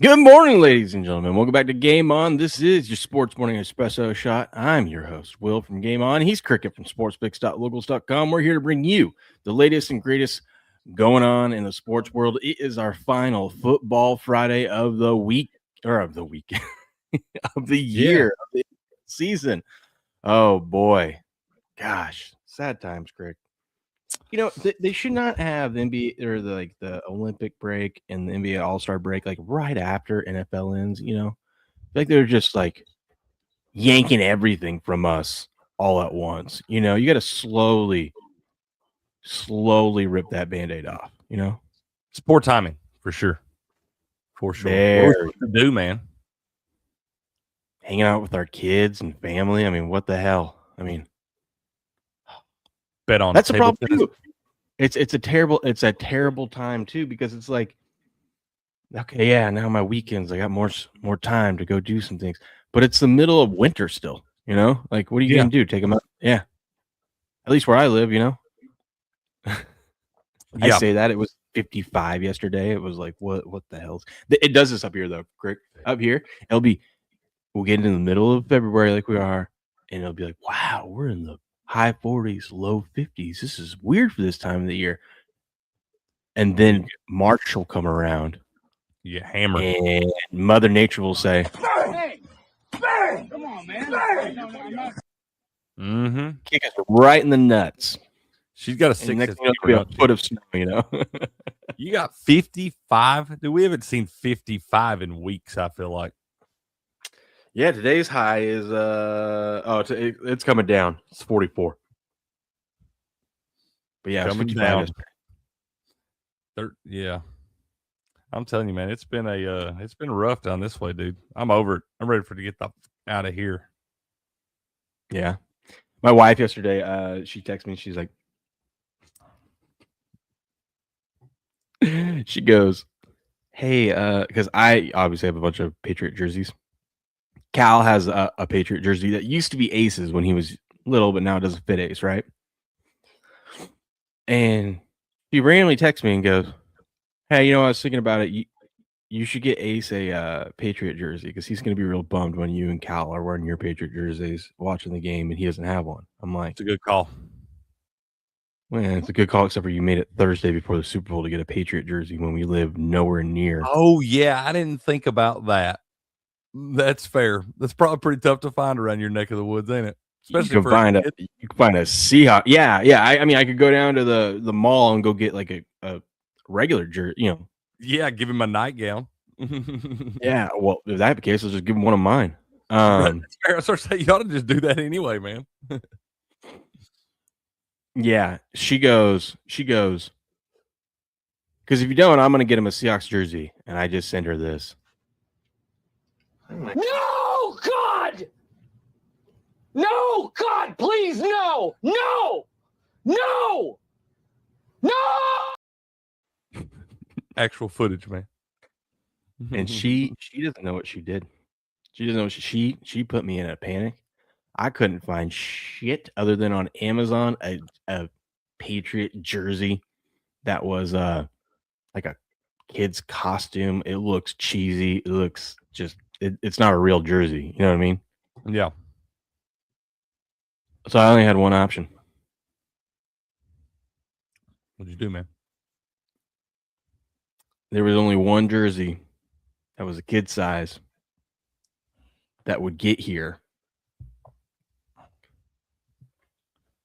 Good morning, ladies and gentlemen. Welcome back to Game On. This is your Sports Morning Espresso Shot. I'm your host, Will from Game On. He's Cricket from sportspicks.locals.com. We're here to bring you the latest and greatest going on in the sports world. It is our final Football Friday of the week, or of the weekend, of the year, of the season. Oh, boy. Gosh, sad times, Crick. You know, they should not have the NBA or the Olympic break and the NBA All-Star break like right after NFL ends, you know? Like they're just like yanking everything from us all at once. You know, you got to slowly rip that Band-Aid off, you know? It's poor timing for sure. For sure. There. What are we supposed to do, man? Hanging out with our kids and family. I mean, what the hell? I mean, bet on that's a problem too. It's a terrible time too, because it's like, okay, yeah, now my weekends, I got more time to go do some things, but it's the middle of winter still, you know? Like, what are you gonna do? Take them out? Yeah. At least where I live, you know? I say that it was 55 yesterday. It was like, what the hell? It does this up here though, Crick. Up here, we'll get into the middle of February like we are, and it'll be like, wow, we're in the high 40s, low 50s. This is weird for this time of the year. And then March will come around. Yeah, hammer. And Mother Nature will say, "Hey, come on, man!" Mm-hmm. Kick us right in the nuts. She's got a 6 foot of snow, you know. You got 55. Dude, we haven't seen 55 in weeks. I feel like. Yeah, today's high is it's coming down. It's 44. But yeah, coming down. Yeah, I'm telling you, man, it's been rough down this way, dude. I'm over it. I'm ready to get out of here. Yeah, my wife yesterday, she texted me. She's like, she goes, "Hey, because I obviously have a bunch of Patriot jerseys. Cal has a Patriot jersey that used to be Ace's when he was little, but now it doesn't fit Ace, right?" And she randomly texts me and goes, "Hey, you know, I was thinking about it. You should get Ace a Patriot jersey because he's going to be real bummed when you and Cal are wearing your Patriot jerseys watching the game and he doesn't have one." I'm like, it's a good call. Man, it's a good call, except for you made it Thursday before the Super Bowl to get a Patriot jersey when we live nowhere near. Oh, yeah. I didn't think about that. That's fair. That's probably pretty tough to find around your neck of the woods, ain't it? Especially you can find a Seahawks. Yeah. I mean, I could go down to the mall and go get like a regular jersey, you know. Yeah, give him a nightgown. Yeah, well, if that's the case, I'll just give him one of mine. That's fair. I start saying you ought to just do that anyway, man. Yeah, she goes, because if you don't, I'm going to get him a Seahawks jersey. And I just send her this. No, God! No, God, please, no! No! No! No! Actual footage, man. And she doesn't know what she did. She doesn't know she put me in a panic. I couldn't find shit other than on Amazon a Patriot jersey that was like a kid's costume. It looks cheesy. It looks just it's not a real jersey. You know what I mean? Yeah. So I only had one option. What'd you do, man? There was only one jersey that was a kid size that would get here.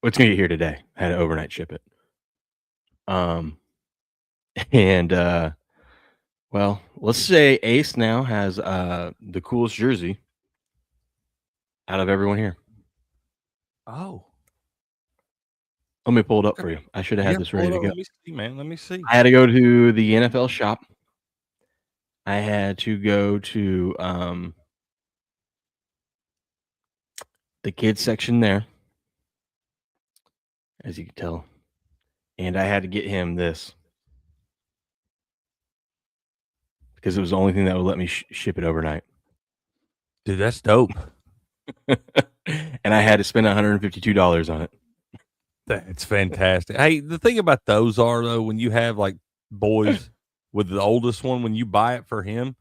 It's going to get here today. I had to overnight ship it. Well, let's say Ace now has the coolest jersey out of everyone here. Oh. Let me pull it up for you. I should have had this ready to go. Let me see, man. Let me see. I had to go to the NFL shop. I had to go to the kids section there, as you can tell. And I had to get him this because it was the only thing that would let me ship it overnight. Dude, that's dope. And I had to spend $152 on it. That's fantastic. Hey, the thing about those are, though, when you have like boys with the oldest one, when you buy it for him,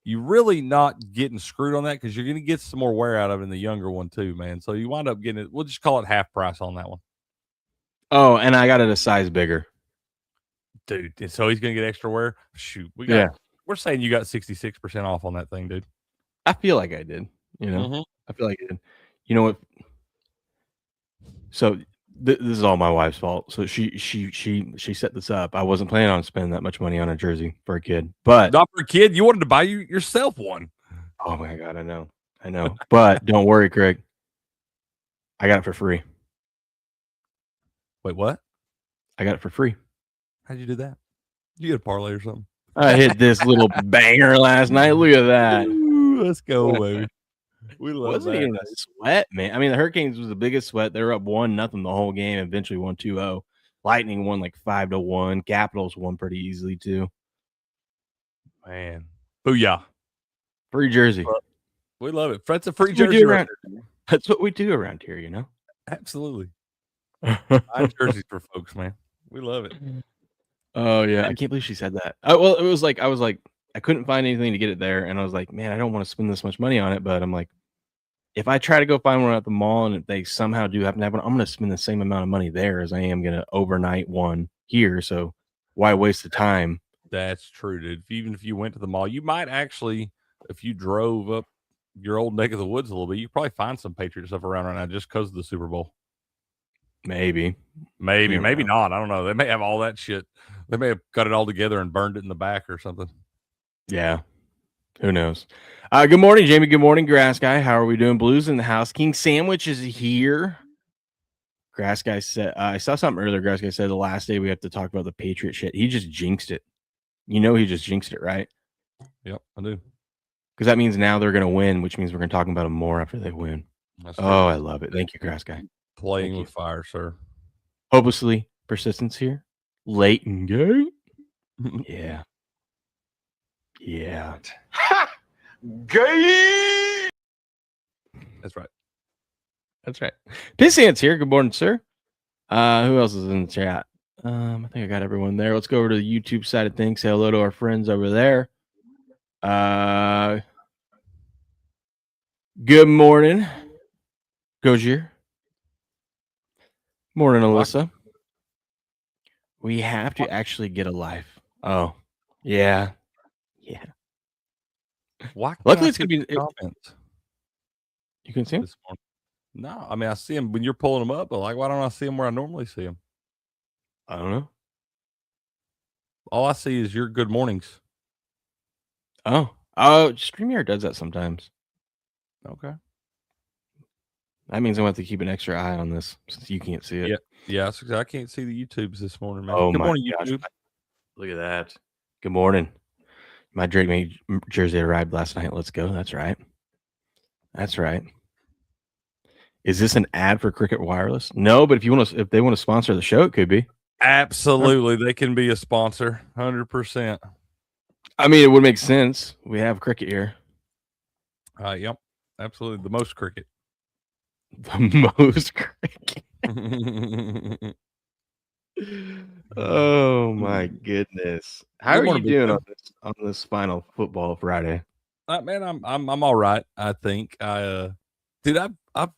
you really not getting screwed on that because you're going to get some more wear out of it in the younger one too, man. So you wind up getting it. We'll just call it half price on that one. Oh, and I got it a size bigger. Dude, and so he's going to get extra wear? Shoot. We're saying you got 66% off on that thing, dude. I feel like I did. You know, I feel like I did. You know what? So this is all my wife's fault. So she set this up. I wasn't planning on spending that much money on a jersey for a kid, but Not for a kid. You wanted to buy yourself one. oh my God, I know. But don't worry, Craig. I got it for free. Wait, what? I got it for free. How'd you do that? You get a parlay or something? I hit this little banger last night. Look at that. Ooh, let's go, baby. We love Wasn't that. even a sweat, man. I mean, the Hurricanes was the biggest sweat. They were up 1-0 the whole game. Eventually won 2-0. Lightning won like 5-1. Capitals won pretty easily too. Man, booyah! Free jersey. We love it. That's a free jersey. That's what we do around here, you know. Absolutely. Buy jerseys for folks, man. We love it. Oh yeah, I can't believe she said that. Well, it was like I was like I couldn't find anything to get it there, and I was like, man, I don't want to spend this much money on it, but I'm like, if I try to go find one at the mall, and if they somehow do happen to have one, I'm going to spend the same amount of money there as I am going to overnight one here. So why waste the time? That's true, dude. Even if you went to the mall, you might actually, if you drove up your old neck of the woods a little bit, you probably find some Patriot stuff around right now just because of the Super Bowl. Maybe not. I don't know. They may have all that shit. They may have got it all together and burned it in the back or something. Yeah. Who knows? Good morning, Jamie. Good morning, Grass Guy. How are we doing? Blues in the house. King Sandwich is here. Grass Guy said, I saw something earlier. Grass Guy said the last day we have to talk about the Patriot shit. He just jinxed it. You know, he just jinxed it, right? Yep, I do. Because that means now they're going to win, which means we're going to talk about them more after they win. That's oh, I love it. Thank you, Grass Guy. Playing with fire, sir. Hopelessly persistence here. Late and go. Yeah. Yeah. Ha! Gay! That's right. That's right. Pissant's here. Good morning, sir. Who else is in the chat? I think I got everyone there. Let's go over to the YouTube side of things. Say hello to our friends over there. Good morning, Gojier. Morning, Alyssa. We have to actually get a life. Oh, yeah. Yeah. Why? Luckily, it's going to be comments. You can see them? No, I mean, I see them when you're pulling them up, but like, why don't I see them where I normally see them? I don't know. All I see is your good mornings. Oh, StreamYard does that sometimes. Okay. That means I'm going to have to keep an extra eye on this since you can't see it. Yeah. I can't see the YouTubes this morning, man. Oh, good morning, gosh. YouTube. Look at that. Good morning. My Drake May jersey arrived last night. Let's go. That's right. That's right. Is this an ad for Cricket Wireless? No, but if they want to sponsor the show, it could be. Absolutely, they can be a sponsor, 100%. I mean, it would make sense. We have Cricket here. Yep, absolutely, the most cricket. The most cricket. Oh my goodness! How are you doing on this final football Friday? Man, I'm all right. I think dude, I've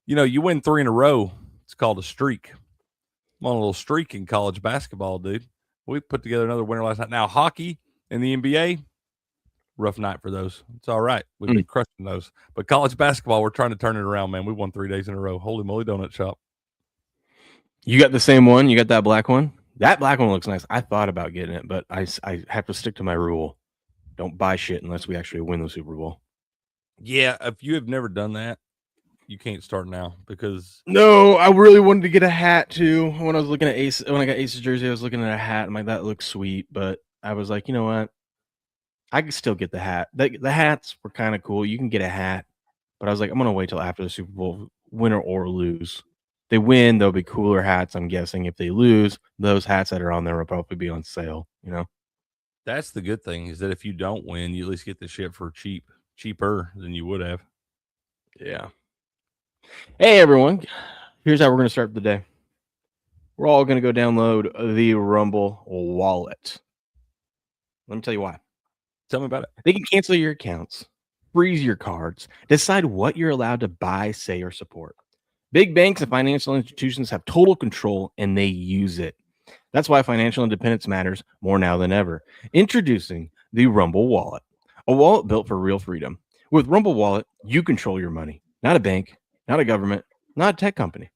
you win 3 in a row. It's called a streak. I'm on a little streak in college basketball, dude. We put together another winner last night. Now hockey and the NBA, rough night for those. It's all right. We've been crushing those. But college basketball, we're trying to turn it around, man. We won 3 days in a row. Holy moly, donut shop. You got the same one? You got that black one? That black one looks nice. I thought about getting it, but I have to stick to my rule. Don't buy shit unless we actually win the Super Bowl. Yeah, if you have never done that, you can't start now because no, I really wanted to get a hat too. When I was looking at when I got Ace's jersey, I was looking at a hat. I'm like, that looks sweet, but I was like, you know what? I could still get the hat. The hats were kind of cool. You can get a hat, but I was like, I'm gonna wait till after the Super Bowl, win or lose. If they win, there'll be cooler hats. I'm guessing. If they lose, those hats that are on there will probably be on sale. You know, that's the good thing is that if you don't win, you at least get the shit for cheaper than you would have. Yeah. Hey everyone, here's how we're going to start the day. We're all going to go download the Rumble wallet. Let me tell you why. Tell me about it. They can cancel your accounts, freeze your cards, decide what you're allowed to buy, say, or support. Big banks and financial institutions have total control, and they use it. That's why financial independence matters more now than ever. Introducing the Rumble Wallet, a wallet built for real freedom. With Rumble Wallet, you control your money, not a bank, not a government, not a tech company.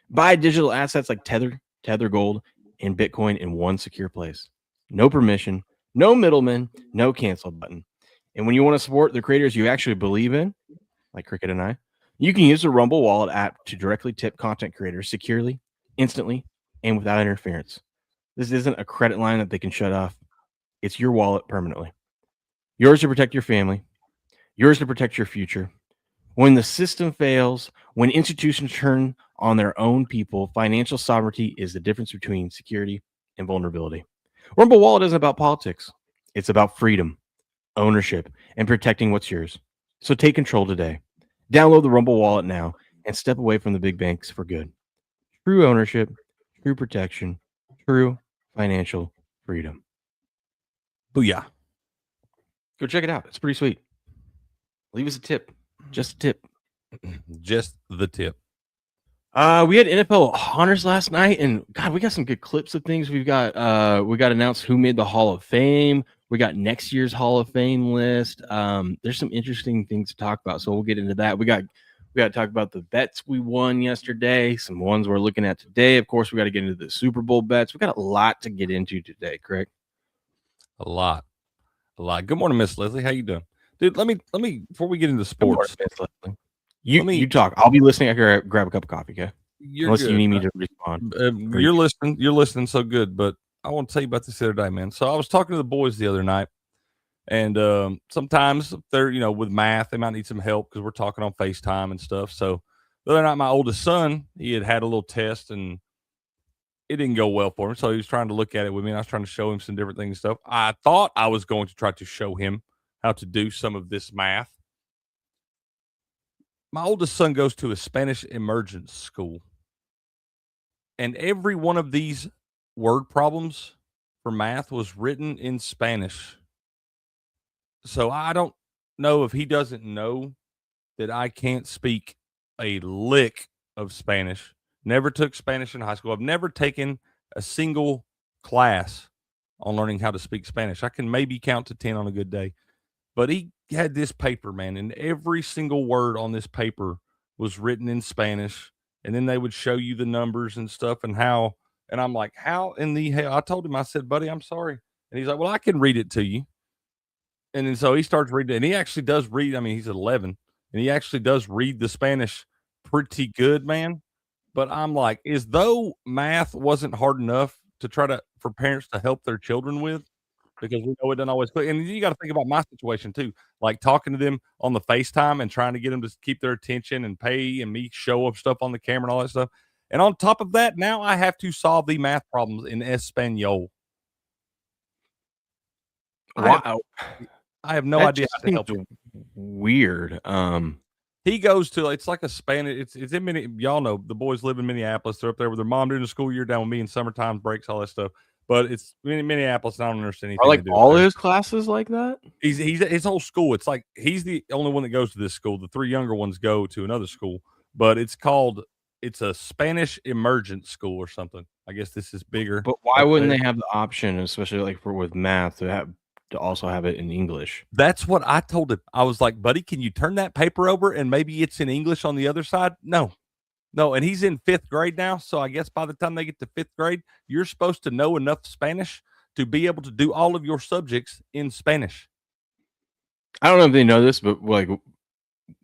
Buy digital assets like Tether Gold, and Bitcoin in one secure place. No permission, no middleman, no cancel button. And when you want to support the creators you actually believe in, like Cricket and I, you can use the Rumble Wallet app to directly tip content creators securely, instantly, and without interference. This isn't a credit line that they can shut off. It's your wallet permanently. Yours to protect your family, yours to protect your future. When the system fails, when institutions turn on their own people, financial sovereignty is the difference between security and vulnerability. Rumble Wallet isn't about politics. It's about freedom, ownership, and protecting what's yours. So take control today. Download the Rumble Wallet now and step away from the big banks for good. True ownership, true protection, true financial freedom. Booyah. Go check it out. It's pretty sweet. Leave us a tip. Just a tip. Just the tip. We had NFL honors last night, and God, we got some good clips of things. We got announced who made the Hall of Fame. We got next year's Hall of Fame list. There's some interesting things to talk about, so we'll get into that. We got to talk about the bets we won yesterday, some ones we're looking at today. Of course, we got to get into the Super Bowl bets. We got a lot to get into today, correct? A lot. Good morning, Miss Leslie. How you doing, dude? Let me before we get into sports. You talk. I'll be listening. I can grab a cup of coffee, okay? Unless good, you need me to respond. You're listening. You're listening so good. But I want to tell you about this the other day, man. So I was talking to the boys the other night, and sometimes they're with math, they might need some help because we're talking on FaceTime and stuff. So the other night, my oldest son, he had a little test and it didn't go well for him. So he was trying to look at it with me, and I was trying to show him some different things and stuff. I thought I was going to try to show him how to do some of this math. My oldest son goes to a Spanish immersion school, and every one of these word problems for math was written in Spanish. So I don't know if he doesn't know that I can't speak a lick of Spanish. Never took Spanish in high school. I've never taken a single class on learning how to speak Spanish. I can maybe count to 10 on a good day. But he had this paper, man, and every single word on this paper was written in Spanish. And then they would show you the numbers and stuff and how. And I'm like, how in the hell? I told him, I said, buddy, I'm sorry. And he's like, well, I can read it to you. And then so he starts reading it. And he actually does read. I mean, he's 11, and he actually does read the Spanish pretty good, man. But I'm like, as though math wasn't hard enough to try to for parents to help their children with. Because we know it doesn't always click. And you got to think about my situation too, like talking to them on the FaceTime and trying to get them to keep their attention and pay and me show up stuff on the camera and all that stuff. And on top of that, now I have to solve the math problems in Espanol. Wow. I have no idea how to help him. Weird. He goes to, it's like a Spanish, it's in y'all know the boys live in Minneapolis. They're up there with their mom during the school year, down with me in summertime breaks, all that stuff. But it's Minneapolis, and I don't understand anything. Are like all his classes like that? He's his whole school. It's like he's the only one that goes to this school. The three younger ones go to another school, but it's a Spanish immersion school or something. I guess this is bigger. But why wouldn't they have the option, especially like with math, to also have it in English? That's what I told him. I was like, buddy, can you turn that paper over and maybe it's in English on the other side? No, and he's in 5th grade now, so I guess by the time they get to 5th grade, you're supposed to know enough Spanish to be able to do all of your subjects in Spanish. I don't know if they know this, but like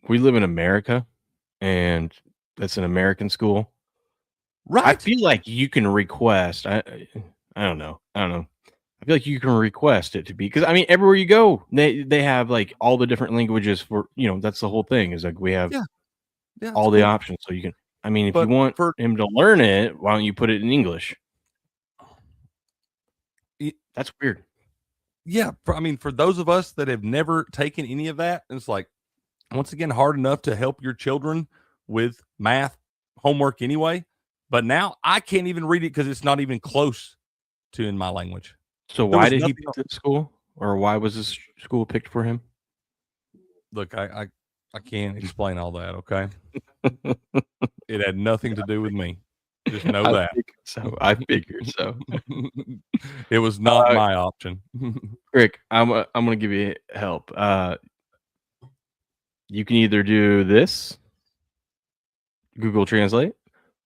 we live in America, and that's an American school. Right. I feel like you can request. I don't know. I feel like you can request it to be, because I mean, everywhere you go, they have like all the different languages for, that's the whole thing, is like we have all the options, so you can. I mean, if you want him to learn it, why don't you put it in English? That's weird. Yeah. For those of us that have never taken any of that, it's like, once again, hard enough to help your children with math homework anyway. But now I can't even read it because it's not even close to in my language. So why did he pick this school? or why was this school picked for him? Look, I can't explain all that. Okay, it had nothing to do with me. Just know that. I figured so. It was not my option. Rick, I'm gonna give you help. You can either do this, Google Translate,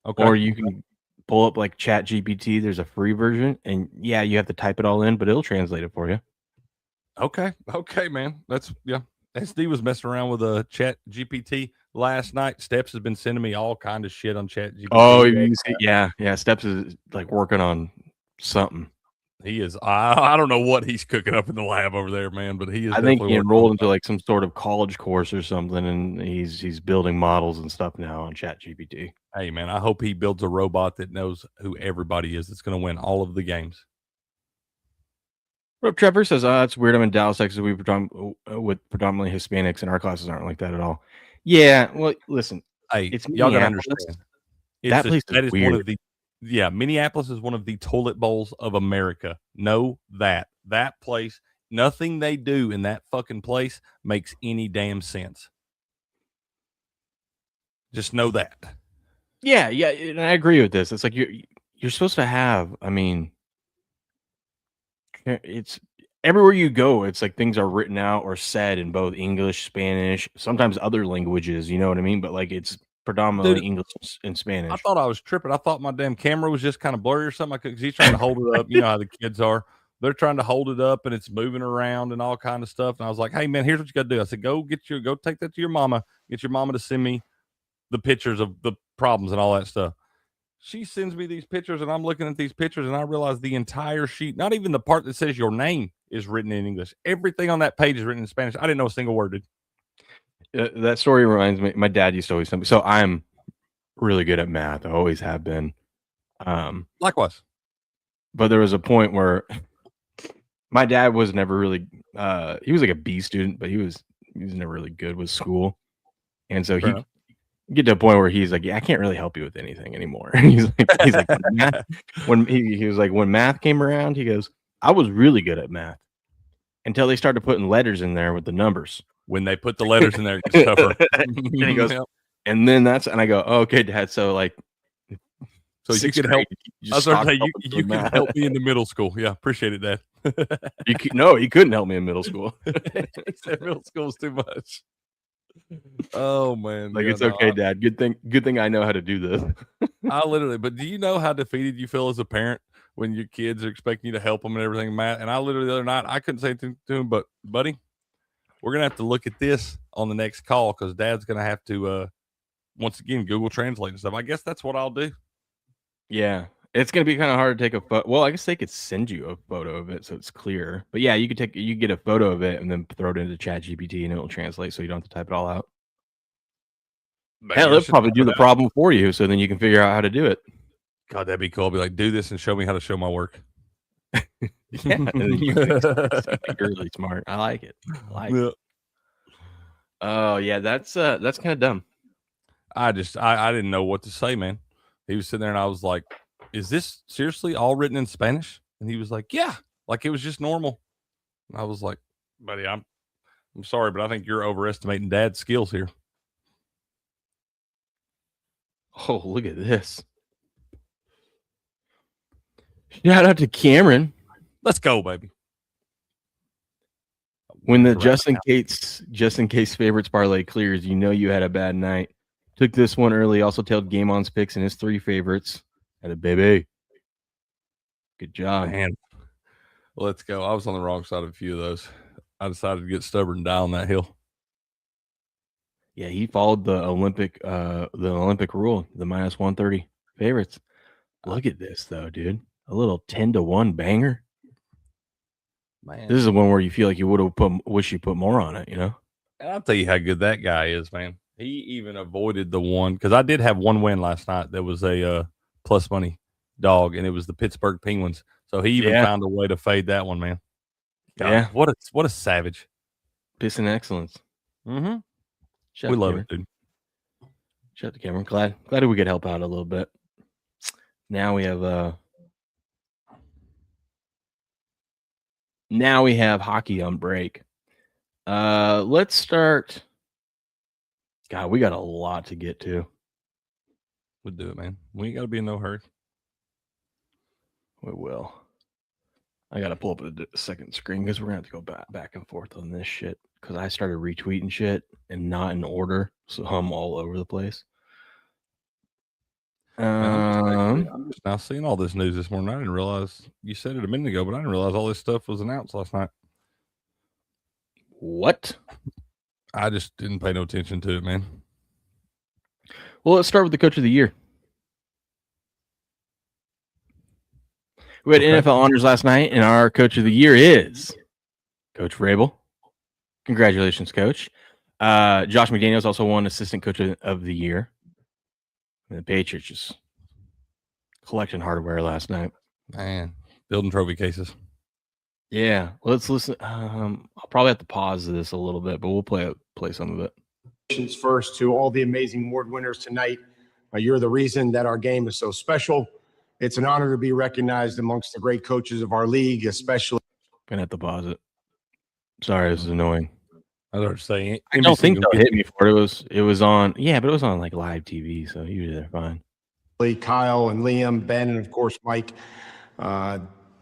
Okay. or you can pull up like Chat GPT. There's a free version, and yeah, you have to type it all in, but it'll translate it for you. Okay, man. That's SD was messing around with a Chat GPT last night. Steps has been sending me all kind of shit on Chat GPT. Oh, you see, yeah. Steps is like working on something. He is. I don't know what he's cooking up in the lab over there, man. But he is. I think definitely he working enrolled on into like some sort of college course or something, and he's building models and stuff now on Chat GPT. Hey, man, I hope he builds a robot that knows who everybody is. That's going to win all of the games. Well, Trevor says, it's weird. I'm in Dallas, Texas. With predominantly Hispanics, and our classes aren't like that at all. Yeah, well, listen. Hey, it's y'all got to Minneapolis. understand. That place is weird. one of the. Yeah, Minneapolis is one of the toilet bowls of America. Know that. That place, nothing they do in that fucking place makes any damn sense. Just know that. Yeah, and I agree with this. It's like you're supposed to have. I mean, it's everywhere you go. It's like things are written out or said in both English, Spanish, sometimes other languages. You know what I mean? But like it's predominantly English and Spanish. I thought I was tripping. I thought my damn camera was just kind of blurry or something. Because he's trying to hold it up. You know how the kids are. They're trying to hold it up and it's moving around and all kind of stuff. And I was like, hey man, here's what you got to do. I said, go take that to your mama. Get your mama to send me the pictures of the problems and all that stuff. She sends me these pictures and I'm looking at these pictures and I realize the entire sheet, not even the part that says your name, is written in English. Everything on that page is written in Spanish. I didn't know a single word, dude. That story reminds me. My dad used to always tell me. So I'm really good at math. I always have been. Likewise. But there was a point where my dad was never really. He was like a B student, but he was never really good with school, and so he get to a point where he's like, yeah, I can't really help you with anything anymore. he's like, when math came around, he goes, I was really good at math until they started putting letters in there with the numbers. When they put the letters in there, it gets tougher. And he goes, and then and I go, oh, okay, Dad. So like, so you could help. I was going to say you can help me in the middle school. Yeah, appreciate it, Dad. No, he couldn't help me in middle school. He said middle school's too much. Oh man, like it's okay, Dad. Good thing I know how to do this. I literally, but do you know how defeated you feel as a parent when your kids are expecting you to help them and everything, Matt? And I literally the other night I couldn't say anything to him, but buddy, we're gonna have to look at this on the next call because Dad's gonna have to once again Google Translate and stuff. I guess that's what I'll do. Yeah, it's gonna be kind of hard to take a photo. Well, I guess they could send you a photo of it so it's clear. But yeah, you get a photo of it and then throw it into Chat GPT and it'll translate so you don't have to type it all out. Hell, they'll probably do the problem for you, so then you can figure out how to do it. God, that'd be cool. I'll be like, do this and show me how to show my work. Yeah, and then you're really smart. I like it. It. Oh yeah, that's kind of dumb. I didn't know what to say, man. He was sitting there and I was like, is this seriously all written in Spanish? And he was like, yeah, like it was just normal. And I was like, buddy, I'm sorry, but I think you're overestimating Dad's skills here. Oh, look at this. Shout out to Cameron. Let's go, baby. When the just in case favorites parlay clears, you know you had a bad night. Took this one early. Also tailed Game On's picks and his 3 favorites. Had a baby. Good job, man. Let's go. I was on the wrong side of a few of those. I decided to get stubborn and die on that hill. Yeah, he followed the Olympic rule, the minus 130 favorites. Look at this though, dude. A little 10-1 banger. Man, this is the one where you feel like you would have wish you put more on it, you know? And I'll tell you how good that guy is, man. He even avoided the one because I did have one win last night. There was a plus money dog, and it was the Pittsburgh Penguins. So he even found a way to fade that one, man. God, yeah, what a savage. Pissing excellence. Mm-hmm. We love it, dude. Shout out to Cameron. Glad we could help out a little bit. Now we have Now we have hockey on break. Let's start. God, we got a lot to get to. We'll do it, man. We ain't got to be in no hurry. We will. I got to pull up a second screen because we're going to have to go back and forth on this shit because I started retweeting shit and not in order. So I'm all over the place. Man, I'm just now seeing all this news this morning. I didn't realize you said it a minute ago, but I didn't realize all this stuff was announced last night. What? I just didn't pay no attention to it, man. Well, let's start with the coach of the year. We had NFL honors last night, and our coach of the year is Coach Vrabel. Congratulations, Coach. Josh McDaniels also won Assistant Coach of the Year. And the Patriots just collecting hardware last night. Man, building trophy cases. Yeah, let's listen. I'll probably have to pause this a little bit, but we'll play some of it. First to all the amazing award winners tonight. You're the reason that our game is so special. It's an honor to be recognized amongst the great coaches of our league, especially. Gonna have to pause it. Sorry, this is annoying. I was saying, I don't think they'll hit me for it. It was on, yeah, but it was on like live TV, so usually they're fine. Kyle and Liam, Ben, and of course Mike.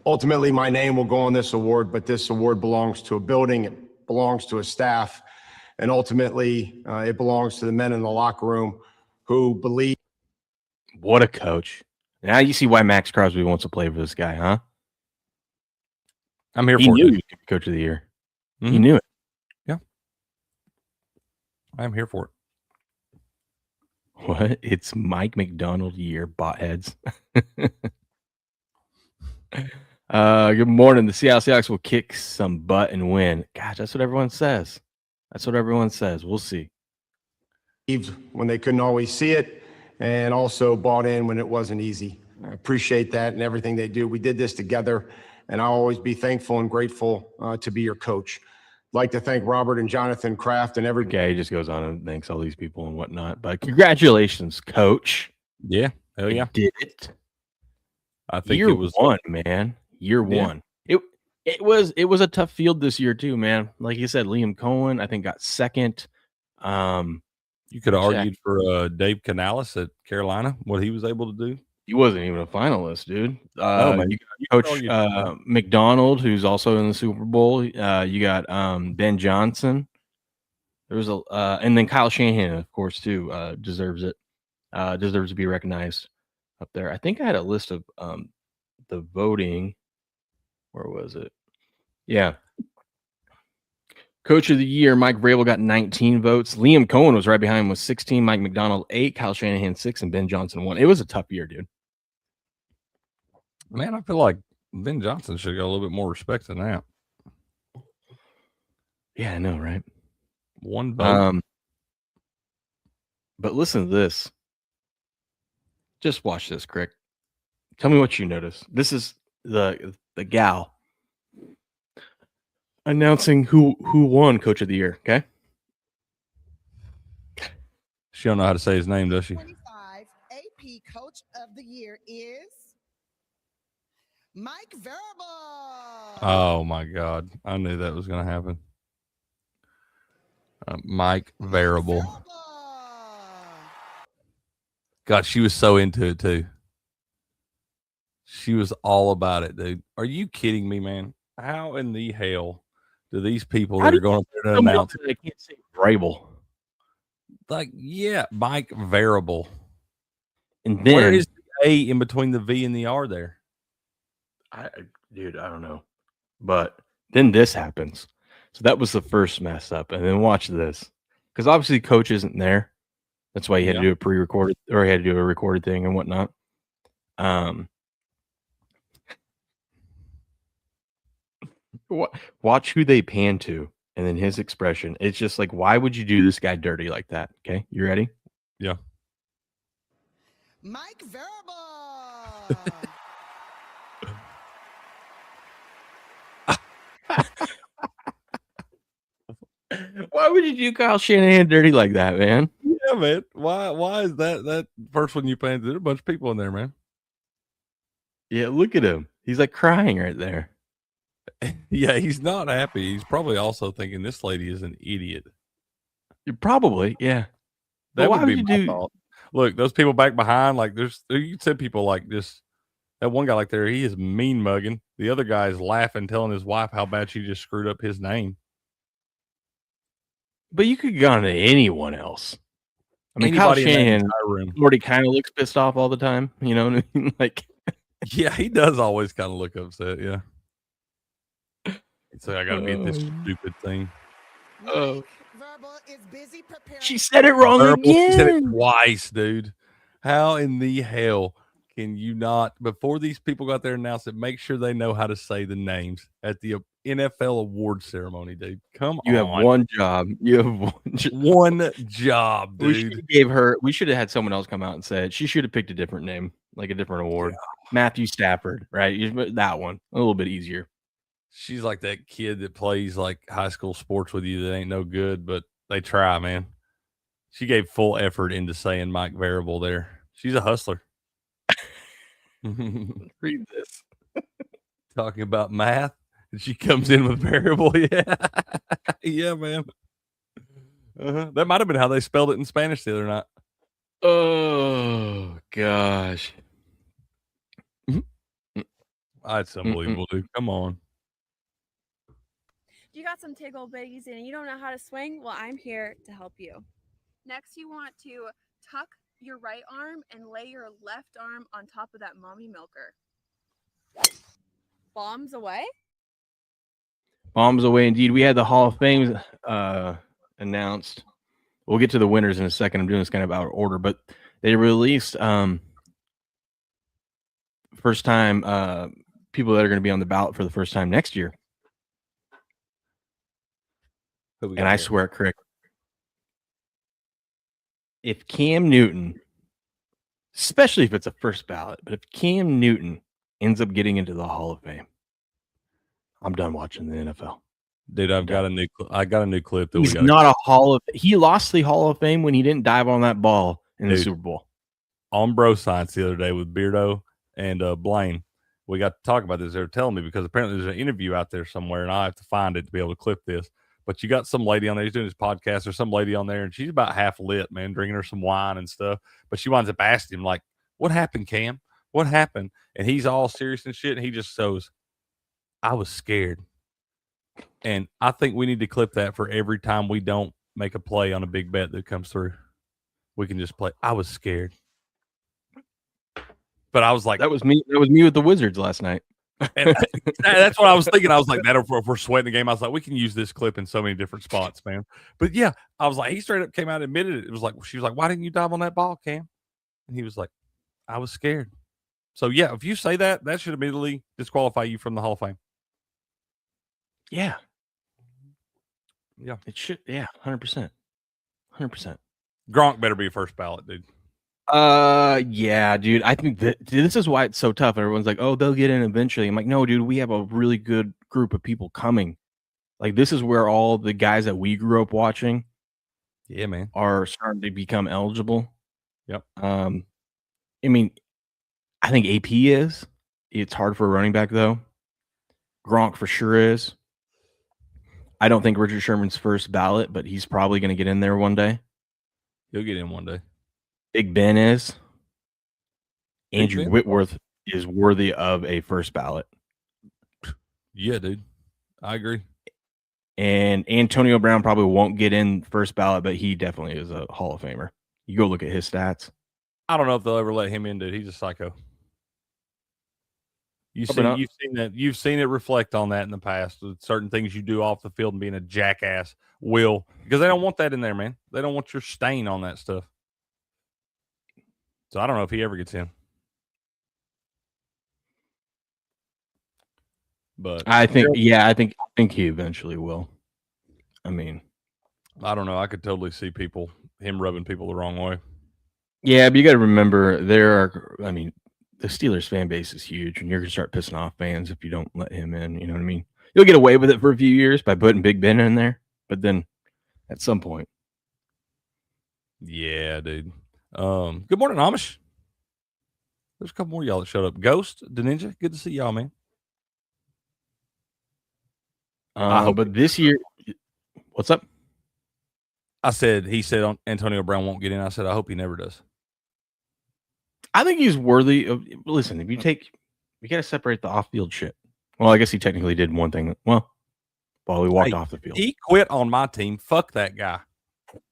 Ultimately, my name will go on this award, but this award belongs to a building, it belongs to a staff, and ultimately, it belongs to the men in the locker room who believe. What a coach! Now you see why Max Crosby wants to play for this guy, huh? I'm here He for knew it. he was coach of the year. Mm-hmm. He knew it. Yeah, I'm here for it. What? It's Mike McDonald year, botheads. Good morning. The Seattle Seahawks will kick some butt and win. Gosh, that's what everyone says. We'll see. When they couldn't always see it, and also bought in when it wasn't easy. I appreciate that and everything they do. We did this together, and I'll always be thankful and grateful to be your coach. I'd like to thank Robert and Jonathan Kraft and every. Okay, he just goes on and thanks all these people and whatnot. But congratulations, Coach. Yeah, hell yeah, you did it. I think year it was one, man. Year one. It was a tough field this year too, man. Like you said, Liam Cohen, I think, got second. You could have argued for Dave Canales at Carolina, what he was able to do. He wasn't even a finalist, dude. No, man. You got Coach McDonald, who's also in the Super Bowl. You got Ben Johnson. There was and then Kyle Shanahan, of course, too. Deserves it. Deserves to be recognized up there. I think I had a list of the voting. Where was it? Yeah. Coach of the year, Mike Vrabel got 19 votes. Liam Cohen was right behind him with 16. Mike McDonald 8. Kyle Shanahan 6, and Ben Johnson 1. It was a tough year, dude. Man, I feel like Ben Johnson should get a little bit more respect than that. Yeah, I know, right? One vote. But listen to this. Just watch this, Crick. Tell me what you notice. This is the gal announcing who won Coach of the Year. Okay. She don't know how to say his name, does she? 25 AP Coach of the Year is Mike Vrabel. Oh my God! I knew that was going to happen. Mike Vrabel. God, she was so into it too. She was all about it, dude. Are you kidding me, man? How in the hell do these people that are going to announce it? I can't say Vrabel. Like, yeah, Mike Vrabel. And then where is the A in between the V and the R there? Dude, I don't know. But then this happens. So that was the first mess up. And then watch this. Because obviously coach isn't there. That's why he had to do a pre-recorded, or he had to do a recorded thing and whatnot. Watch who they pan to, and then his expression. It's just like, why would you do this guy dirty like that? Okay, you ready? Yeah. Mike Vrabel. Why would you do Kyle Shanahan dirty like that, man? Yeah, man. Why is that first one you planned? There's a bunch of people in there, man. Yeah, look at him. He's like crying right there. Yeah, he's not happy. He's probably also thinking this lady is an idiot. Probably, yeah. But That why would be would you my do? thought. Look, those people back behind, like you said, people like this. That one guy like there, he is mean mugging. The other guy is laughing, telling his wife how bad she just screwed up his name. But you could go on to anyone else. I mean, Kyle Anybody in that Shanahan entire room. already kind of looks pissed off all the time. You know what I mean? Like, Yeah, he does always kind of look upset. Yeah. It's like, I got to be at this stupid thing. Oh. Verbal is busy preparing. She said it wrong She said it again. twice, dude. How in the hell can you not, before these people got there and announced it, make sure they know how to say the names at the NFL award ceremony, dude? Come You on. have one job. You have one job. One job, dude. We should have had someone else come out and say it. She should have picked a different name, like a different award. Yeah. Matthew Stafford, right? That one, a little bit easier. She's like that kid that plays like high school sports with you that ain't no good, but they try, man. She gave full effort into saying Mike Variable there. She's a hustler. Read this. Talking about math, and she comes in with variable. Yeah, yeah, man. That might have been how they spelled it in Spanish the other night. Oh gosh, That's unbelievable, dude. Come on. You got some tickle bitties and you don't know how to swing? Well, I'm here to help you. Next, you want to tuck your right arm and lay your left arm on top of that mommy milker. Bombs away? bombs away indeed. We had the Hall of Fame announced. We'll get to the winners in a second. I'm doing this kind of out of order, but they released first time people that are going to be on the ballot for the first time next year. And I swear, Crick, if Cam Newton, especially if it's a first ballot, but if Cam Newton ends up getting into the Hall of Fame, I'm done watching the NFL. Dude, I got a new clip that He's not a Hall of. He lost the Hall of Fame when he didn't dive on that ball in the Super Bowl. On Bro Science the other day with Beardo and Blaine. We got to talk about this. They were telling me because apparently there's an interview out there somewhere, and I have to find it to be able to clip this. But you got some lady on there. He's doing his podcast. There's some lady on there, and she's about half lit, man, drinking her some wine and stuff. But she winds up asking him, like, "What happened, Cam? What happened?" And he's all serious and shit. And he just goes, "I was scared." And I think we need to clip that for every time we don't make a play on a big bet that comes through. We can just play, "I was scared." But I was like, that was me. That was me with the Wizards last night. And that's what I was thinking. I was like, that if we're sweating the game, I was like, we can use this clip in so many different spots, man. But yeah, I was like, he straight up came out and admitted it. It was like, she was like, "Why didn't you dive on that ball, Cam?" And he was like, "I was scared." So yeah, if you say that, that should immediately disqualify you from the Hall of Fame. Yeah. Yeah. It should. Yeah. 100%. 100%. Gronk better be first ballot, dude. Yeah, dude. I think that this is why it's so tough. Everyone's like, "Oh, they'll get in eventually." I'm like, "No, dude. We have a really good group of people coming. Like, this is where all the guys that we grew up watching, yeah, man, are starting to become eligible." Yep. I mean, I think AP is. It's hard for a running back though. Gronk for sure is. I don't think Richard Sherman's first ballot, but he's probably going to get in there one day. He'll get in one day. Big Ben is. Big Andrew Ben? Whitworth is worthy of a first ballot. Yeah, dude. I agree. And Antonio Brown probably won't get in first ballot, but he definitely is a Hall of Famer. You go look at his stats. I don't know if they'll ever let him in, dude. He's a psycho. You've seen it reflect on that in the past with certain things you do off the field and being a jackass because they don't want that in there, man. They don't want your stain on that stuff. So I don't know if he ever gets in. But I think he eventually will. I mean, I don't know. I could totally see him rubbing people the wrong way. Yeah, but you got to remember the Steelers fan base is huge, and you're gonna start pissing off fans if you don't let him in. You know what I mean? You'll get away with it for a few years by putting Big Ben in there, but then at some point, yeah, dude. Good morning, Amish. There's a couple more of y'all that showed up. Ghost, Ninja, good to see y'all, man. I hope But this year, what's up? I said he said Antonio Brown won't get in. I said I hope he never does. I think he's worthy of. Listen, if you got to separate the off-field shit. Well, I guess he technically did one thing. Well, while he walked off the field, He quit on my team. Fuck that guy.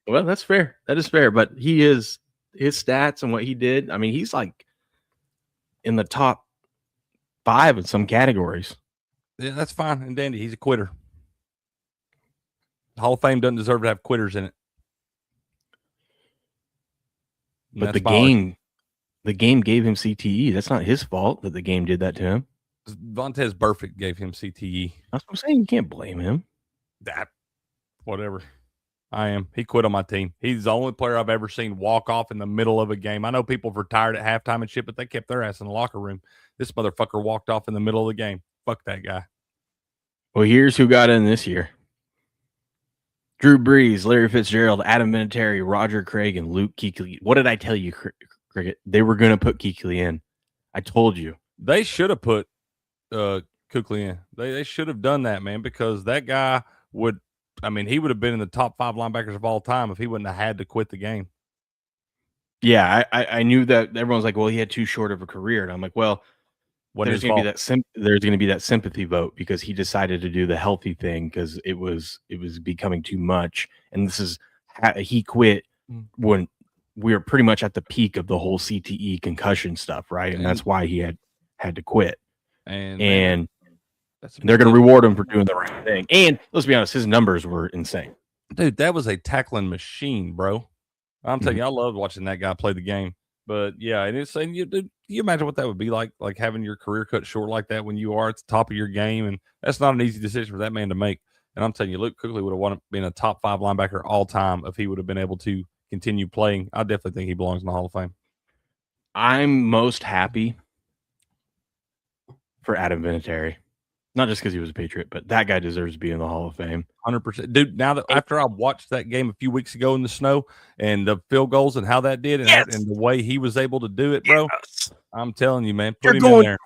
well, that's fair. That is fair. But his stats and what he did. I mean, he's like in the top 5 in some categories. Yeah, that's fine and dandy. He's a quitter. The Hall of Fame doesn't deserve to have quitters in it. And But that's the game gave him CTE. That's not his fault that the game did that to him. Vontez Burfict gave him CTE. That's what I'm saying. You can't blame him. That, whatever. I am. He quit on my team. He's the only player I've ever seen walk off in the middle of a game. I know people retired at halftime and shit, but they kept their ass in the locker room. This motherfucker walked off in the middle of the game. Fuck that guy. Well, here's who got in this year. Drew Brees, Larry Fitzgerald, Adam Vinatieri, Roger Craig, and Luke Kuechly. What did I tell you, Cricket? They were going to put Kuechly in. I told you. They should have put Kuechly in. They should have done that, man, because that guy would – I mean, he would have been in the top 5 linebackers of all time if he wouldn't have had to quit the game. Yeah, I knew that. Everyone's like, well, he had too short of a career. And I'm like, well, there's going to be that sympathy vote because he decided to do the healthy thing because it was becoming too much. And this is he quit when we were pretty much at the peak of the whole CTE concussion stuff, right? And that's why he had to quit. And they're going to reward him for doing the right thing. And let's be honest, his numbers were insane. Dude, that was a tackling machine, bro. I'm telling you, I loved watching that guy play the game. But yeah, and it's saying you imagine what that would be like having your career cut short like that when you are at the top of your game, and that's not an easy decision for that man to make. And I'm telling you, Luke Kuechly would have been a top 5 linebacker all time if he would have been able to continue playing. I definitely think he belongs in the Hall of Fame. I'm most happy for Adam Vinatieri. Not just because he was a Patriot, but that guy deserves to be in the Hall of Fame. 100%. Dude, now that after I watched that game a few weeks ago in the snow and the field goals and how that did and the way he was able to do it, bro, I'm telling you, man, put him in there.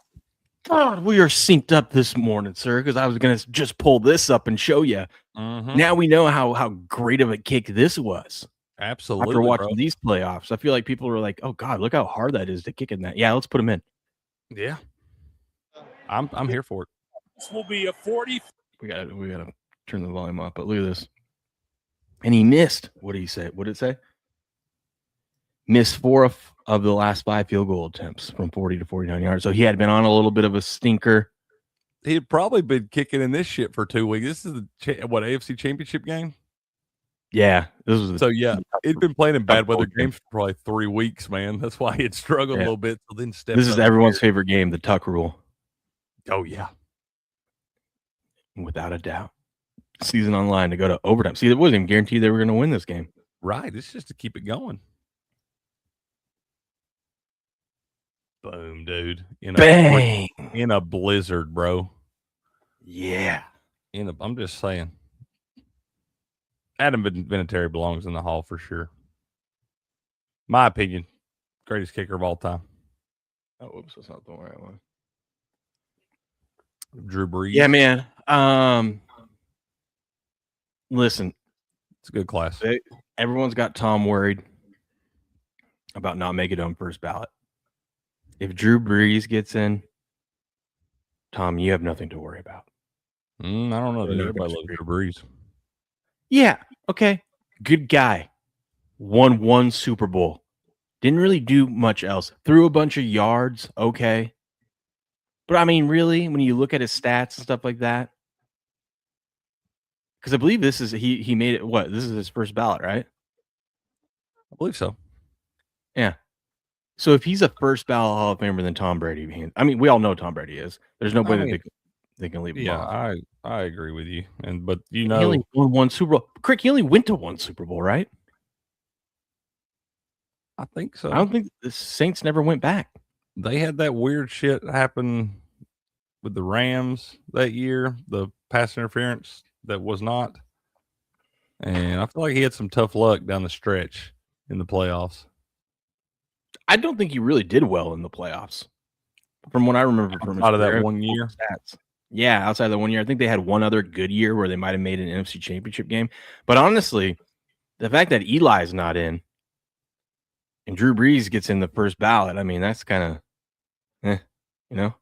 God, we are synced up this morning, sir, because I was going to just pull this up and show you. Now we know how great of a kick this was. Absolutely. After watching these playoffs, I feel like people were like, oh, God, look how hard that is to kick in that. Yeah, let's put him in. Yeah. I'm here for it. This will be a 40. We gotta turn the volume up, but look at this. And he missed. What did he say? What did it say? Missed 4 of the last 5 field goal attempts from 40 to 49 yards. So he had been on a little bit of a stinker. He had probably been kicking in this shit for 2 weeks. This is the AFC Championship game. Yeah, this was he'd been playing in bad weather games for probably 3 weeks, man. That's why he had struggled a little bit. So then this is everyone's favorite game, the Tuck rule. Oh yeah. Without a doubt. Season on line to go to overtime. See, it wasn't even guaranteed they were going to win this game. Right. It's just to keep it going. Boom, dude. Bang! In a blizzard, bro. Yeah. I'm just saying. Adam Vinatieri belongs in the Hall for sure. My opinion. Greatest kicker of all time. Oh, whoops. That's not the right one. Drew Brees. Yeah, man. Listen, it's a good class. Everyone's got Tom worried about not making it on first ballot. If Drew Brees gets in, Tom, you have nothing to worry about. I don't know. Everybody loves Drew Brees. Yeah. Okay. Good guy. Won 1 Super Bowl. Didn't really do much else. Threw a bunch of yards. Okay. But I mean, really, when you look at his stats and stuff like that, because I believe this is he made it. What? This is his first ballot, right? I believe so. Yeah. So if he's a first ballot Hall of Famer, then Tom Brady. I mean, we all know Tom Brady is. There's no way that they can leave him off. I agree with you. But he only won 1 Super Bowl. Crick, he only went to 1 Super Bowl, right? I think so. I don't think the Saints never went back. They had that weird shit happen with the Rams that year, the pass interference that was not. And I feel like he had some tough luck down the stretch in the playoffs. I don't think he really did well in the playoffs. From what I remember from out of that 1 year. Stats. Yeah, outside of the 1 year. I think they had one other good year where they might have made an NFC Championship game. But honestly, the fact that Eli's not in and Drew Brees gets in the first ballot, I mean, that's kind of, you know?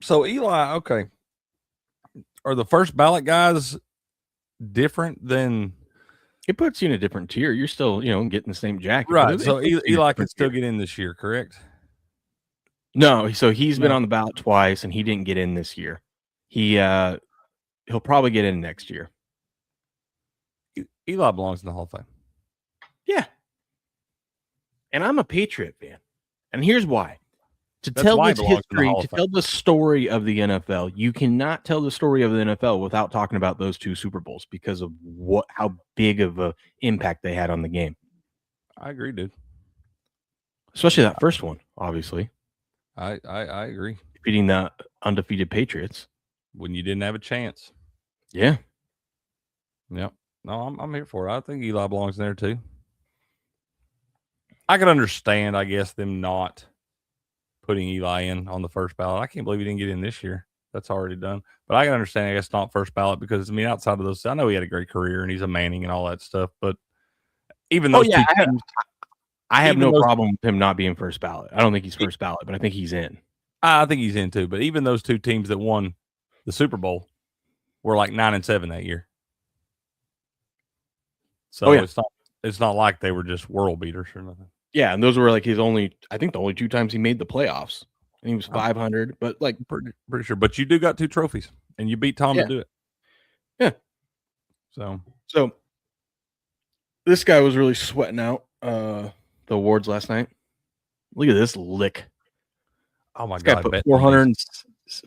So Eli, okay. Are the first ballot guys different than It puts you in a different tier. You're still, getting the same jacket. but right? it So puts you in a Eli can different still tier. get in this year, correct? No, so he's been No. on the ballot twice, and he didn't get in this year. He'll probably get in next year. Eli belongs in the Hall of Fame. Yeah. And I'm a Patriot fan. And here's why. To That's tell why he this belongs in the history, Hall to of Fame. tell the story of the NFL, you cannot tell the story of the NFL without talking about those two Super Bowls because of how big of a impact they had on the game. I agree, dude. Especially that first one, obviously. I agree. Defeating the undefeated Patriots. When you didn't have a chance. Yeah. Yep. No, I'm here for it. I think Eli belongs in there too. I can understand, I guess, them not putting Eli in on the first ballot. I can't believe he didn't get in this year. That's already done. But I can understand, I guess, not first ballot because, I mean, outside of those, I know he had a great career and he's a Manning and all that stuff. But even those two teams, I have even no those- problem with him not being first ballot. I don't think he's first ballot, but I think he's in. I think he's in too. But even those two teams that won the Super Bowl were like 9-7 that year. So it's not like they were just world beaters or nothing. Yeah, and those were like the only two times he made the playoffs. And he was 500, but like pretty sure. But you do got 2 trophies, and you beat Tom to do it. Yeah. So this guy was really sweating out the awards last night. Look at this lick. Oh my This God! guy put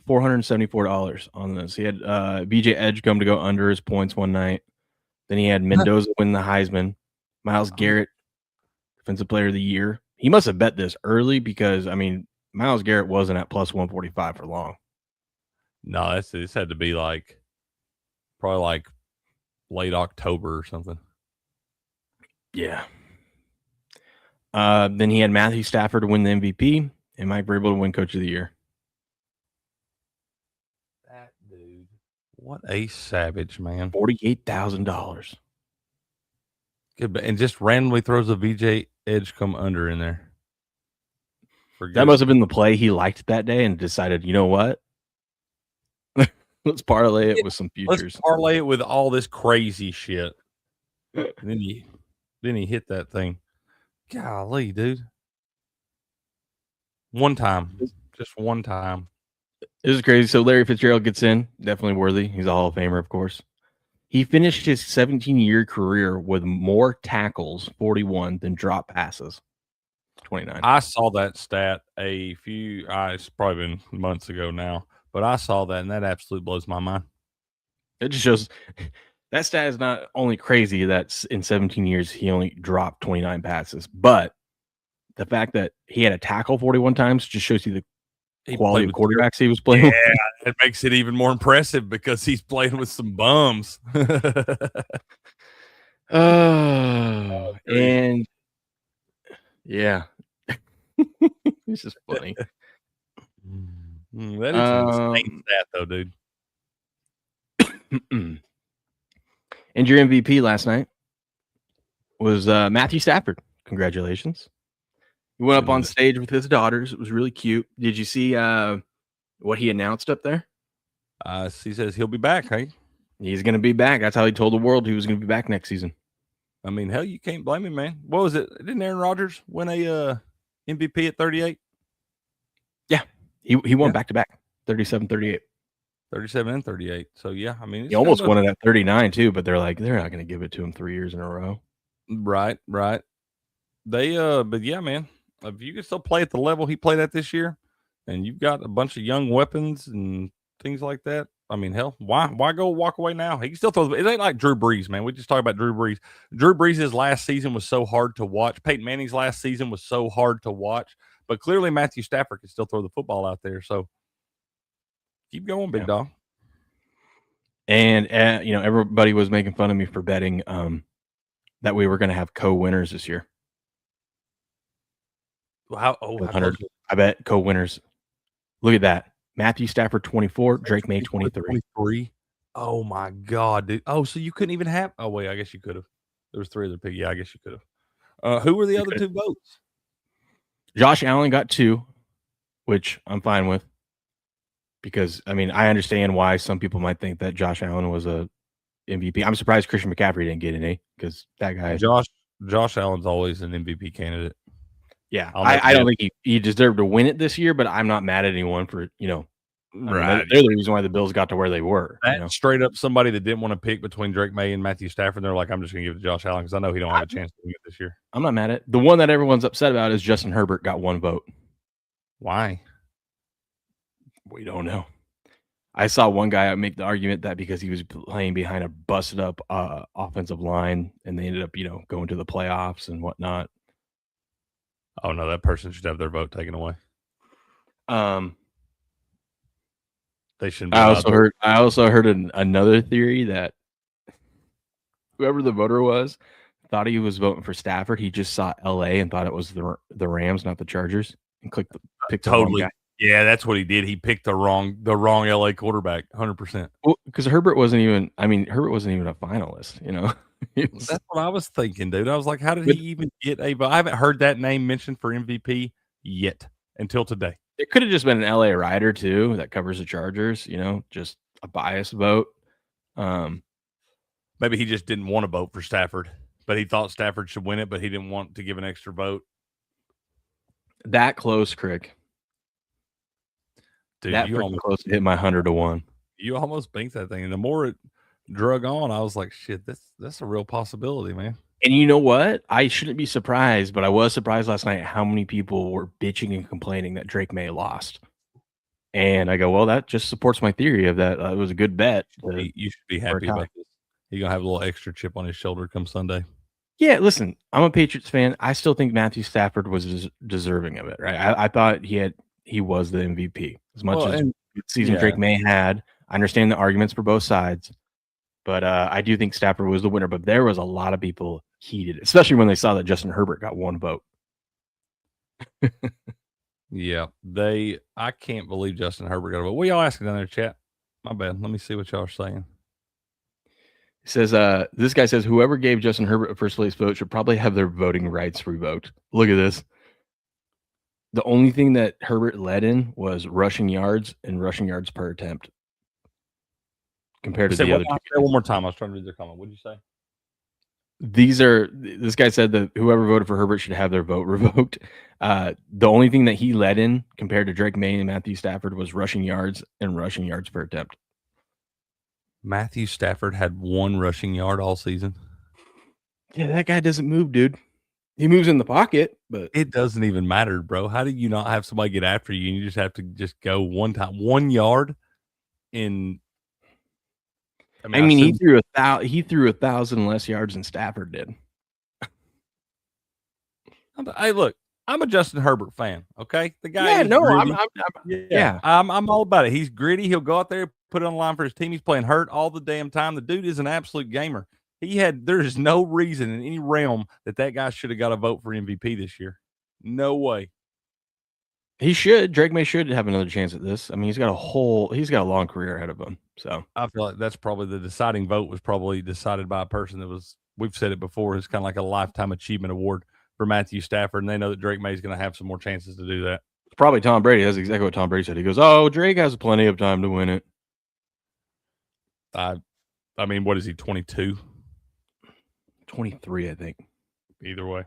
$474 on this. He had BJ Edgecombe to go under his points one night. Then he had Mendoza win the Heisman. Myles Garrett, Defensive Player of the Year. He must have bet this early because, I mean, Myles Garrett wasn't at plus 145 for long. No, this had to be probably like late October or something. Yeah. Then he had Matthew Stafford to win the MVP and Mike Vrabel to win Coach of the Year. That dude, what a savage, man! $48,000. Good, and just randomly throws a VJ Edgecombe under in there. That must have been the play he liked that day and decided, you know what? Let's parlay it with some futures. Let's parlay it with all this crazy shit. And then he hit that thing. Golly, dude. One time. Just one time. This is crazy. So Larry Fitzgerald gets in. Definitely worthy. He's a Hall of Famer, of course. He finished his 17-year career with more tackles, 41, than drop passes, 29. I saw that stat it's probably been months ago now, but I saw that, and that absolutely blows my mind. It just shows that stat is not only crazy that in 17 years he only dropped 29 passes, but the fact that he had a tackle 41 times just shows you the quality of quarterbacks he was playing with. Yeah, it makes it even more impressive because he's playing with some bums. And yeah, this is funny. That is an insane stat, though, dude. And your MVP last night was Matthew Stafford. Congratulations. He went up on stage with his daughters. It was really cute. Did you see what he announced up there? He says he'll be back, hey? He's going to be back. That's how he told the world he was going to be back next season. I mean, hell, you can't blame him, man. What was it? Didn't Aaron Rodgers win a MVP at 38? Yeah. He won back-to-back, 37, 38. 37 and 38. So, yeah, I mean. He almost won it at 39, too, but they're not going to give it to him 3 years in a row. Right. But yeah, man, if you can still play at the level he played at this year, and you've got a bunch of young weapons and things like that, I mean, hell, why go walk away now? He can still throw. It ain't like Drew Brees, man. We just talked about Drew Brees. Drew Brees' last season was so hard to watch. Peyton Manning's last season was so hard to watch. But clearly, Matthew Stafford can still throw the football out there. So keep going, big dog. And everybody was making fun of me for betting that we were going to have co-winners this year. Wow! I bet co-winners. Look at that. Matthew Stafford 24, Drake May 23. 23. Oh my God, dude. Oh, so you couldn't even have. Oh wait, I guess you could have. There was 3 other people. Yeah, I guess you could have. Who were the other 2 votes? Josh Allen got 2, which I'm fine with. Because I mean, I understand why some people might think that Josh Allen was a MVP. I'm surprised Christian McCaffrey didn't get any because that guy. Josh Allen's always an MVP candidate. Yeah, I don't think he deserved to win it this year, but I'm not mad at anyone for Right. They're the reason why the Bills got to where they were. Straight up, somebody that didn't want to pick between Drake May and Matthew Stafford, they're like, I'm just going to give it to Josh Allen because I know he don't have a chance to win it this year. I'm not mad at it. The one that everyone's upset about is Justin Herbert got 1 vote. Why? We don't know. I saw one guy make the argument that because he was playing behind a busted up offensive line and they ended up, going to the playoffs and whatnot. Oh no, that person should have their vote taken away. They shouldn't. I also heard another theory that whoever the voter was thought he was voting for Stafford. He just saw LA and thought it was the Rams, not the Chargers, and picked the wrong guy. Yeah, that's what he did. He picked the wrong LA quarterback, 100%. Well, because Herbert wasn't even a finalist. That's what I was thinking, dude. I was like, how did he even get a vote? I haven't heard that name mentioned for MVP yet until today. It could have just been an LA writer too that covers the Chargers, just a biased vote. Maybe he just didn't want to vote for Stafford, but he thought Stafford should win it, but he didn't want to give an extra vote. That close, Crick. Dude, that you almost close to hit my 100-1. You almost banked that thing, and the more it drug on, I was like, "Shit, that's a real possibility, man." And you know what? I shouldn't be surprised, but I was surprised last night how many people were bitching and complaining that Drake May lost. And I go, well, that just supports my theory of that it was a good bet. You should be happy about this. He's gonna have a little extra chip on his shoulder come Sunday. Yeah, listen, I'm a Patriots fan. I still think Matthew Stafford was deserving of it, right? I thought he was the MVP as much as the season Drake May had. I understand the arguments for both sides, but I do think Stafford was the winner. But there was a lot of people heated, especially when they saw that Justin Herbert got 1 vote. Yeah, I can't believe Justin Herbert got a vote. What y'all asking down there, chat? My bad. Let me see what y'all are saying. It says, this guy says, whoever gave Justin Herbert a first place vote should probably have their voting rights revoked. Look at this. The only thing that Herbert led in was rushing yards and rushing yards per attempt compared to the other two. Say one more time. I was trying to read their comment. What did you say? This guy said that whoever voted for Herbert should have their vote revoked. The only thing that he led in compared to Drake May and Matthew Stafford was rushing yards and rushing yards per attempt. Matthew Stafford had 1 rushing yard all season. Yeah, that guy doesn't move, dude. He moves in the pocket, but it doesn't even matter, bro. How do you not have somebody get after you and you just have to just go one time, 1 yard in? I mean he threw 1,000 less yards than Stafford did. Hey, look, I'm a Justin Herbert fan. Okay, the guy. Yeah, no, I'm all about it. He's gritty. He'll go out there, put it on the line for his team. He's playing hurt all the damn time. The dude is an absolute gamer. There's no reason in any realm that guy should have got a vote for MVP this year. No way. He should. Drake May should have another chance at this. I mean, he's got a long career ahead of him. So I feel like that's probably the deciding vote was probably decided by a person that was, we've said it before, it's kind of like a lifetime achievement award for Matthew Stafford. And they know that Drake May is going to have some more chances to do that. It's probably Tom Brady. That's exactly what Tom Brady said. He goes, "Oh, Drake has plenty of time to win it." I mean, what is he, 22? 23, I think. Either way.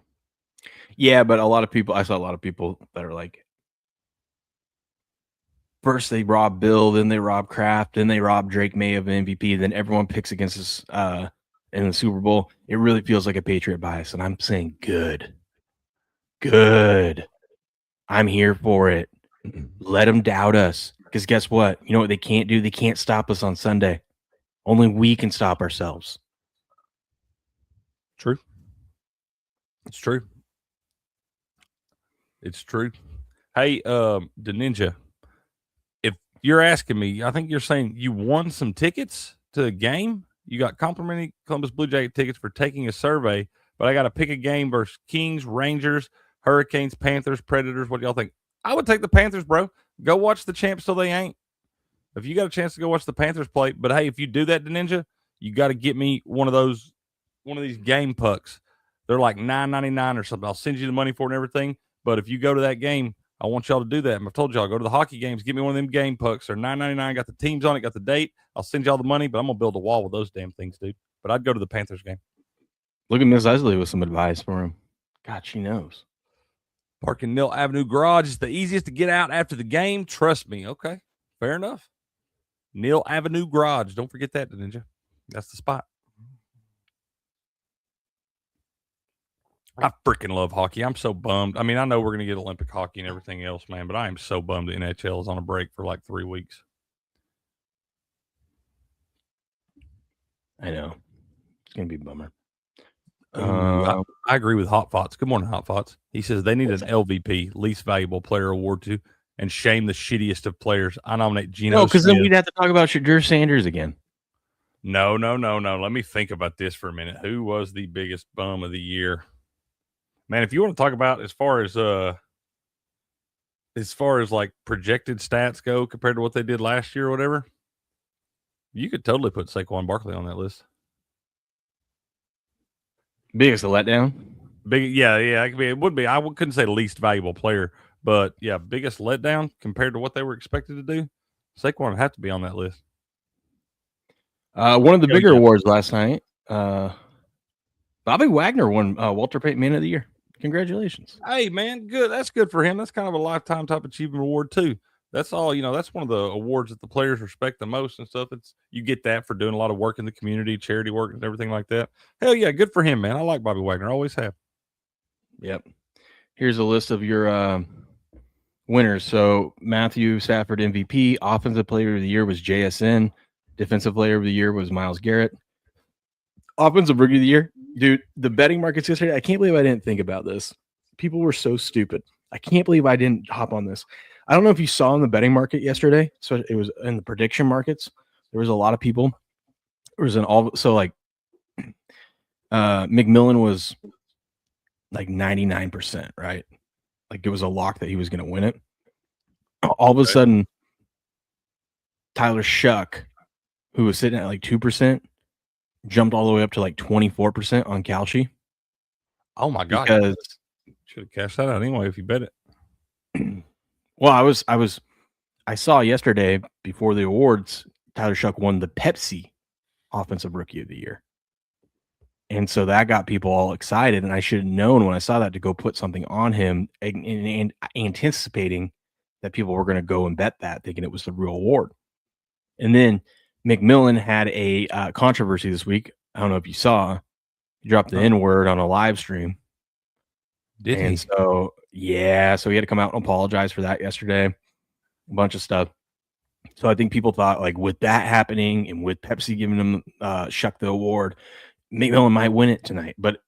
Yeah, but I saw a lot of people that are like, first they rob Bill, then they rob Kraft, then they rob Drake May of an MVP, then everyone picks against us in the Super Bowl. It really feels like a Patriot bias, and I'm saying good. I'm here for it. Let them doubt us, because guess what? You know what they can't do? They can't stop us on Sunday. Only we can stop ourselves. True. It's true. It's true. Hey, the Ninja, if you're asking me, I think you're saying you won some tickets to the game. You got complimentary Columbus Blue Jacket tickets for taking a survey, but I got to pick a game versus Kings, Rangers, Hurricanes, Panthers, Predators. What do y'all think? I would take the Panthers, bro. Go watch the champs till they ain't. If you got a chance to go watch the Panthers play, but hey, if you do that, Ninja, you got to get me one of these game pucks. They're like $9.99 or something. I'll send you the money for it and everything. But if you go to that game, I want y'all to do that. And I've told y'all, go to the hockey games, get me one of them game pucks. They're $9.99. Got the teams on it, got the date. I'll send y'all the money, but I'm gonna build a wall with those damn things, dude. But I'd go to the Panthers game. Look at Miss Leslie with some advice for him. God, she knows. Parking Mill Avenue Garage is the easiest to get out after the game. Trust me. Okay, fair enough. Neal Avenue Garage. Don't forget that, Ninja. That's the spot. I freaking love hockey. I'm so bummed. I mean, I know we're going to get Olympic hockey and everything else, man, but I am so bummed the NHL is on a break for like 3 weeks. I know. It's going to be a bummer. I agree with Hot Fots. Good morning, Hot Fots. He says they need an LVP, least valuable player award too, and shame the shittiest of players. I nominate Geno. No, because then we'd have to talk about Shadur Sanders again. No. Let me think about this for a minute. Who was the biggest bum of the year? Man, if you want to talk about as far as like projected stats go compared to what they did last year or whatever, you could totally put Saquon Barkley on that list. Biggest letdown? Yeah. It would be. Couldn't say least valuable player, but yeah, biggest letdown compared to what they were expected to do. Saquon would have to be on that list. One of the bigger awards last night. Bobby Wagner won Walter Payton Man of the Year. Congratulations. Hey, man, good. That's good for him. That's kind of a lifetime type achievement award too. That's all, that's one of the awards that the players respect the most and stuff. You get that for doing a lot of work in the community, charity work and everything like that. Hell yeah, good for him, man. I like Bobby Wagner. I always have. Yep. Here's a list of your winners. So Matthew Stafford MVP, Offensive Player of the Year was JSN, Defensive Player of the Year was Myles Garrett, Offensive Rookie of the Year. Dude, the betting markets yesterday, I can't believe I didn't think about this. People were so stupid. I can't believe I didn't hop on this. I don't know if you saw in the betting market yesterday. So it was in the prediction markets. There was a lot of people. There was McMillan was like 99%, right? Like it was a lock that he was going to win it. All of a sudden, Tyler Shuck, who was sitting at like 2%, jumped all the way up to like 24% on Calci. Oh my God. Because should have cashed that out anyway if you bet it. Well, I saw yesterday before the awards, Tyler Shuck won the Pepsi Offensive Rookie of the Year. And so that got people all excited. And I should have known when I saw that to go put something on him and anticipating that people were going to go and bet that, thinking it was the real award. And then McMillan had a controversy this week. I don't know if you saw. He dropped the N-word on a live stream. Did he? So he had to come out and apologize for that yesterday. A bunch of stuff. So I think people thought, like, with that happening and with Pepsi giving him Shuck the award, McMillan might win it tonight. But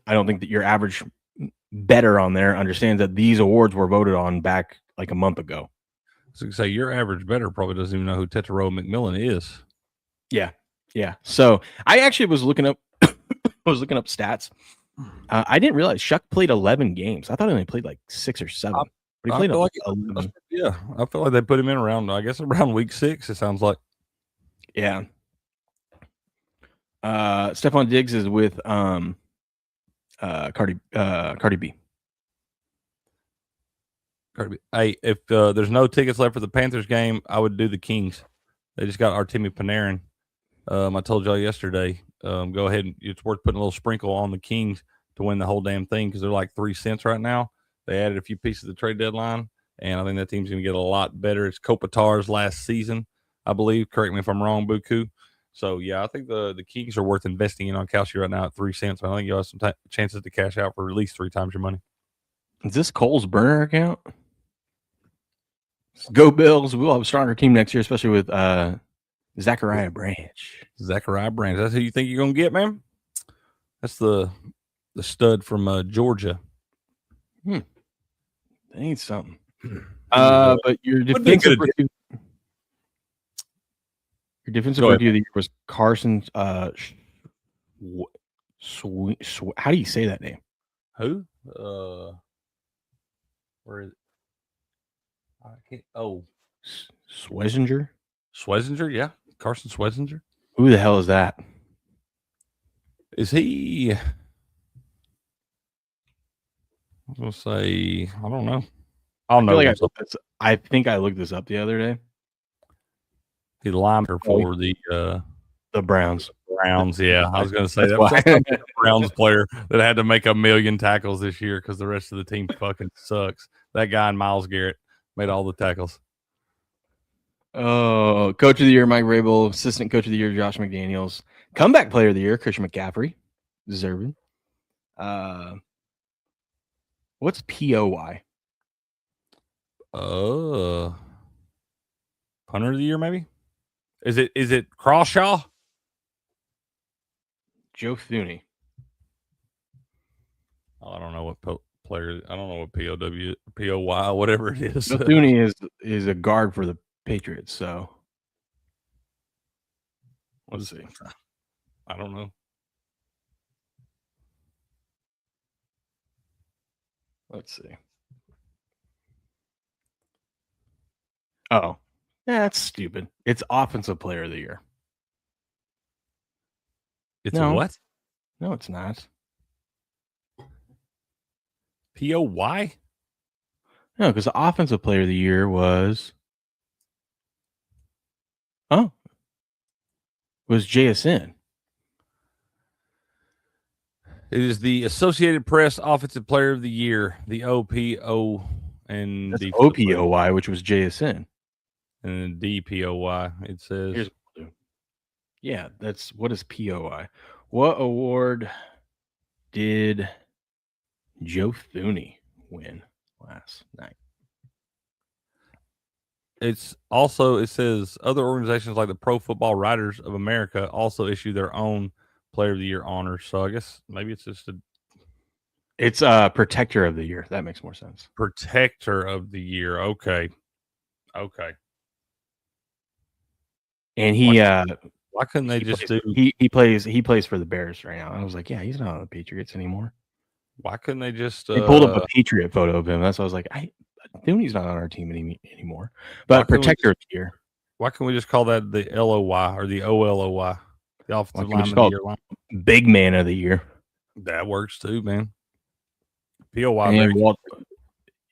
I don't think that your average bettor on there understands that these awards were voted on back like a month ago. So say your average bettor probably doesn't even know who Tetero McMillan is. Yeah. So I actually was looking up stats. I didn't realize Shuck played 11 games. I thought he only played like 6 or 7. But he played 11. Yeah, I feel like they put him in around week 6. It sounds like. Yeah. Stephon Diggs is with Cardi B. Hey, if there's no tickets left for the Panthers game, I would do the Kings. They just got Artemi Panarin. I told y'all yesterday. Go ahead and it's worth putting a little sprinkle on the Kings to win the whole damn thing because they're like 3 cents right now. They added a few pieces of the trade deadline, and I think that team's going to get a lot better. It's Kopitar's last season, I believe. Correct me if I'm wrong, Buku. So, yeah, I think the Kings are worth investing in on Calci right now at 3 cents. I think you'll have some chances to cash out for at least 3 times your money. Is this Cole's burner account? Go Bills. We'll have a stronger team next year, especially with Zachariah Branch. That's who you think you're going to get, man? That's the stud from Georgia. That ain't something. But your defensive rookie of the year was Carson. How do you say that name? Who? Where is it? Schwesinger? Schwesinger, yeah. Carson Schwesinger. Who the hell is that? Is he? I was gonna say, I don't know. I'll know. I think I looked this up the other day. He's linebacker for the Browns. Browns, yeah. I was gonna say That's that's a Browns player that had to make 1 million tackles this year because the rest of the team fucking sucks. That guy and Myles Garrett made all the tackles. Oh, coach of the year, Mike Vrabel. Assistant coach of the year, Josh McDaniels. Comeback player of the year, Christian McCaffrey. Deserving. What's POY? Punter of the year, maybe? Is it Crawshaw? Joe Thuney. Oh, I don't know what player. I don't know what POY, whatever it is. Joe Thuney is a guard for the Patriots. So let's see. I don't know. Let's see. Oh, that's stupid. It's offensive player of the year. It's a what? No, it's not. POY? No, because the offensive player of the year was JSN. It is the Associated Press Offensive Player of the Year, the OPO and That's the OPOY, which was JSN. And DPOY. It says. Yeah, that's what is POI. What award did Joe Thuney win last night? It says other organizations like the Pro Football Writers of America also issue their own Player of the Year honors. So I guess maybe it's just it's Protector of the Year. That makes more sense. Protector of the Year. Okay. And he why couldn't they just do? He plays for the Bears right now. I was like, yeah, he's not on the Patriots anymore. Why couldn't they just? They pulled up a Patriot photo of him. That's why I was like, Thuney's not on our team anymore. But Protector of the Year. Why can't we just call that the LOY or the OLOY? The offensive lineman of the year. Big man of the year. That works too, man. POY.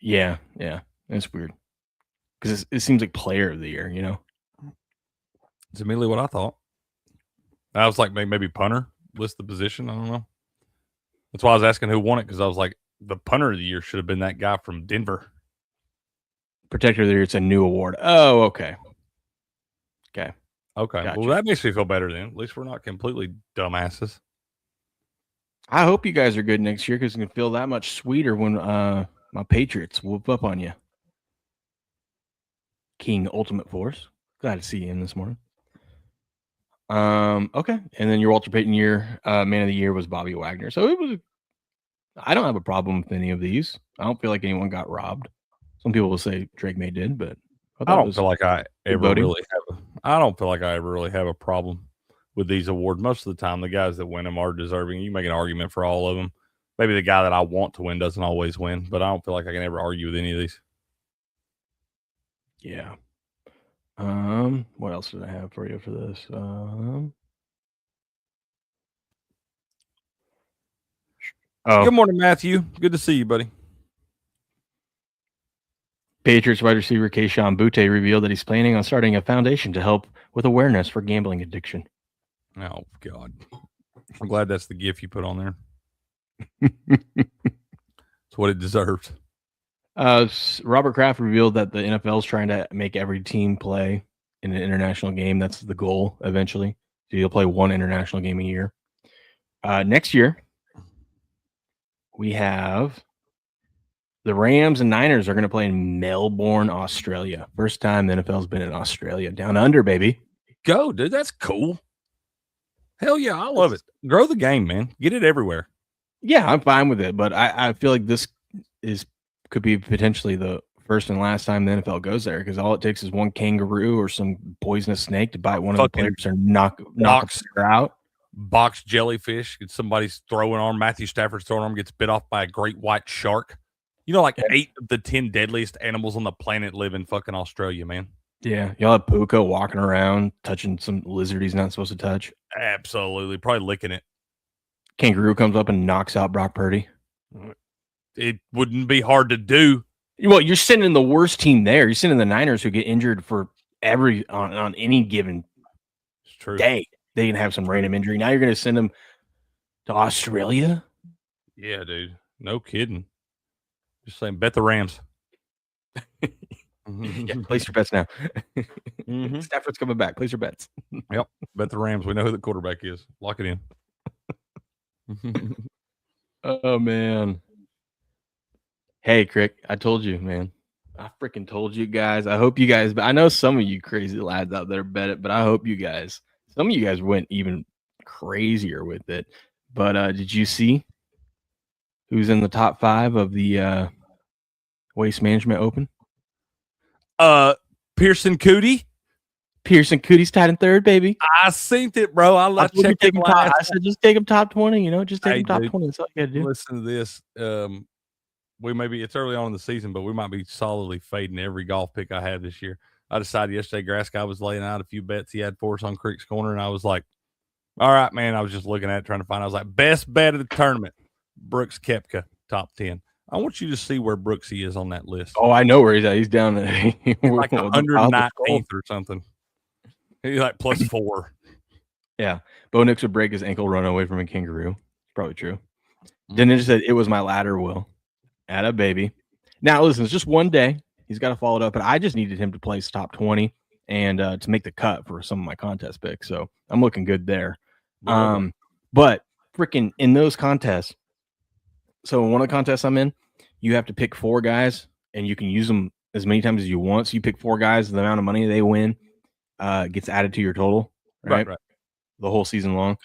Yeah. That's weird because it seems like player of the year. You know. It's immediately what I thought. I was like, maybe punter, list the position. I don't know. That's why I was asking who won it, because I was like, the punter of the year should have been that guy from Denver. Protector of the Year, it's a new award. Oh, okay. Gotcha. Well, that makes me feel better then. At least we're not completely dumbasses. I hope you guys are good next year, because it's going to feel that much sweeter when my Patriots whoop up on you. King Ultimate Force. Glad to see you in this morning. Okay. And then your Walter Payton year, man of the year was Bobby Wagner. So I don't have a problem with any of these. I don't feel like anyone got robbed. Some people will say Drake May did, but I don't feel like I ever really have a problem with these awards. Most of the time, the guys that win them are deserving. You make an argument for all of them. Maybe the guy that I want to win doesn't always win, but I don't feel like I can ever argue with any of these. Yeah. What else did I have for you for this? Good morning, Matthew. Good to see you, buddy. Patriots wide receiver Kayshon Boutte revealed that he's planning on starting a foundation to help with awareness for gambling addiction. Oh, God. I'm glad that's the GIF you put on there. It's what it deserves. Robert Kraft revealed that the NFL is trying to make every team play in an international game. That's the goal eventually. So you'll play one international game a year. Next year, we have the Rams and Niners are going to play in Melbourne, Australia. First time the NFL's been in Australia. Down under, baby. Go, dude. That's cool. Hell yeah, I love it. Grow the game, man. Get it everywhere. Yeah, I'm fine with it, but I feel like this could be potentially the first and last time the NFL goes there, because all it takes is one kangaroo or some poisonous snake to bite one of the players and knock a player out. Box jellyfish. Somebody's throwing arm. Matthew Stafford's throwing arm gets bit off by a great white shark. You know, like 8 of the 10 deadliest animals on the planet live in fucking Australia, man. Yeah, y'all have Puka walking around, touching some lizard he's not supposed to touch. Absolutely. Probably licking it. Kangaroo comes up and knocks out Brock Purdy. It wouldn't be hard to do. Well, you're sending the worst team there. You're sending the Niners who get injured for on any given It's true. day. They can have some random injury. Now you're going to send them to Australia? Yeah, dude. No kidding. Just saying, bet the Rams. Yeah, place your bets now. Stafford's coming back. Place your bets. Yep. Bet the Rams. We know who the quarterback is. Lock it in. Oh, man. Hey, Crick, I told you, man. I freaking told you guys. I hope you guys, I know some of you crazy lads out there bet it, but I hope you guys, some of you guys went even crazier with it. But did you see who's in the top 5 of the Waste Management Open? Pearson Cootie. Pearson Cootie's tied in 3rd, baby. I synced it, bro. I checked it last. I said just take him top 20, just take him top 20. That's all you got to do. Listen to this. It's early on in the season, but we might be solidly fading every golf pick I had this year. I decided yesterday, Grass Guy was laying out a few bets he had for us on Creek's Corner, and I was like, all right, man. I was just looking at it, trying to find. I was like, best bet of the tournament, Brooks Koepka, top 10. I want you to see where Brooksy is on that list. Oh, I know where he's at. He's down there. Like 119th or something. He's like +4. Yeah. Bo Nix would break his ankle run away from a kangaroo. Probably true. Then it just said it was my ladder, Will. At a baby. Now, listen, it's just one day. He's got to follow it up, but I just needed him to place top 20 and to make the cut for some of my contest picks. So I'm looking good there. But freaking in those contests, so in one of the contests I'm in, you have to pick 4 guys and you can use them as many times as you want. So you pick 4 guys, the amount of money they win gets added to your total, right? The whole season long.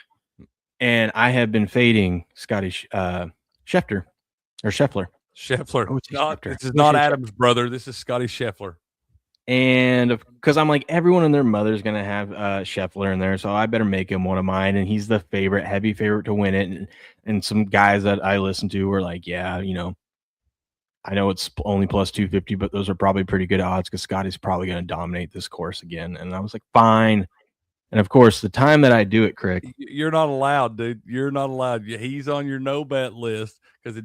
And I have been fading Scotty Scheffler. This is not Adam's brother. This is Scotty Scheffler. And because I'm like, everyone and their mother's going to have Scheffler in there, so I better make him one of mine. And he's the heavy favorite to win it. And some guys that I listen to were like, yeah, I know it's only plus 250, but those are probably pretty good odds because Scotty's probably going to dominate this course again. And I was like, fine. And of course, the time that I do it, Crick. You're not allowed, dude. You're not allowed. He's on your no bet list because it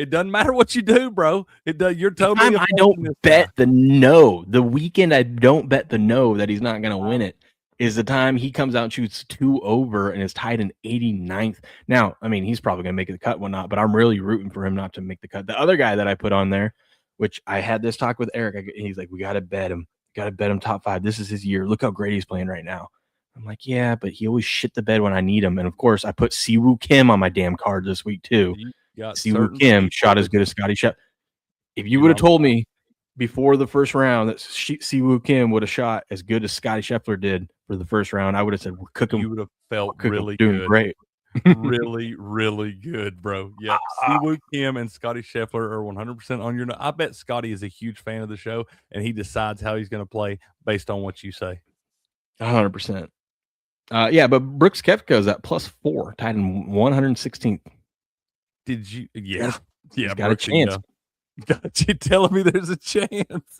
doesn't matter what you do, bro. It does. You're totally. I don't bet the no. The weekend I don't bet the no that he's not going to win it is the time he comes out and shoots 2 over and is tied in 89th. Now, I mean, he's probably going to make the cut, whatnot, but I'm really rooting for him not to make the cut. The other guy that I put on there, which I had this talk with Eric, he's like, we got to bet him. Got to bet him top 5. This is his year. Look how great he's playing right now. I'm like, yeah, but he always shit the bed when I need him. And of course, I put Siwoo Kim on my damn card this week too. Siwoo Kim shot as good as Scotty Scheffler. If you would have told me before the first round that Siwoo Kim would have shot as good as Scotty Scheffler did for the first round, I would have said, we're cooking. You would have felt really doing good. Great. Really, really good, bro. Yeah. Siwoo Kim and Scotty Scheffler are 100% on your. I bet Scotty is a huge fan of the show and he decides how he's going to play based on what you say. 100%. Yeah, but Brooks Koepka is at +4, tied in 116th. Did you? Yeah. Yeah. Got a chance. Got you telling me there's a chance.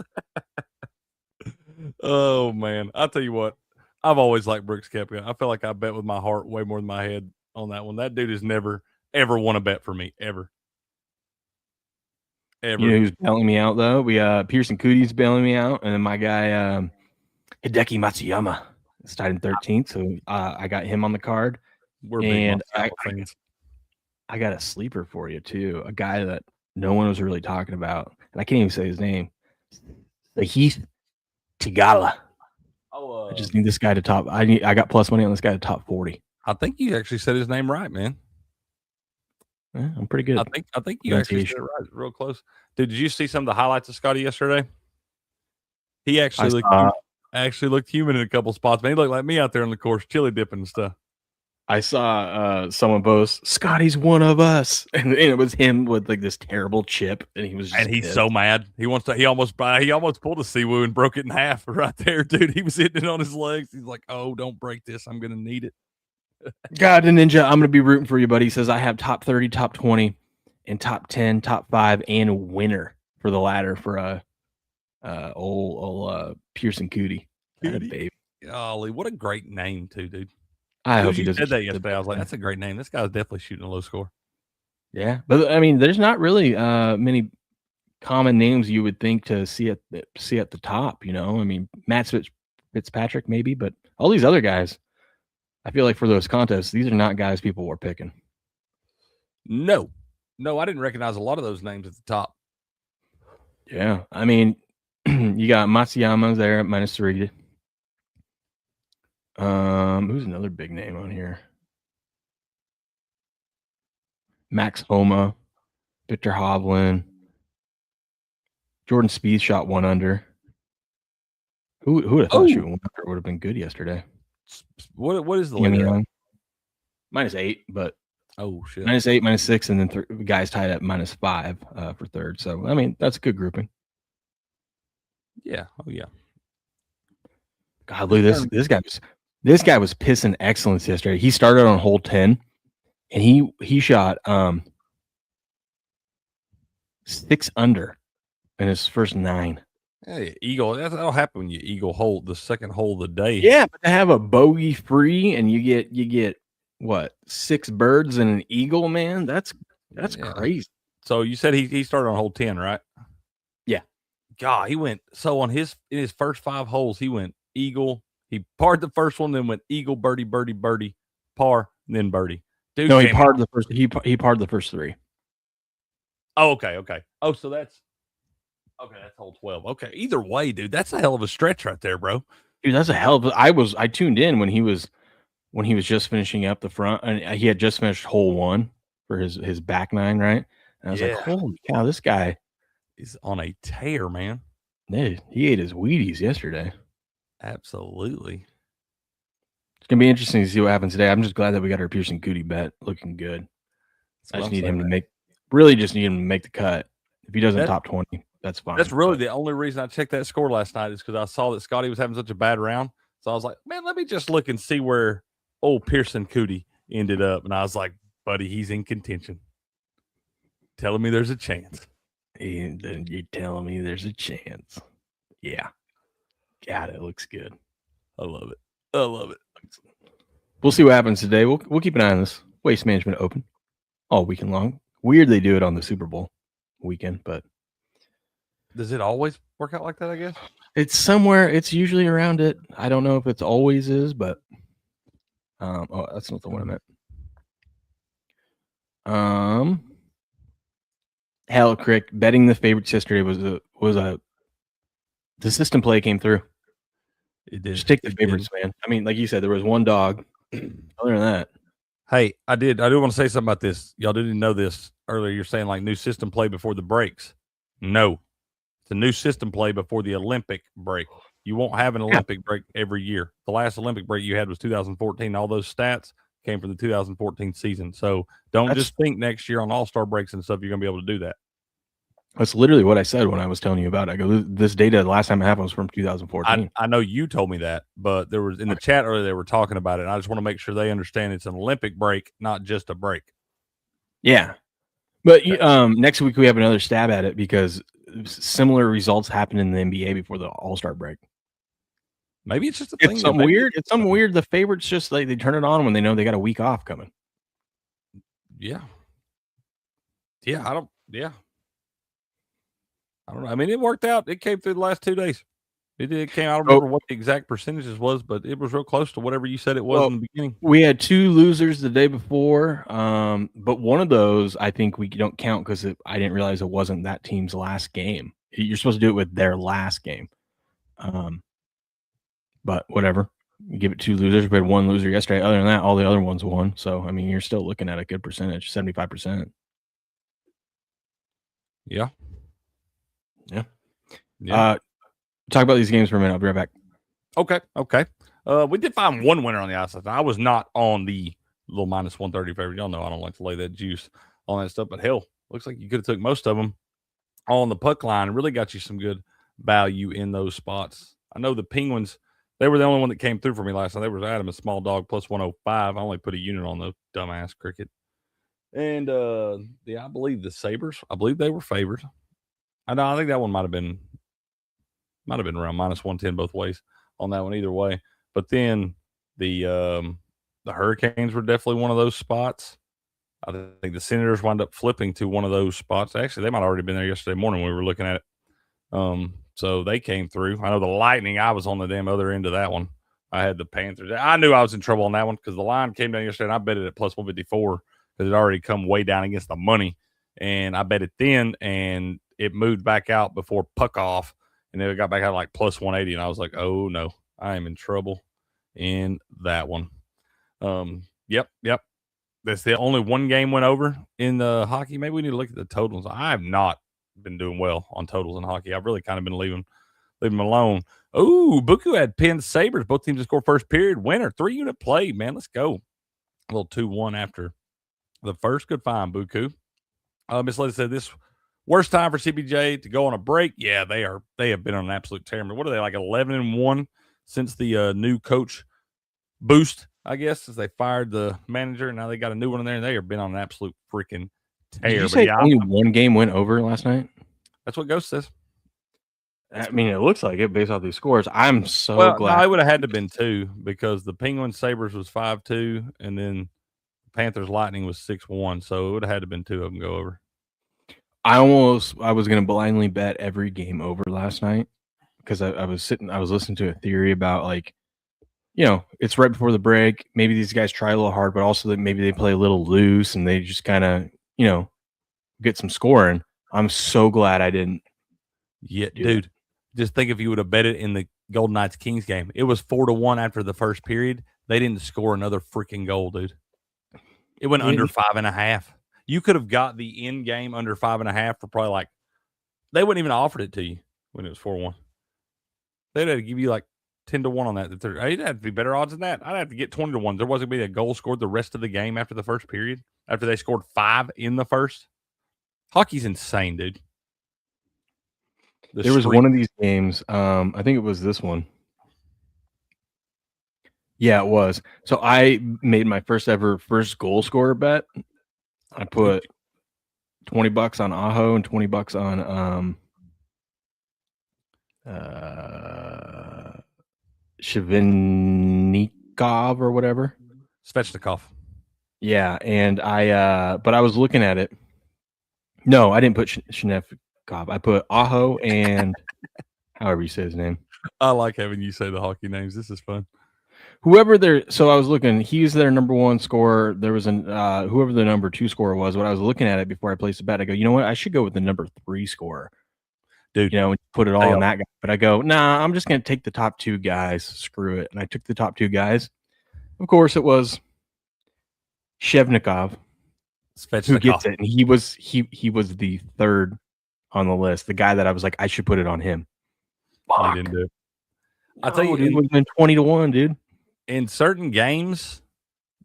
Oh, man. I'll tell you what. I've always liked Brooks Koepka. I feel like I bet with my heart way more than my head on that one. That dude has never, ever won a bet for me. Ever. You know who's bailing me out, though? Pearson Cootie's bailing me out. And then my guy, Hideki Matsuyama, is tied in 13th. So I got him on the card. I got a sleeper for you, too. A guy that no one was really talking about. And I can't even say his name. Heath Tigala. I just need this guy to top. I got plus money on this guy to top 40. I think you actually said his name right, man. Yeah, I'm pretty good. I think you actually said it right, real close. Did you see some of the highlights of Scotty yesterday? He actually looked human in a couple spots, man. He looked like me out there on the course, chili dipping and stuff. I saw someone post, Scotty's one of us, and it was him with like this terrible chip, and he was just he's so mad. He almost pulled a Siwoo and broke it in half right there, dude. He was hitting it on his legs. He's like, "Oh, don't break this. I'm gonna need it." God, the Ninja, I'm gonna be rooting for you, buddy. He says I have top 30, top 20, and top 10, top 5, and winner for the latter for old Pearson Cootie. That a Cootie? baby. Golly, what a great name too, dude. I As soon hope as he you doesn't said that shoot the yesterday, I was like, best that's a great name. This guy's definitely shooting a low score. Yeah, but I mean, there's not really many common names you would think to see at the top. You know, I mean, Fitzpatrick maybe, but all these other guys, I feel like for those contests, these are not guys people were picking. No, I didn't recognize a lot of those names at the top. Yeah, I mean, you got Matsuyama there at -3. Who's another big name on here? Max Homa, Victor Hovland, Jordan Spieth shot 1 under. Who would have thought shooting 1 under would have been good yesterday? What is the Cam leader? Young, -8, but Oh shit, -8, -6, and then guys tied at -5 for third. So I mean, that's a good grouping. yeah, oh yeah. God, look, this guy was pissing excellence yesterday. He started on hole 10, and he shot 6 under in his first 9. Hey, eagle. That'll happen when you eagle hole the second hole of the day. Yeah, but to have a bogey free and you get what, 6 birds and an eagle, man, that's crazy. So you said he started on hole 10, right? Yeah. God, he went in his first 5 holes, he went eagle. He parred the first one, then went eagle, birdie, birdie, birdie, par, and then birdie. Dude, no, he parred the first. He parred the first 3. Oh, okay. Oh, so that's hole 12. Okay, either way, dude, that's a hell of a stretch right there, bro. Dude, that's a hell of a. I tuned in when he was just finishing up the front, and he had just finished hole 1 for his back 9, right? And I was like, holy cow, this guy is on a tear, man. Dude, he ate his Wheaties yesterday. Absolutely. It's gonna be interesting to see what happens today. I'm just glad that we got our Pearson Cootie bet looking good. I just need him to make the cut. If he doesn't top 20, that's fine. That's really the only reason I checked that score last night is because I saw that Scotty was having such a bad round. So I was like, man, let me just look and see where old Pearson Cootie ended up. And I was like, buddy, he's in contention. Telling me there's a chance. And then you're telling me there's a chance. Yeah. God, it looks good. I love it. We'll see what happens today. We'll keep an eye on this Waste Management Open all weekend long. Weird they do it on the Super Bowl weekend, but does it always work out like that? I guess it's somewhere. It's usually around it. I don't know if it's always is, but that's not the one I meant. Hell, Crick, betting the favorites yesterday was the system play came through. It did. Just take the favorites, man. I mean, like you said, there was one dog. Other than that, hey, I do want to say something about this. Y'all didn't know this earlier. You're saying like new system play before the breaks. No, it's a new system play before the Olympic break. You won't have an Olympic break every year. The last Olympic break you had was 2014. All those stats came from the 2014 season. So don't just think next year on All-Star breaks and stuff you're going to be able to do that. That's literally what I said when I was telling you about it. I go, this data the last time it happened was from 2014. I know you told me that, but there was in the chat earlier they were talking about it. And I just want to make sure they understand it's an Olympic break, not just a break. Yeah, but next week we have another stab at it because similar results happened in the NBA before the All-Star break. Maybe it's just a thing. Something weird. It's something weird. The favorites just like they turn it on when they know they got a week off coming. Yeah. I don't know. I mean, it worked out. It came through the last 2 days. It came. I don't remember what the exact percentages was, but it was real close to whatever you said it was in the beginning. We had 2 losers the day before, but one of those I think we don't count because I didn't realize it wasn't that team's last game. You're supposed to do it with their last game. But whatever. You give it 2 losers. We had 1 loser yesterday. Other than that, all the other ones won. So, I mean, you're still looking at a good percentage, 75%. Yeah. Talk about these games for a minute. I'll be right back. Okay. We did find one winner on the ice. I was not on the little -130 favorite. Y'all know I don't like to lay that juice on that stuff, but hell, looks like you could have took most of them on the puck line and really got you some good value in those spots. I know the Penguins, they were the only one that came through for me last night. They were Adam, a small dog, +105. I only put a unit on the dumbass cricket. And I believe the Sabres. I believe they were favored. I think that one might have been around -110 both ways on that one either way. But then the Hurricanes were definitely one of those spots. I think the Senators wound up flipping to one of those spots. Actually, they might have already been there yesterday morning when we were looking at it. So they came through. I know the Lightning, I was on the damn other end of that one. I had the Panthers. I knew I was in trouble on that one because the line came down yesterday and I bet it at +154 because it already come way down against the money. And I bet it then and it moved back out before puck off and then it got back out like +180. And I was like, oh no, I am in trouble in that one. Yep. That's the only one game went over in the hockey. Maybe we need to look at the totals. I have not been doing well on totals in hockey. I've really kind of been leaving them alone. Oh, Buku had Penn Sabres. Both teams to score first period. Winner, 3-unit play, man. Let's go. A little 2-1 after the first. Good find, Buku. Miss Lady said this worst time for CBJ to go on a break. Yeah, they have been on an absolute tear. What are they, like 11-1 since the new coach boost, I guess, as they fired the manager, and now they got a new one in there, and they have been on an absolute freaking tear. Did you say only one game went over last night? That's what Ghost says. I mean, it looks like it based off these scores. I'm so glad. No, it would have had to have been 2 because the Penguins Sabres was 5-2, and then Panthers Lightning was 6-1, so it would have had to have been 2 of them go over. I was going to blindly bet every game over last night because I was listening to a theory about like, it's right before the break. Maybe these guys try a little hard, but also that maybe they play a little loose and they just kind of, get some scoring. I'm so glad I didn't. Yeah, dude. Just think if you would have bet it in the Golden Knights Kings game. It was 4-1 after the first period. They didn't score another freaking goal, dude. It went under 5.5. You could have got the end game under 5.5 for probably like they wouldn't even offered it to you when it was 4-1. They'd have to give you like 10-1 on that. It'd have to be better odds than that. I'd have to get 20-1. There wasn't going to be a goal scored the rest of the game after the first period, after they scored 5 in the first. Hockey's insane, dude. There was one of these games. I think it was this one. Yeah, it was. So I made my first goal scorer bet. I put $20 on Aho and $20 on Shivnikov or whatever. Svechnikov. Yeah, and but I was looking at it. No, I didn't put Shivnikov. I put Aho and however you say his name. I like having you say the hockey names. This is fun. So I was looking, he's their number 1 scorer. There was whoever the number 2 scorer was. When I was looking at it before I placed the bet, I go, you know what? I should go with the number 3 scorer. Dude, and put it all on that guy. But I go, nah, I'm just going to take the top 2 guys. Screw it. And I took the top 2 guys. Of course, it was Shevnikov who gets it. And he was the 3rd on the list. The guy that I was like, I should put it on him. Fuck. Didn't do it. I'll tell you, it would have been 20-1, dude. In certain games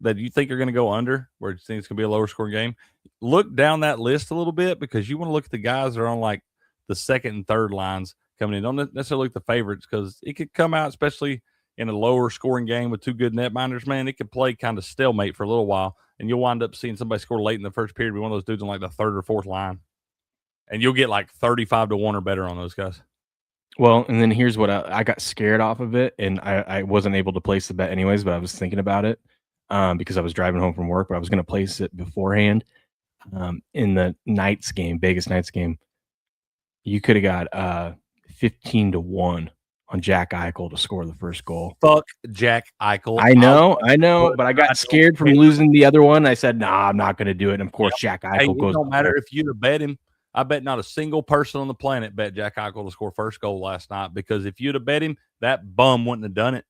that you think are going to go under, where you think it's going to be a lower scoring game, look down that list a little bit because you want to look at the guys that are on like the 2nd and 3rd lines coming in. Don't necessarily look at the favorites because it could come out, especially in a lower scoring game with 2 good netminders, man. It could play kind of stalemate for a little while, and you'll wind up seeing somebody score late in the first period. Be one of those dudes on like the 3rd or 4th line, and you'll get like 35-1 or better on those guys. Well, and then here's what I got scared off of it, and I wasn't able to place the bet anyways, but I was thinking about it because I was driving home from work, but I was going to place it beforehand in the Knights game, Vegas Knights game. You could have got 15-1 on Jack Eichel to score the first goal. Fuck Jack Eichel. I know, but I got scared from losing the other one. I said, nah, I'm not going to do it. And of course, Jack Eichel goes. It don't matter if you'd have bet him. I bet not a single person on the planet bet Jack Eichel to score first goal last night because if you'd have bet him, that bum wouldn't have done it.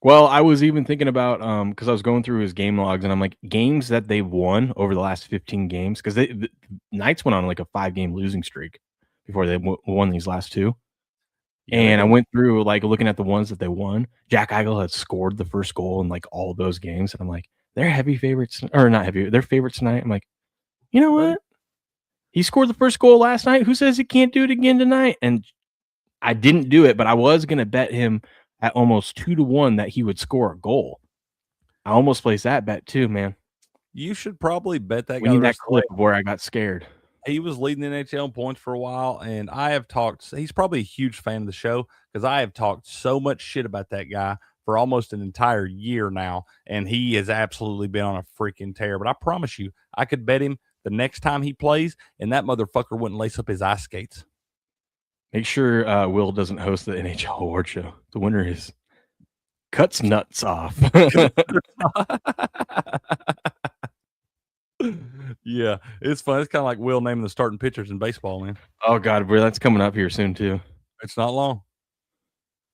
Well, I was even thinking about because I was going through his game logs and I'm like, games that they've won over the last 15 games because the Knights went on like a 5-game losing streak before they won these last 2. And I went through like looking at the ones that they won. Jack Eichel had scored the first goal in like all those games, and I'm like, they're heavy favorites or not heavy. They're favorites tonight. I'm like, you know what? He scored the first goal last night. Who says he can't do it again tonight? And I didn't do it, but I was going to bet him at almost 2-1 that he would score a goal. I almost placed that bet too, man. You should probably bet that We guy. need the that rest of the way. clip of where I got scared. He was leading the NHL in points for a while, and I have talked. He's probably a huge fan of the show because I have talked so much shit about that guy for almost an entire year now, and he has absolutely been on a freaking tear. But I promise you, I could bet him the next time he plays, and that motherfucker wouldn't lace up his ice skates. Make sure Will doesn't host the NHL award show. The winner is cuts nuts off. Yeah, it's fun. It's kind of like Will naming the starting pitchers in baseball, man. Oh God, bro, that's coming up here soon too. It's not long.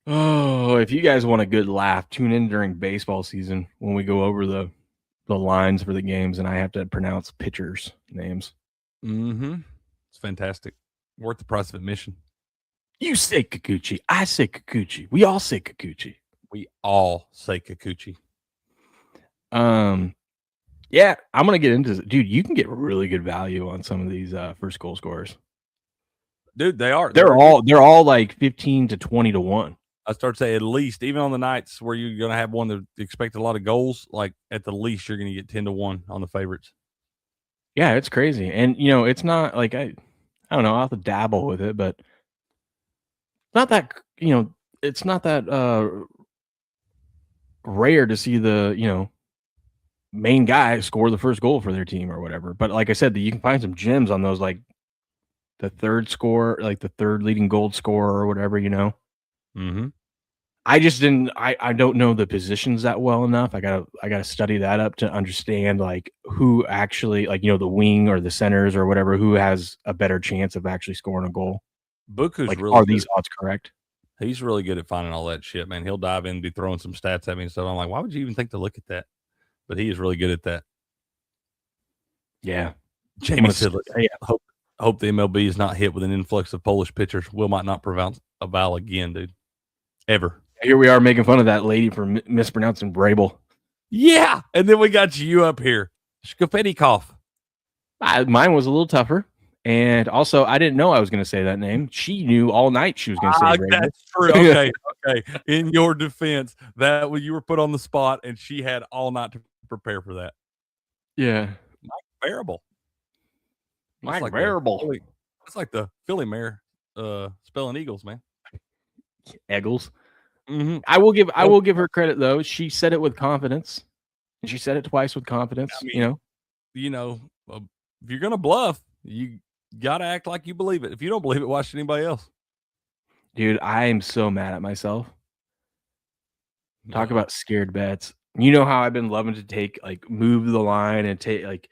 Oh, if you guys want a good laugh, tune in during baseball season when we go over the lines for the games, and I have to pronounce pitchers' names. Mm-hmm. It's fantastic. Worth the price of admission. You say Kikuchi, I say Kikuchi. We all say Kikuchi. We all say Kikuchi. Yeah, I'm gonna get into this. Dude, you can get really good value on some of these first goal scorers. Dude, they are. They're all like 15 to 20 to 1. I start to say at least, even on the nights where you're going to have one that expect a lot of goals, like at the least you're going to get 10 to 1 on the favorites. Yeah, it's crazy. And you know, it's not like I don't know, I'll have to dabble with it, but not that, you know, it's not that rare to see the, you know, main guy score the first goal for their team or whatever. But like I said, you can find some gems on those, like the third score, like the third leading goal scorer or whatever, you know. Mm-hmm. I just didn't. I don't know the positions that well enough. I gotta study that up to understand like who actually, like, you know, the wing or the centers or whatever, who has a better chance of actually scoring a goal. Buku's Like, really are good. these odds correct? He's really good at finding all that shit, man. He'll dive in and be throwing some stats at me and stuff. I'm like, why would you even think to look at that? But he is really good at that. Yeah. Jamie said, hope the MLB is not hit with an influx of Polish pitchers. Will might not pronounce a vowel again, dude. Ever. Here we are making fun of that lady for mispronouncing Brable. Yeah, and then we got you up here, Shkafetikov. Mine was a little tougher, and also I didn't know I was going to say that name. She knew all night she was going to say Brable. That's true. Okay, okay. In your defense, that when you were put on the spot, and she had all night to prepare for that. Yeah, Mike Variable. Mike like Variable. That's like the Philly mayor spelling Eagles, man. Eagles. Mm-hmm. I will give her credit though. She said it with confidence. And she said it twice with confidence. I mean, if you're gonna bluff, you gotta act like you believe it. If you don't believe it, why should anybody else? Dude, I am so mad at myself. Talk about scared bets. You know how I've been loving to take, like, move the line and take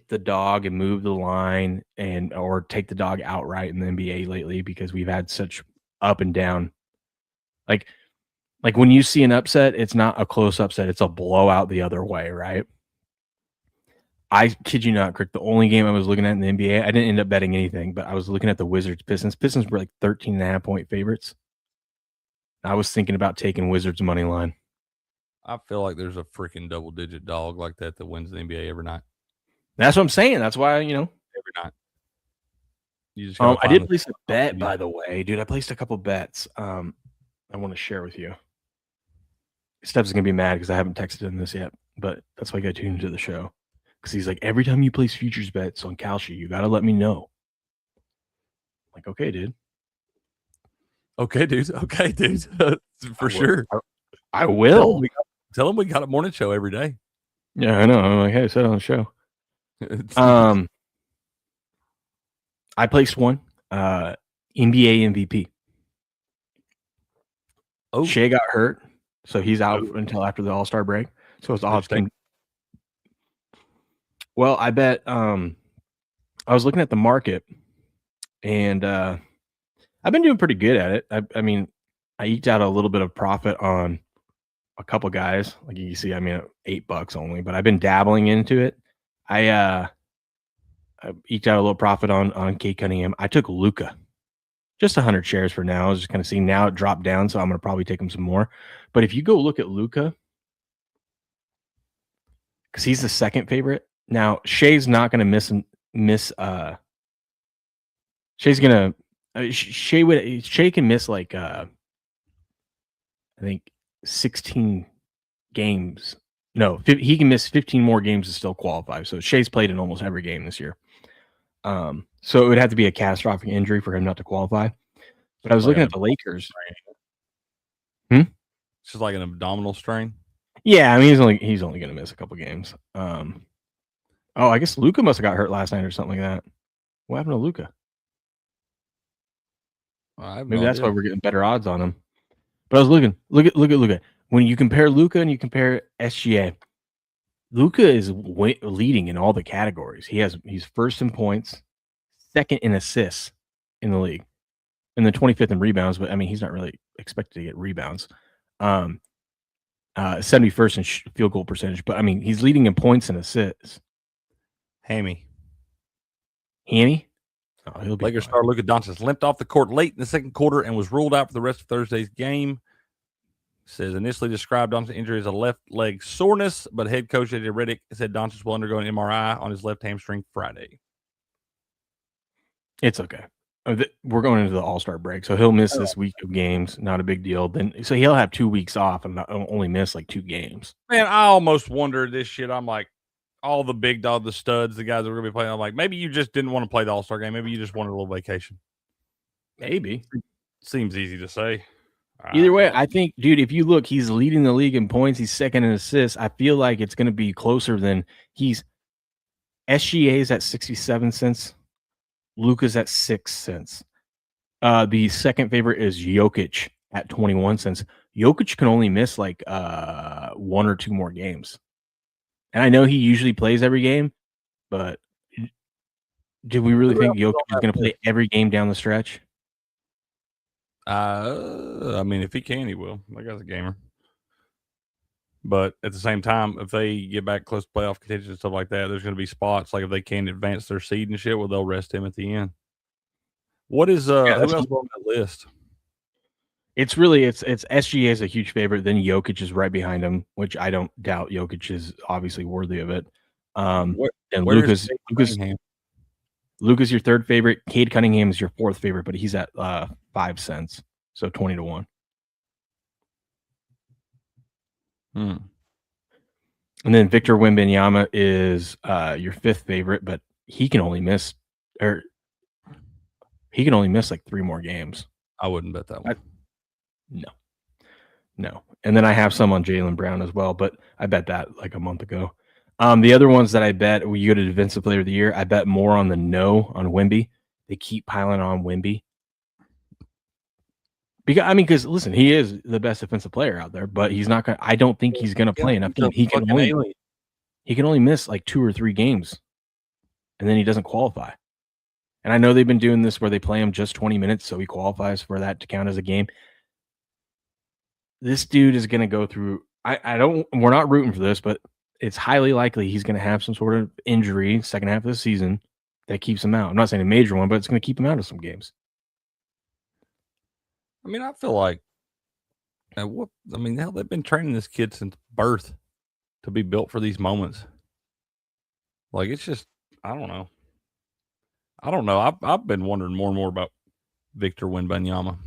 the dog and move the line, and or take the dog outright in the NBA lately because we've had such up and down. Like when you see an upset, it's not a close upset, it's a blowout the other way, right? I kid you not, Crick, the only game I was looking at in the NBA, I didn't end up betting anything, but I was looking at the Wizards Pistons. Pistons were like 13.5 point favorites. I was thinking about taking Wizards money line. I feel like there's a freaking double-digit dog like that wins the NBA every night. That's what I'm saying. That's why, every night. You just I did place a bet, by the way, dude. I placed a couple bets. I want to share with you. Steps is gonna be mad because I haven't texted him this yet, but that's why I got tuned into the show. Because he's like, every time you place futures bets on Kalshi, you gotta let me know. I'm like, okay, dude. Okay, dude. Okay, dude. For sure. I will. Tell him we got a morning show every day. Yeah, I know. I'm like, hey, I said it on the show. I placed one. NBA MVP. Oh, Shea got hurt, so he's out until after the All-Star break. So his odds came. Well, I bet. I was looking at the market, and I've been doing pretty good at it. I mean, I eked out a little bit of profit on a couple guys. Like you can see, I mean, $8 only, but I've been dabbling into it. I eked out a little profit on Kate Cunningham. I took Luka, just 100 shares for now. I was just kind of seeing, now it dropped down, so I'm going to probably take him some more. But if you go look at Luka, because he's the second favorite. Now, Shea's not going to miss. Shea's going to. Shea can miss like I think 16 games No, he can miss 15 more games to still qualify. So Shea's played in almost every game this year. So it would have to be a catastrophic injury for him not to qualify. But I was looking at the Lakers. It's just like an abdominal strain. Yeah, I mean he's only going to miss a couple games. I guess Luka must have got hurt last night or something like that. What happened to Luka? Maybe that's why we're getting better odds on him. But I was looking. Look at Luka. When you compare Luka and you compare SGA, Luka is leading in all the categories. He's first in points, second in assists in the league, and then 25th in rebounds. But I mean, he's not really expected to get rebounds. 71st in field goal percentage. But I mean, he's leading in points and assists. Hammy. Oh, he'll be Lakers fine. star Luka Doncic limped off the court late in the second quarter and was ruled out for the rest of Thursday's game. Says initially described Doncic's injury as a left leg soreness, but head coach Eddie Riddick said Doncic will undergo an MRI on his left hamstring Friday. It's okay. We're going into the All-Star break, so he'll miss this week of games. Not a big deal. So he'll have 2 weeks off and only miss like 2 games. Man, I almost wondered this shit. I'm like, all the big dog, the studs, the guys that were going to be playing. I'm like, maybe you just didn't want to play the All-Star game. Maybe you just wanted a little vacation. Maybe. Seems easy to say. Either way, I think, dude, if you look, he's leading the league in points. He's second in assists. I feel like it's going to be closer than SGA's at 67 cents. Luka's at 6 cents. The second favorite is Jokic at 21 cents. Jokic can only miss like 1 or 2 more games. And I know he usually plays every game, but do we really think Jokic is going to play every game down the stretch? I mean, if he can, he will. That guy's a gamer. But at the same time, if they get back close to playoff contention and stuff like that, there's going to be spots like if they can't advance their seed and shit, well, they'll rest him at the end. What is who else on that list? It's SGA is a huge favorite. Then Jokic is right behind him, which I don't doubt Jokic is obviously worthy of it. And Luka's your third favorite. Cade Cunningham is your fourth favorite, but he's at 5 cents, so 20 to 1. And then Victor Wembanyama is your fifth favorite, but he can only miss like 3 more games. I wouldn't bet that one. No. And then I have some on Jaylen Brown as well, but I bet that like a month ago. The other ones that I bet, when you go to Defensive Player of the Year, I bet more on the no on Wemby. They keep piling on Wemby. Because listen, he is the best defensive player out there, but he's not going. I don't think he's going to play enough games. He can only miss like 2 or 3 games, and then he doesn't qualify. And I know they've been doing this where they play him just 20 minutes, so he qualifies for that to count as a game. This dude is going to go through. We're not rooting for this, but it's highly likely he's going to have some sort of injury second half of the season that keeps him out. I'm not saying a major one, but it's going to keep him out of some games. I mean, I feel like hell, they've been training this kid since birth to be built for these moments. Like, it's just, I don't know. I've been wondering more and more about Victor Wembanyama.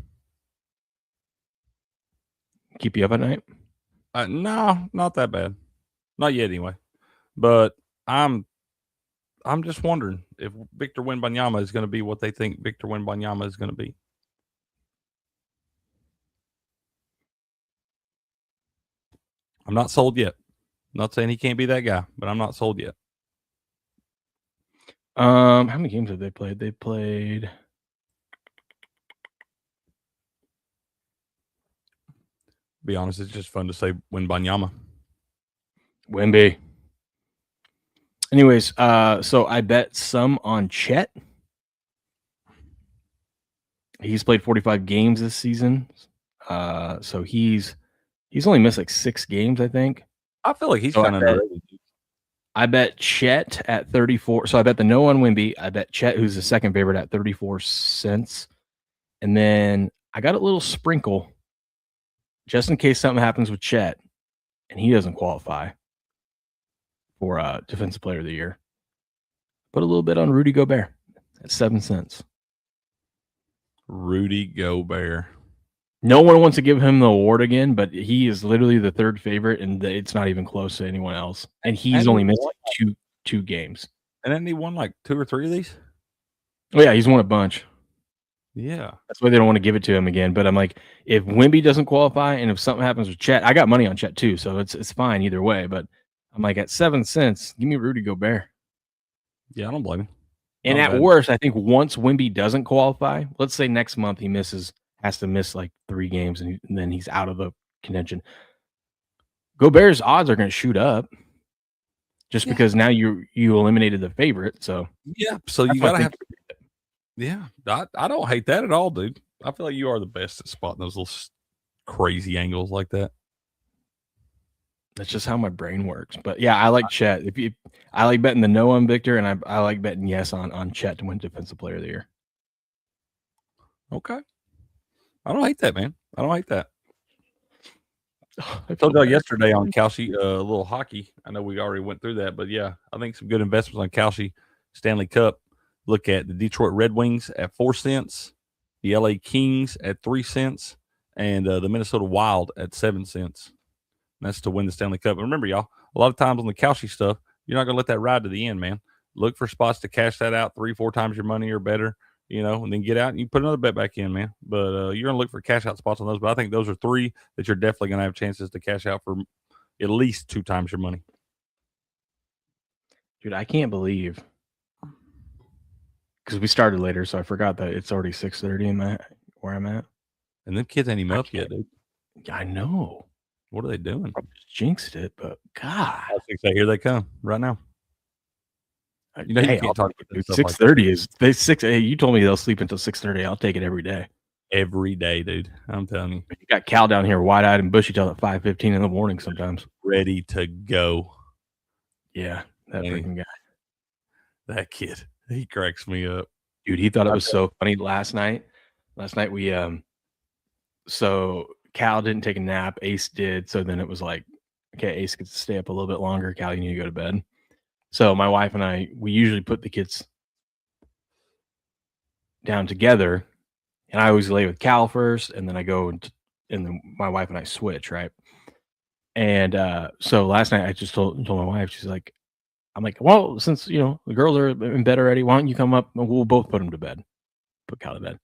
Keep you up at night? No, not that bad. Not yet, anyway. But I'm just wondering if Victor Wembanyama is going to be what they think Victor Wembanyama is going to be. I'm not sold yet. I'm not saying he can't be that guy, but I'm not sold yet. How many games have they played? They played. Be honest, it's just fun to say Wembanyama. Wemby. Anyways, so I bet some on Chet. He's played 45 games this season. So he's only missed like 6 games, I think. I feel like he's kind of underrated. I bet Chet at 34. So I bet the no on Wemby. I bet Chet, who's the second favorite, at 34 cents. And then I got a little sprinkle just in case something happens with Chet and he doesn't qualify for Defensive Player of the Year. Put a little bit on Rudy Gobert at 7 cents. Rudy Gobert. No one wants to give him the award again, but he is literally the third favorite, and it's not even close to anyone else. And he's only missed two games. And then he won like 2 or 3 of these. Oh yeah, he's won a bunch. Yeah, That's why they don't want to give it to him again. But I'm like, if Wemby doesn't qualify, and if something happens with Chet, I got money on Chet too, so it's fine either way. But I'm like, at 7 cents, give me Rudy Gobert. yeah, I don't blame him. And Not at bad. worst, I think once Wemby doesn't qualify, let's say next month he has to miss like 3 games, and then he's out of the contention. Gobert's odds are going to shoot up just because now you eliminated the favorite. So Yeah, so you gotta have. Yeah, I don't hate that at all, dude. I feel like you are the best at spotting those little crazy angles like that. that's just how my brain works. But yeah, I like Chet. I like betting the no on Victor, and I like betting yes on Chet to win Defensive Player of the Year. Okay, I don't hate that, man. I don't hate that. I I told y'all yesterday on Kalshi, a little hockey. I know we already went through that, but yeah, I think some good investments on Kalshi. Stanley Cup. Look at the Detroit Red Wings at 4 cents, the LA Kings at 3 cents, and the Minnesota Wild at 7 cents. And that's to win the Stanley Cup. And remember, y'all, a lot of times on the Kalshi stuff, you're not going to let that ride to the end, man. Look for spots to cash that out 3-4 times your money or better, and then get out and you put another bet back in, man. But you're going to look for cash out spots on those. But I think those are 3 that you're definitely going to have chances to cash out for at least 2 times your money. Dude, I can't believe, because we started later, so I forgot that it's already 6:30 where I'm at. And them kids ain't even up yet, dude. Yeah, I know. What are they doing? I just jinxed it, but God, I was gonna say, here they come right now. You know, you can't talk about stuff like 6:30 is they 6. Hey, you told me they'll sleep until 6:30. I'll take it every day. every day, dude. I'm telling you, You got Cal down here, wide eyed and bushy till at 5:15 in the morning sometimes. ready to go. Yeah, that Hey. freaking guy, That kid, he cracks me up. dude. He thought it was so funny last night. Last night we so Cal didn't take a nap. Ace did. So then it was like, okay, Ace gets to stay up a little bit longer. Cal, you need to go to bed. So my wife and I, we usually put the kids down together, and I always lay with Cal first, and then I go and then my wife and I switch, right? And so last night I just told my wife, she's like, I'm like, well, since the girls are in bed already, why don't you come up and we'll both put them to bed, put Cal to bed.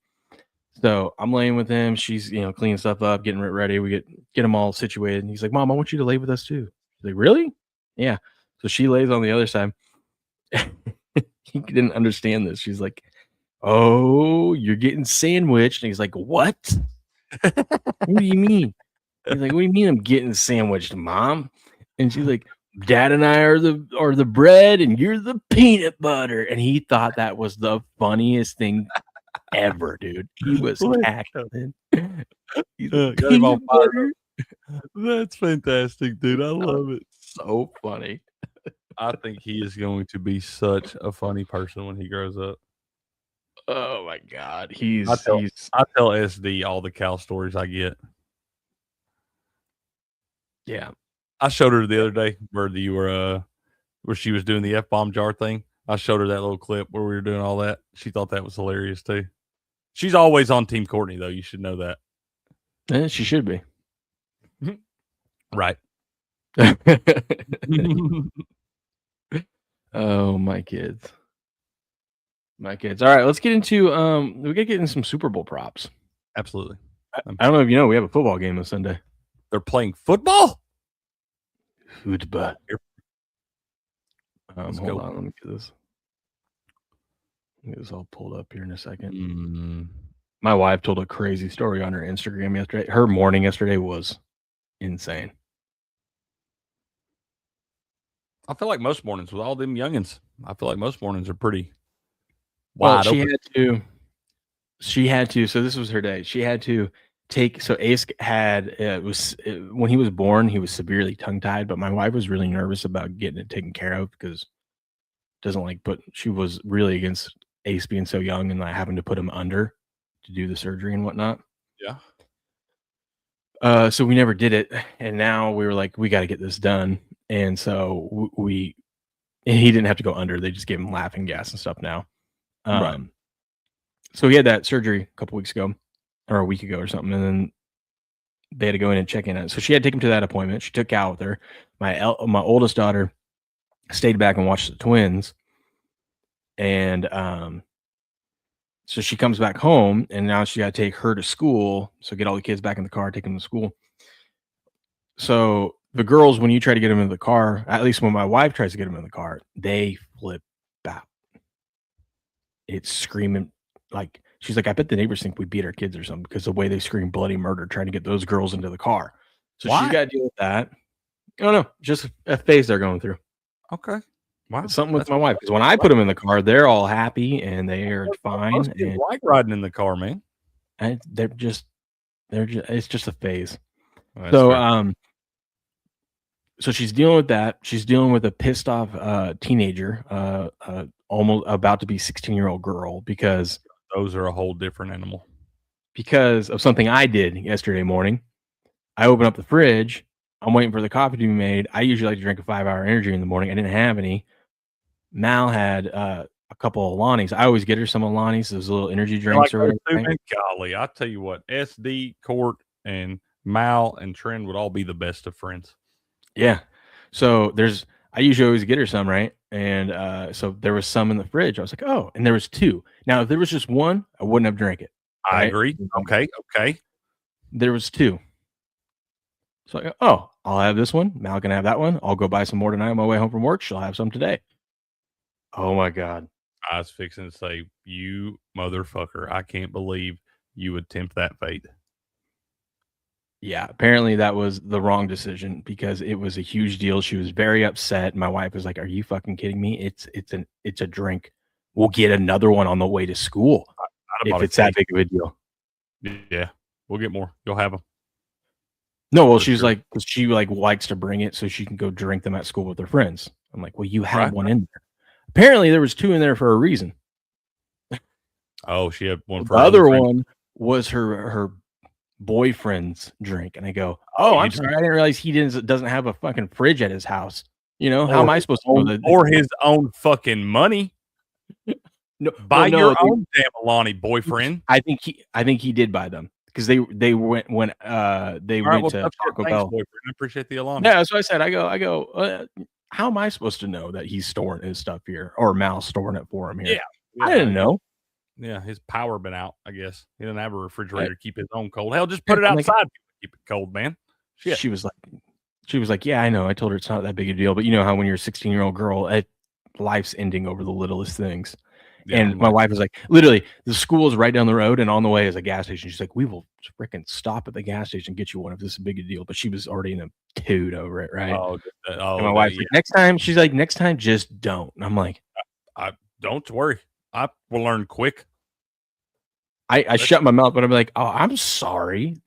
So I'm laying with him. She's cleaning stuff up, getting it ready. We get them all situated, and he's like, Mom, I want you to lay with us too. She's like, really? Yeah. So she lays on the other side. He didn't understand this. She's like, oh, you're getting sandwiched. And he's like, what? What do you mean? He's like, what do you mean I'm getting sandwiched, Mom? And she's like, Dad and I are the bread and you're the peanut butter. And he thought that was the funniest thing ever, dude. He was cackling. He's like, Got him all "Peanut fired butter?" That's fantastic, dude. I love it. So funny. I think he is going to be such a funny person when he grows up. Oh my God. He's I tell SD all the Cal stories I get. yeah. I showed her the other day where where she was doing the F-bomb jar thing. I showed her that little clip where we were doing all that. She thought that was hilarious too. She's always on Team Courtney though. You should know that. Yeah, she should be. Right. Oh, my kids. My kids. All right, let's get into we gotta get in some Super Bowl props. Absolutely. I don't know if you know, we have a football game this Sunday. They're playing football? Football. Let's Hold go. on, let me get this. Get this all pulled up here in a second. Mm. My wife told a crazy story on her Instagram yesterday. Her morning yesterday was insane. I feel like most mornings with all them youngins, I feel like most mornings are pretty Well, wide open. she had to, so this was her day. She had to take, so Ace had, when he was born, he was severely tongue-tied, but my wife was really nervous about getting it taken care of because she was really against Ace being so young and like having to put him under to do the surgery and whatnot. Yeah. So we never did it, and now we were like, we got to get this done, and so he didn't have to go under. They just gave him laughing gas and stuff now. Right. So he had that surgery a couple weeks ago, or a week ago or something, and then they had to go in and check in on it. So she had to take him to that appointment. She took Cal with her. My oldest daughter stayed back and watched the twins. And so she comes back home, and now she got to take her to school. So get all the kids back in the car, take them to school. So the girls, when you try to get them in the car, at least when my wife tries to get them in the car, they flip out. It's screaming like, she's like, I bet the neighbors think we beat our kids or something because the way they scream bloody murder trying to get those girls into the car. So Why? she's got to deal with that. I don't know, just a phase they're going through. Okay. Wow. It's something with my wife, because when I put them in the car, they're all happy and they are fine. Most kids And like riding in the car, man. they're just it's just a phase. That's So fair. so she's dealing with that. She's dealing with a pissed off teenager, almost about to be 16-year-old girl, because Those are a whole different animal. because of something I did yesterday morning. I open up the fridge. I'm waiting for the coffee to be made. I usually like to drink a 5-hour energy in the morning. I didn't have any. Mal had a couple of Lonnie's. I always get her some of Lonnie's, those little energy drinks or whatever. Too, man. Golly, I tell you what, SD, Court, and Mal and Trend would all be the best of friends. Yeah. So I usually always get her some, right? And so there was some in the fridge. I was like, oh, and there was 2. Now, if there was just 1, I wouldn't have drank it. I Right? agree. Okay. There was 2. So I go, oh, I'll have this one. Mal can have that one. I'll go buy some more tonight on my way home from work. She'll have some today. Oh my God. I was fixing to say, you motherfucker, I can't believe you would tempt that fate. Yeah, apparently that was the wrong decision because it was a huge deal. She was very upset. My wife was like, "Are you fucking kidding me? It's a drink. We'll get another one on the way to school if it's that big of a deal." Yeah, we'll get more. You'll have them. No, well, For she was sure. like, because she like likes to bring it so she can go drink them at school with her friends. I'm like, well, you had Right. one in there. Apparently, there was 2 in there for a reason. Oh, she had one for The her other friend. one was her boyfriend's drink, and I go, "Oh, I'm sorry, I didn't realize he doesn't have a fucking fridge at his house. You know, how am I supposed to know that?" Or his own fucking money. No, Buy well, your no, own damn Alani, boyfriend. I think he did buy them because they went when they All right, went well, to tough shit. Taco Thanks, Bell. boyfriend. I appreciate the Alani. Yeah, so I said, I go, how am I supposed to know that he's storing his stuff here or Mal's storing it for him here? Yeah. I didn't know. Yeah, his power been out, I guess. He doesn't have a refrigerator to keep his own cold. Hell, just put it I'm like, outside. Keep it cold, man. Shit. She was like, yeah, I know. I told her it's not that big a deal, but you know how when you're a 16-year-old girl, life's ending over the littlest things. Yeah, And my wife was like, literally, the school is right down the road, and on the way is a gas station. She's like, we will freaking stop at the gas station and get you one if this is a big a deal. But she was already in a toot over it, right? And my wife's like, next time, just don't. And I'm like, don't worry. I will learn quick. I shut my mouth, but I'm like, oh, I'm sorry.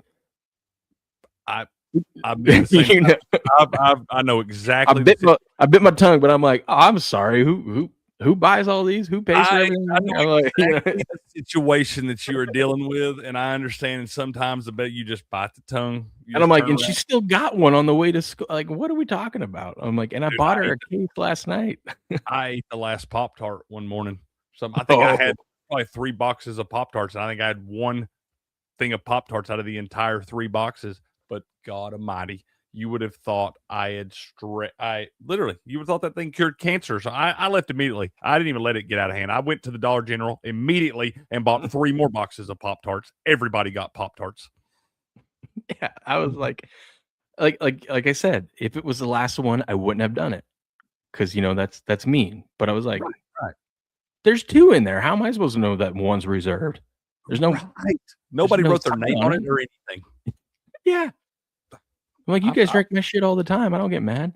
I've been the same. You know? I know exactly. I bit my tongue, but I'm like, oh, I'm sorry. Who buys all these? Who pays for everything? I know I'm like, exactly the situation that you are dealing with, and I understand. And sometimes I bet you just bite the tongue. And I'm like, and she still got one on the way to school. Like, what are we talking about? I'm like, and I bought her a case last night. I ate the last Pop-Tart one morning. So I think I had probably 3 boxes of Pop-Tarts, and I think I had 1 thing of Pop-Tarts out of the entire 3 boxes. But God Almighty, you would have thought you would have thought that thing cured cancer. So I left immediately. I didn't even let it get out of hand. I went to the Dollar General immediately and bought 3 more boxes of Pop-Tarts. Everybody got Pop-Tarts. Yeah, I was like I said, if it was the last one, I wouldn't have done it because that's mean. But I was like, right. There's 2 in there. How am I supposed to know that one's reserved? There's no Nobody no wrote their sign name on on it. it or anything. Yeah. I'm like, you guys drink my shit all the time. I don't get mad.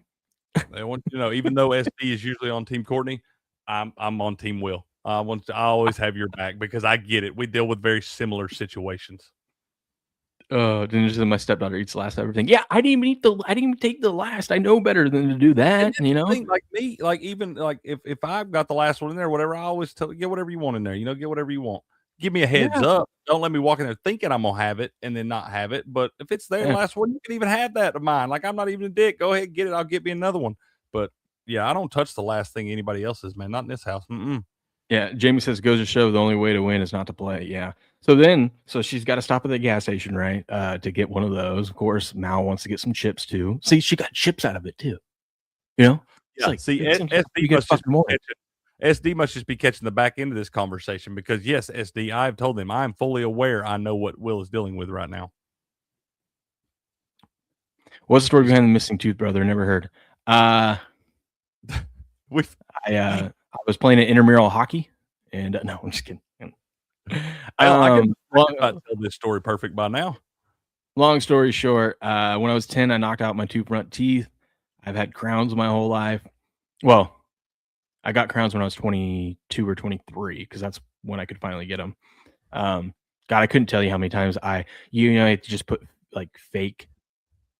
They want you to know, even though SD is usually on Team Courtney, I'm on Team Will. I always have your back because I get it. We deal with very similar situations. Then my stepdaughter eats the last of everything. Yeah, I didn't even take the last. I know better than to do that. Like me, like even like if I've got the last one in there, whatever, I always tell you, get whatever you want in there. Get whatever you want. Give me a heads up. Don't let me walk in there thinking I'm gonna have it and then not have it. But if it's there, the last one, you can even have that of mine. Like I'm not even a dick. Go ahead, get it. I'll get me another one. But yeah, I don't touch the last thing anybody else's, man. Not in this house. Yeah, Jamie says goes to show the only way to win is not to play. Yeah, So she's got to stop at the gas station, right? To get one of those. Of course, Mal wants to get some chips too. See, she got chips out of it too. You know? It's Yeah. like, See, it seems like SD you get must just fucking more. SD must just be catching the back end of this conversation because yes, SD, I've told him I'm fully aware. I know what Will is dealing with right now. What's the story behind the missing tooth, brother? Never heard. I was playing an intramural hockey, and no, I'm just kidding. I can about tell this story perfect by now. Long story short, when I was 10, I knocked out my two front teeth. I've had crowns my whole life. Well, I got crowns when I was 22 or 23 because that's when I could finally get them. God, I couldn't tell you how many times you have to just put like fake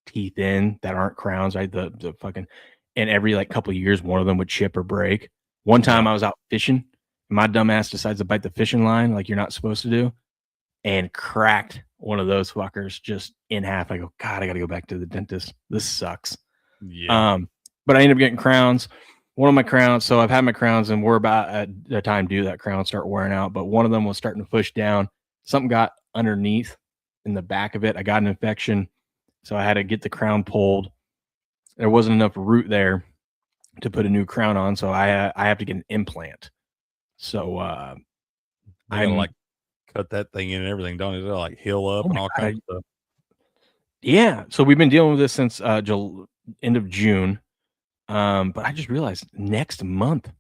teeth in that aren't crowns, right? The fucking, and every like couple of years, one of them would chip or break. One time I was out fishing, and my dumb ass decides to bite the fishing line like you're not supposed to do, and cracked one of those fuckers just in half. I go, God, I got to go back to the dentist. This sucks. Yeah. But I ended up getting crowns. One of my crowns, so I've had my crowns, and we're about at the time to do that crown start wearing out. But one of them was starting to push down. Something got underneath in the back of it. I got an infection, so I had to get the crown pulled. There wasn't enough root there to put a new crown on, so I have to get an implant. So I gotta like cut that thing in and everything, don't it? It'll like heal up and all kinds of stuff. Yeah, so we've been dealing with this since end of June. But I just realized next month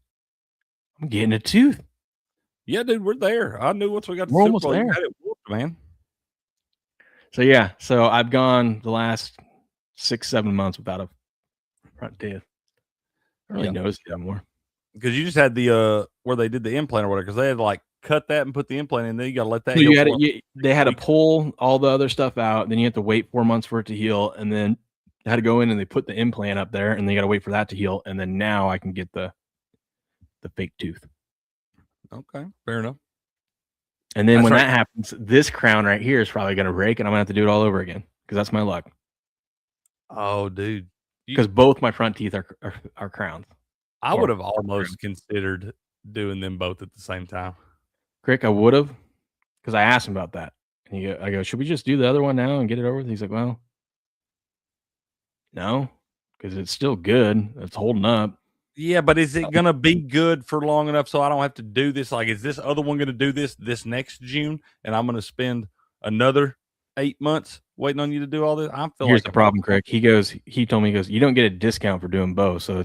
I'm getting a tooth. Yeah, dude, we're there. I knew once we got to We're Super almost Bowl, you there. had it whooped, man. So I've gone the last 6-7 months without a front teeth. I don't really notice it anymore. Because you just had the where they did the implant or whatever, because they had to like cut that and put the implant in, then you gotta let that heal. They had to pull all the other stuff out, then you have to wait 4 months for it to heal, and then I had to go in and they put the implant up there, and they gotta wait for that to heal, and then now I can get the fake tooth. Okay, fair enough. And then when that happens, this crown right here is probably gonna break, and I'm gonna have to do it all over again because that's my luck. Oh, dude, because both my front teeth are crowns. I would have almost considered doing them both at the same time. Crick, I would have, because I asked him about that. And I go, should we just do the other one now and get it over with? He's like, well, no, because it's still good. It's holding up. Yeah, but is it going to be good for long enough so I don't have to do this? Like, is this other one going to do this next June, and I'm going to spend another 8 months waiting on you to do all this? Here's the problem, Crick. He told me, you don't get a discount for doing both. So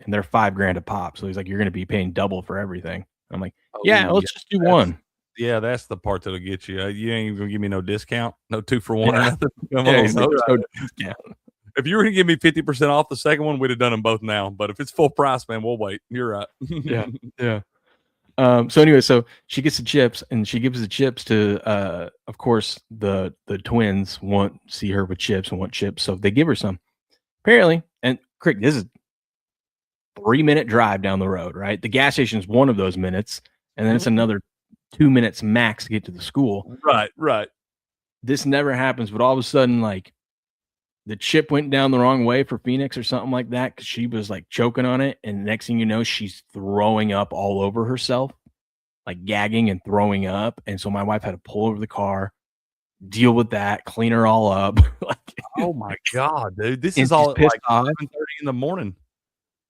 and they're $5,000 a pop. So he's like, you're going to be paying double for everything. I'm like, let's just do one. Yeah, that's the part that'll get you. You ain't even going to give me no discount, no 2 for 1 or nothing. No discount. If you were going to give me 50% off the second one, we'd have done them both now. But if it's full price, man, we'll wait. You're right. Yeah. So anyway, so she gets the chips, and she gives the chips to, of course, the twins see her with chips and want chips, so they give her some. Apparently, and Crick, this is 3-minute drive down the road, right? The gas station is one of those minutes, and then it's another 2 minutes max to get to the school. Right. This never happens, but all of a sudden, like, the chip went down the wrong way for Phoenix or something like that because she was like choking on it. And next thing you know, she's throwing up all over herself, like gagging and throwing up. And so my wife had to pull over the car, deal with that, clean her all up. Oh my God, dude. This is all at like 7:30 in the morning.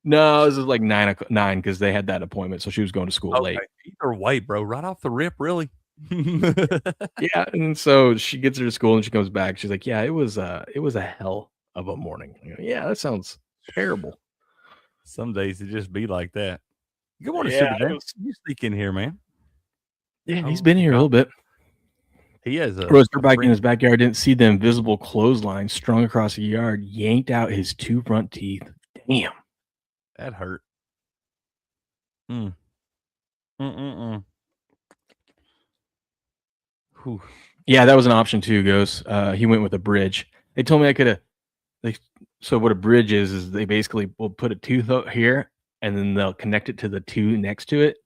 No, this is like 9 because they had that appointment. So she was going to school late. Either way, bro, right off the rip, really. Yeah, and so she gets her to school and she comes back. She's like, "Yeah, it was a hell of a morning." I go, yeah, that sounds terrible. Some days it just be like that. Good morning, Super Dan. You sneak in here, man. Yeah, he's been here a little bit. He has a roaster bike in his backyard. Didn't see the invisible clothesline strung across the yard. Yanked out his 2 front teeth. Damn, that hurt. Whew. Yeah, that was an option too, Ghost. He went with a bridge. They told me I could have. So what a bridge is they basically will put a tooth out here and then they'll connect it to the two next to it,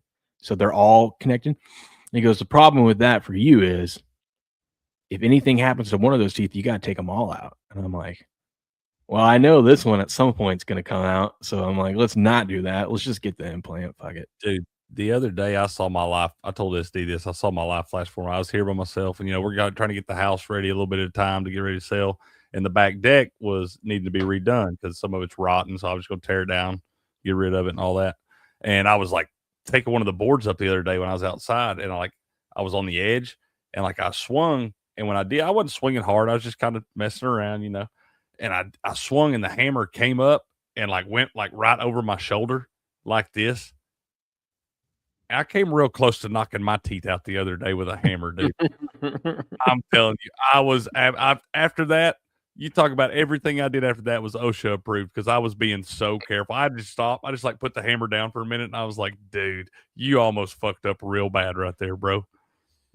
so they're all connected. And he goes, the problem with that for you is if anything happens to one of those teeth, you got to take them all out. And I'm like, well, I know this one at some point is going to come out, so I'm like, let's not do that. Let's just get the implant. Fuck it, dude. The other day, I saw my life. I told SD this. I saw my life flash for me. I was here by myself, and we're trying to get the house ready a little bit at a time to get ready to sell. And the back deck was needing to be redone because some of it's rotten. So I was just going to tear it down, get rid of it, and all that. And I was like taking one of the boards up the other day when I was outside, and I was on the edge, and I swung. And when I did, I wasn't swinging hard. I was just kind of messing around, And I swung, and the hammer came up and went right over my shoulder like this. I came real close to knocking my teeth out the other day with a hammer, dude. I'm telling you, after that, you talk about everything I did after that was OSHA approved because I was being so careful. I just stopped. I just put the hammer down for a minute, and I was like, dude, you almost fucked up real bad right there, bro.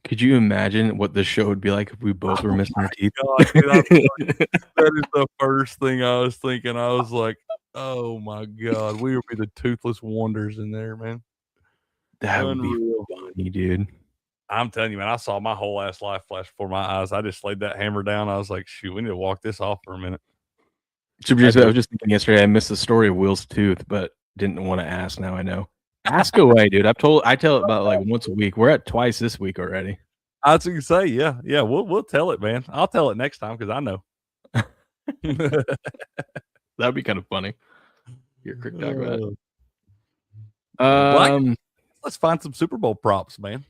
Could you imagine what the show would be like if we both were missing our teeth? God, dude, that is the first thing I was thinking. I was like, oh my God, we would be the toothless wonders in there, man. That would be funny, dude. I'm telling you, man, I saw my whole ass life flash before my eyes. I just laid that hammer down. I was like, shoot, we need to walk this off for a minute. I was just thinking yesterday, I missed the story of Will's tooth, but didn't want to ask. Now I know. Ask away, dude. I tell it about once a week. We're at twice this week already. I was going to say, yeah. We'll tell it, man. I'll tell it next time because I know. That'd be kind of funny. You're quick talk about it. Let's find some Super Bowl props, man.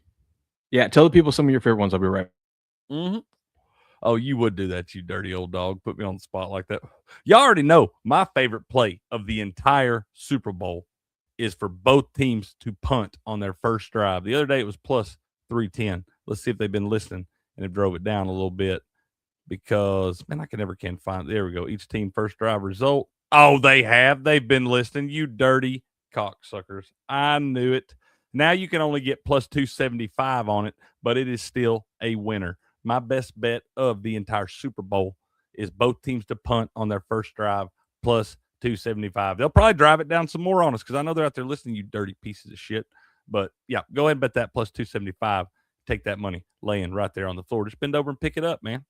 Yeah, tell the people some of your favorite ones. I'll be right. Mm-hmm. Oh, you would do that, you dirty old dog. Put me on the spot like that. Y'all already know my favorite play of the entire Super Bowl is for both teams to punt on their first drive. The other day it was plus 310. Let's see if they've been listening and have drove it down a little bit because, man, I can find. There we go. Each team first drive result. Oh, they have. They've been listening. You dirty cocksuckers. I knew it. Now you can only get plus 275 on it, but it is still a winner. My best bet of the entire Super Bowl is both teams to punt on their first drive plus 275. They'll probably drive it down some more on us because I know they're out there listening, you dirty pieces of shit. But, yeah, go ahead and bet that plus 275. Take that money laying right there on the floor. Just bend over and pick it up, man.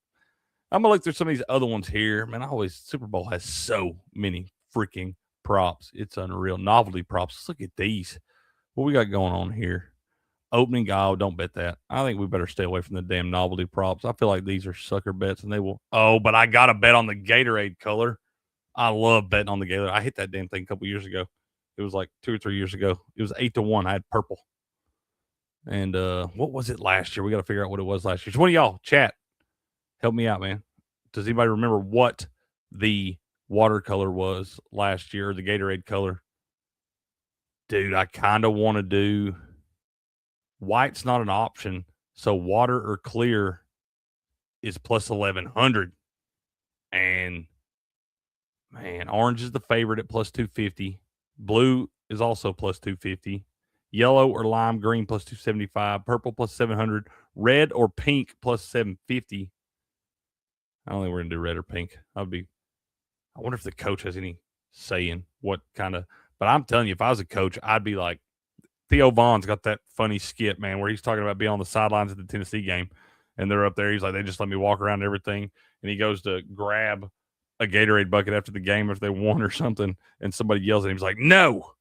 I'm going to look through some of these other ones here. Man, Super Bowl has so many freaking props. It's unreal. Novelty props. Let's look at these. What we got going on here? Opening, don't bet that. I think we better stay away from the damn novelty props. I feel like these are sucker bets, and they will. Oh, but I got to bet on the Gatorade color. I love betting on the Gatorade. I hit that damn thing a couple years ago. It was like 2 or 3 years ago. It was 8-1. I had purple. And what was it last year? We got to figure out what it was last year. So one of y'all, chat, help me out, man. Does anybody remember what the watercolor was last year, or the Gatorade color? Dude, I kind of want to do white's not an option, so water or clear is plus 1100. And man, orange is the favorite at plus 250. Blue is also plus 250. Yellow or lime green plus 275. Purple plus 700. Red or pink plus 750. I don't think we're gonna do red or pink. I wonder if the coach has any say in what kind of. But I'm telling you, if I was a coach, I'd be like, Theo Vaughn's got that funny skit, man, where he's talking about being on the sidelines at the Tennessee game, and they're up there. He's like, they just let me walk around everything, and he goes to grab a Gatorade bucket after the game if they won or something, and somebody yells at him. He's like, no,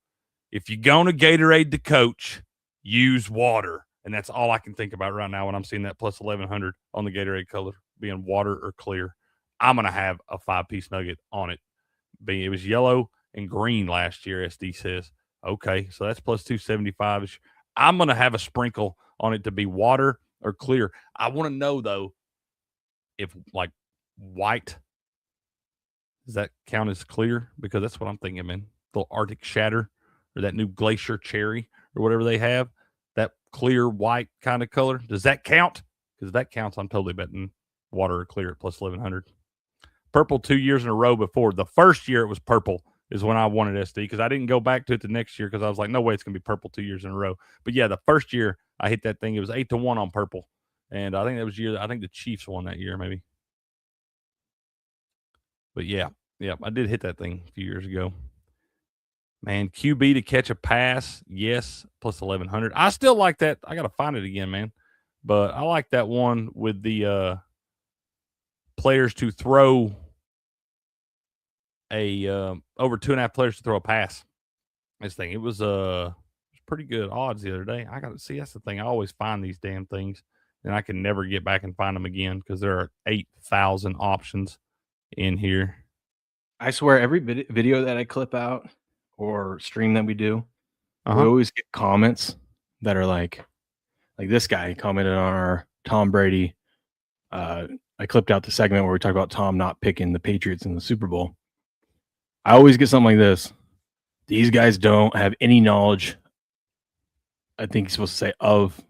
if you're going to Gatorade the coach, use water. And that's all I can think about right now when I'm seeing that plus 1100 on the Gatorade color being water or clear. I'm going to have a 5-piece nugget on it. It was yellow and green last year, SD says. Okay, so that's plus 275. I'm going to have a sprinkle on it to be water or clear. I want to know, though, if white, does that count as clear? Because that's what I'm thinking, man. The Arctic Shatter or that new Glacier Cherry or whatever they have, that clear white kind of color. Does that count? Because if that counts, I'm totally betting water or clear at plus 1100. Purple 2 years in a row before. The first year it was purple is when I wanted SD because I didn't go back to it the next year because I was like, no way it's going to be purple 2 years in a row. But, yeah, the first year I hit that thing, it was 8-1 on purple. And I think that was the Chiefs won that year maybe. But, yeah, I did hit that thing a few years ago. Man, QB to catch a pass, yes, plus 1100. I still like that. I got to find it again, man. But I like that one with the players to throw over 2.5 players to throw a pass. This thing, it was pretty good odds the other day. I got to see. That's the thing. I always find these damn things, and I can never get back and find them again because there are 8,000 options in here. I swear, every video that I clip out or stream that we do, we Uh-huh. always get comments that are like this guy commented on our Tom Brady. I clipped out the segment where we talk about Tom not picking the Patriots in the Super Bowl. I always get something like this. These guys don't have any knowledge. I think he's supposed to say of.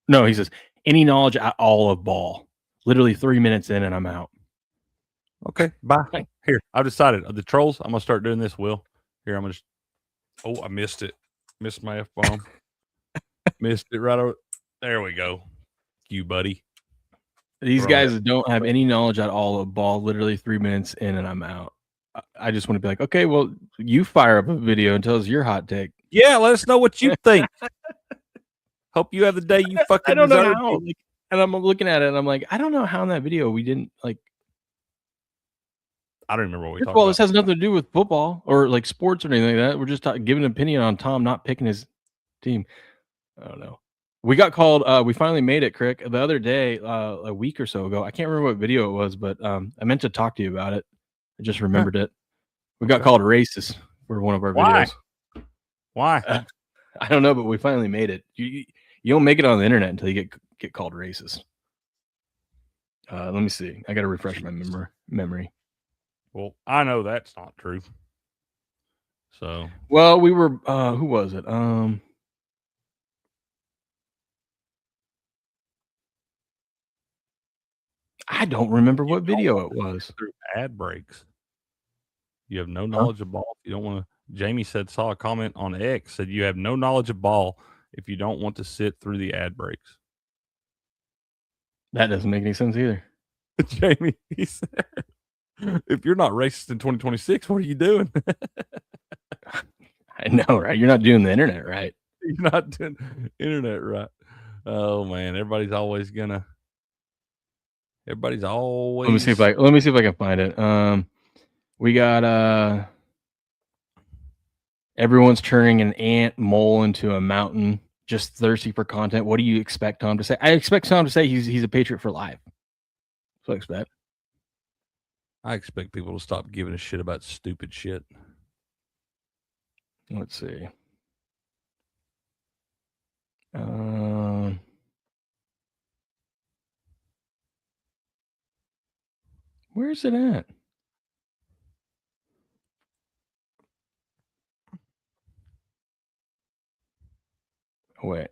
No, he says any knowledge at all of ball. Literally 3 minutes in and I'm out. Okay, bye. Here, I've decided. The trolls, I'm going to start doing this, Will. Here, I'm going to oh, I missed it. Missed my F-bomb. Missed it right over. There we go. You, buddy. These Throw guys it. don't have any knowledge at all of ball. Literally 3 minutes in and I'm out. I just want to be like, okay, well, you fire up a video and tell us your hot take. Yeah, let us know what you think. Hope you have the day you fucking I don't know deserve. how. Like, and I'm looking at it and I'm like, I don't know how in that video we didn't like. I don't remember what we First talked of all, about. this has nothing to do with football or like sports or anything like that. We're just giving an opinion on Tom not picking his team. I don't know. We got called. We finally made it, Crick. The other day, a week or so ago. I can't remember what video it was, but I meant to talk to you about it. I just remembered it. We got called racist for one of our Why? videos. Why? I don't know, but we finally made it. You don't make it on the internet until you get called racist. Let me see. I got to refresh my memory. Well, I know that's not true. So, well, we were. Who was it? I don't remember what video it was. Through ad breaks. You have no knowledge of ball. If you don't want to. Jamie saw a comment on X said you have no knowledge of ball if you don't want to sit through the ad breaks. That doesn't make any sense either. Jamie, he said, if you're not racist in 2026, what are you doing? I know, right? You're not doing the internet right. You're not doing internet right. Oh man, everybody's always. Let me see if I can find it. We got everyone's turning an ant mole into a mountain, just thirsty for content. What do you expect Tom to say? I expect Tom to say he's a Patriot for life. That's what I expect. I expect people to stop giving a shit about stupid shit. Let's see. Where's it at? Oh, wait.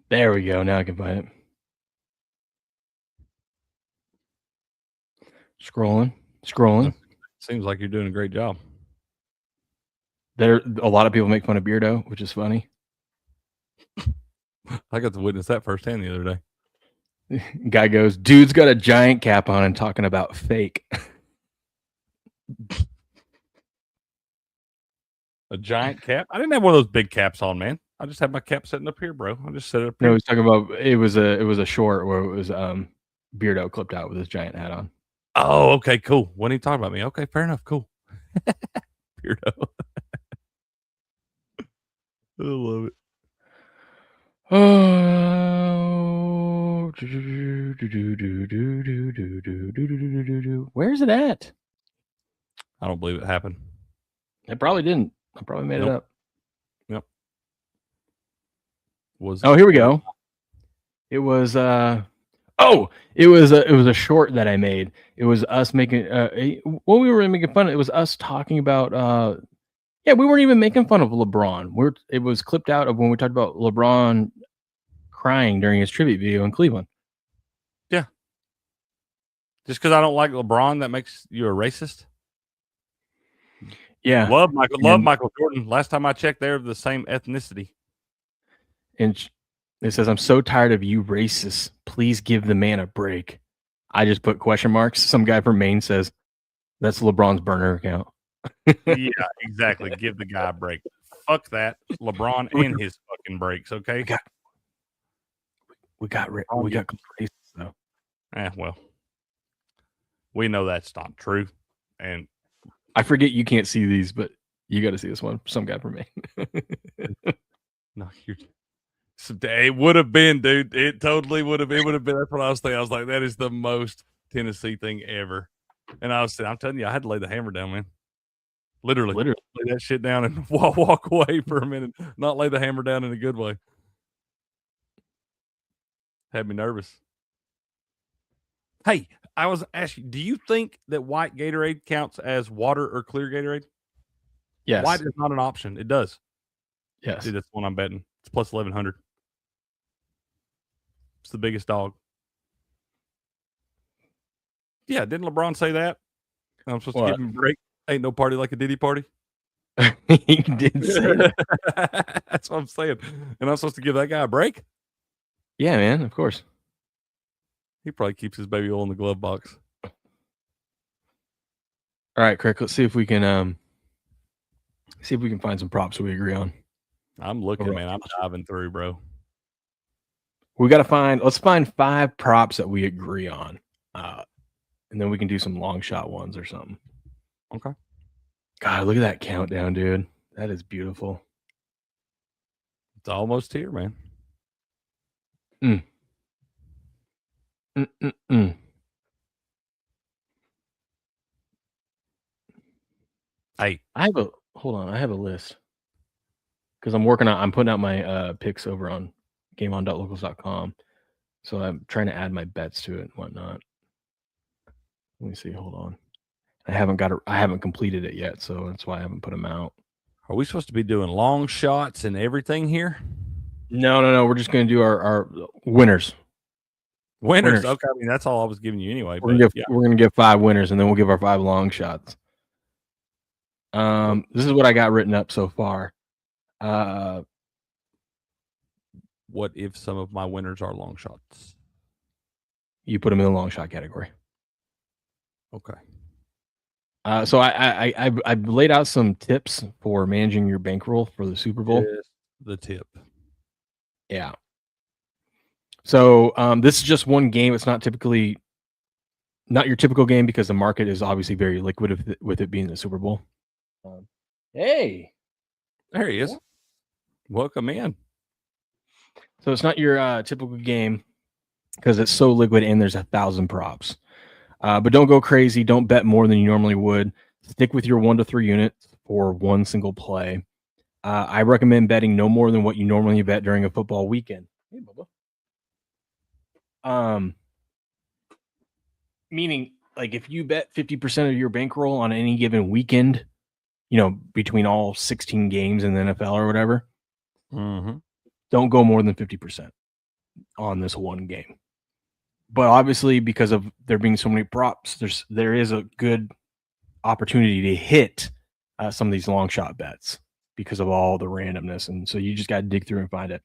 There we go. Now I can find it. Scrolling. Seems like you're doing a great job. There, a lot of people make fun of Beardo, which is funny. I got to witness that firsthand the other day. Guy goes, dude's got a giant cap on and talking about fake. A giant cap? I didn't have one of those big caps on, man. I just had my cap sitting up here, bro. I just set it up here. No, he's talking about it was a short where it was Beardo clipped out with his giant hat on. Oh, okay, cool. When he talking about me, okay, fair enough, cool. Beardo. I love it. Oh, where's it at? I don't believe it happened. It probably didn't. I probably made it up. Yep. Here we go. It was it was a short that I made. It was us making when we were making fun. It was us talking about we weren't even making fun of LeBron. It was clipped out of when we talked about LeBron crying during his tribute video in Cleveland. Yeah. Just because I don't like LeBron, that makes you a racist? Yeah. Love Michael Jordan. Last time I checked, they're the same ethnicity. And it says, I'm so tired of you racists. Please give the man a break. I just put question marks. Some guy from Maine says, that's LeBron's burner account. Yeah, exactly. Give the guy a break. Fuck that. LeBron and his fucking breaks, okay? We got racist, though. Well. We know that's not true. And I forget you can't see these, but you got to see this one. Some guy for me. No, it would have been, dude. It totally would have. It would have been. That's what I was thinking. I was like, that is the most Tennessee thing ever. And I'm telling you, I had to lay the hammer down, man. Literally lay that shit down and walk away for a minute. Not lay the hammer down in a good way. Had me nervous. Hey, I was asking, do you think that white Gatorade counts as water or clear Gatorade? Yes. White is not an option. It does. Yes. Dude, that's the one I'm betting. It's plus 1,100. It's the biggest dog. Yeah, didn't LeBron say that? I'm supposed to give him a break. Ain't no party like a Diddy party. He did say that. That's what I'm saying. And I'm supposed to give that guy a break? Yeah, man, of course. He probably keeps his baby oil in the glove box. All right, Crick, let's see if we can find some props that we agree on. I'm looking, man. I'm diving through, bro. Let's find 5 props that we agree on. And then we can do some long shot ones or something. Okay. God, look at that countdown, dude. That is beautiful. It's almost here, man. Hey, I have a list. Because I'm putting out my picks over on gameon.locals.com. So I'm trying to add my bets to it and whatnot. Let me see. Hold on. I haven't completed it yet, so that's why I haven't put them out. are we supposed to be doing long shots and everything here? No. We're just going to do our winners. Winners. Okay, I mean that's all I was giving you anyway. We're going to give 5 winners, and then we'll give our 5 long shots. This is what I got written up so far. What if some of my winners are long shots? You put them in the long shot category. Okay. So I've laid out some tips for managing your bankroll for the Super Bowl. Yes, the tip. Yeah. So this is just one game. It's not your typical game because the market is obviously very liquid with it being the Super Bowl. Hey, there he is. Welcome in. So it's not your typical game because it's so liquid and there's 1,000 props. But don't go crazy. Don't bet more than you normally would. Stick with your 1 to 3 units for one single play. I recommend betting no more than what you normally bet during a football weekend. Hey, Bubba. Meaning, like if you bet 50% of your bankroll on any given weekend, between all 16 games in the NFL or whatever, don't go more than 50% on this one game. But obviously, because of there being so many props, there is a good opportunity to hit some of these long shot bets because of all the randomness, and so you just got to dig through and find it.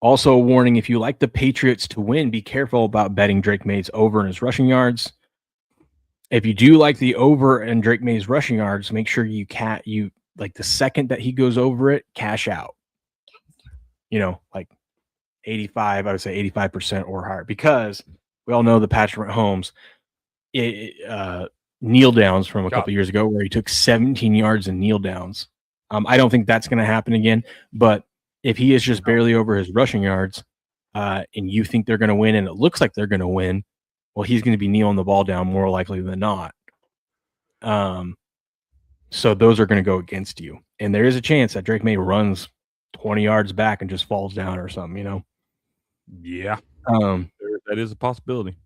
Also, a warning: if you like the Patriots to win, be careful about betting Drake May's over in his rushing yards. If you do like the over and Drake May's rushing yards, make sure you like the second that he goes over it, cash out. Like 85, I would say 85% or higher, because we all know the Patrick Mahomes kneel downs from a couple years ago where he took 17 yards in kneel downs. I don't think that's going to happen again, but if he is just barely over his rushing yards and you think they're going to win and it looks like they're going to win, well, he's going to be kneeling the ball down more likely than not. So those are going to go against you. And there is a chance that Drake May runs 20 yards back and just falls down or something, Yeah. That is a possibility.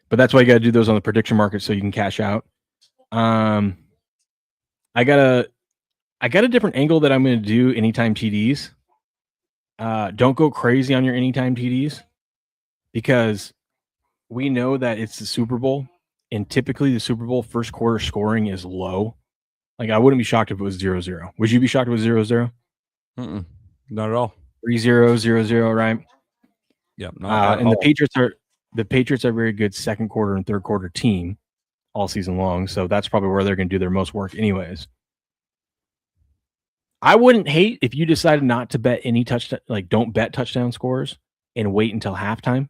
But that's why you got to do those on the prediction market so you can cash out. I got a different angle that I'm going to do anytime TDs. Don't go crazy on your anytime TDs because we know that it's the Super Bowl, and typically the Super Bowl first quarter scoring is low. Like, I wouldn't be shocked if it was 0-0. Would you be shocked if it was 0-0? Not at all. 3-0, 0-0, right? Yeah. And the Patriots are a very good second quarter and third quarter team all season long, so that's probably where they're going to do their most work anyways. I wouldn't hate if you decided not to bet any touchdown, like don't bet touchdown scores and wait until halftime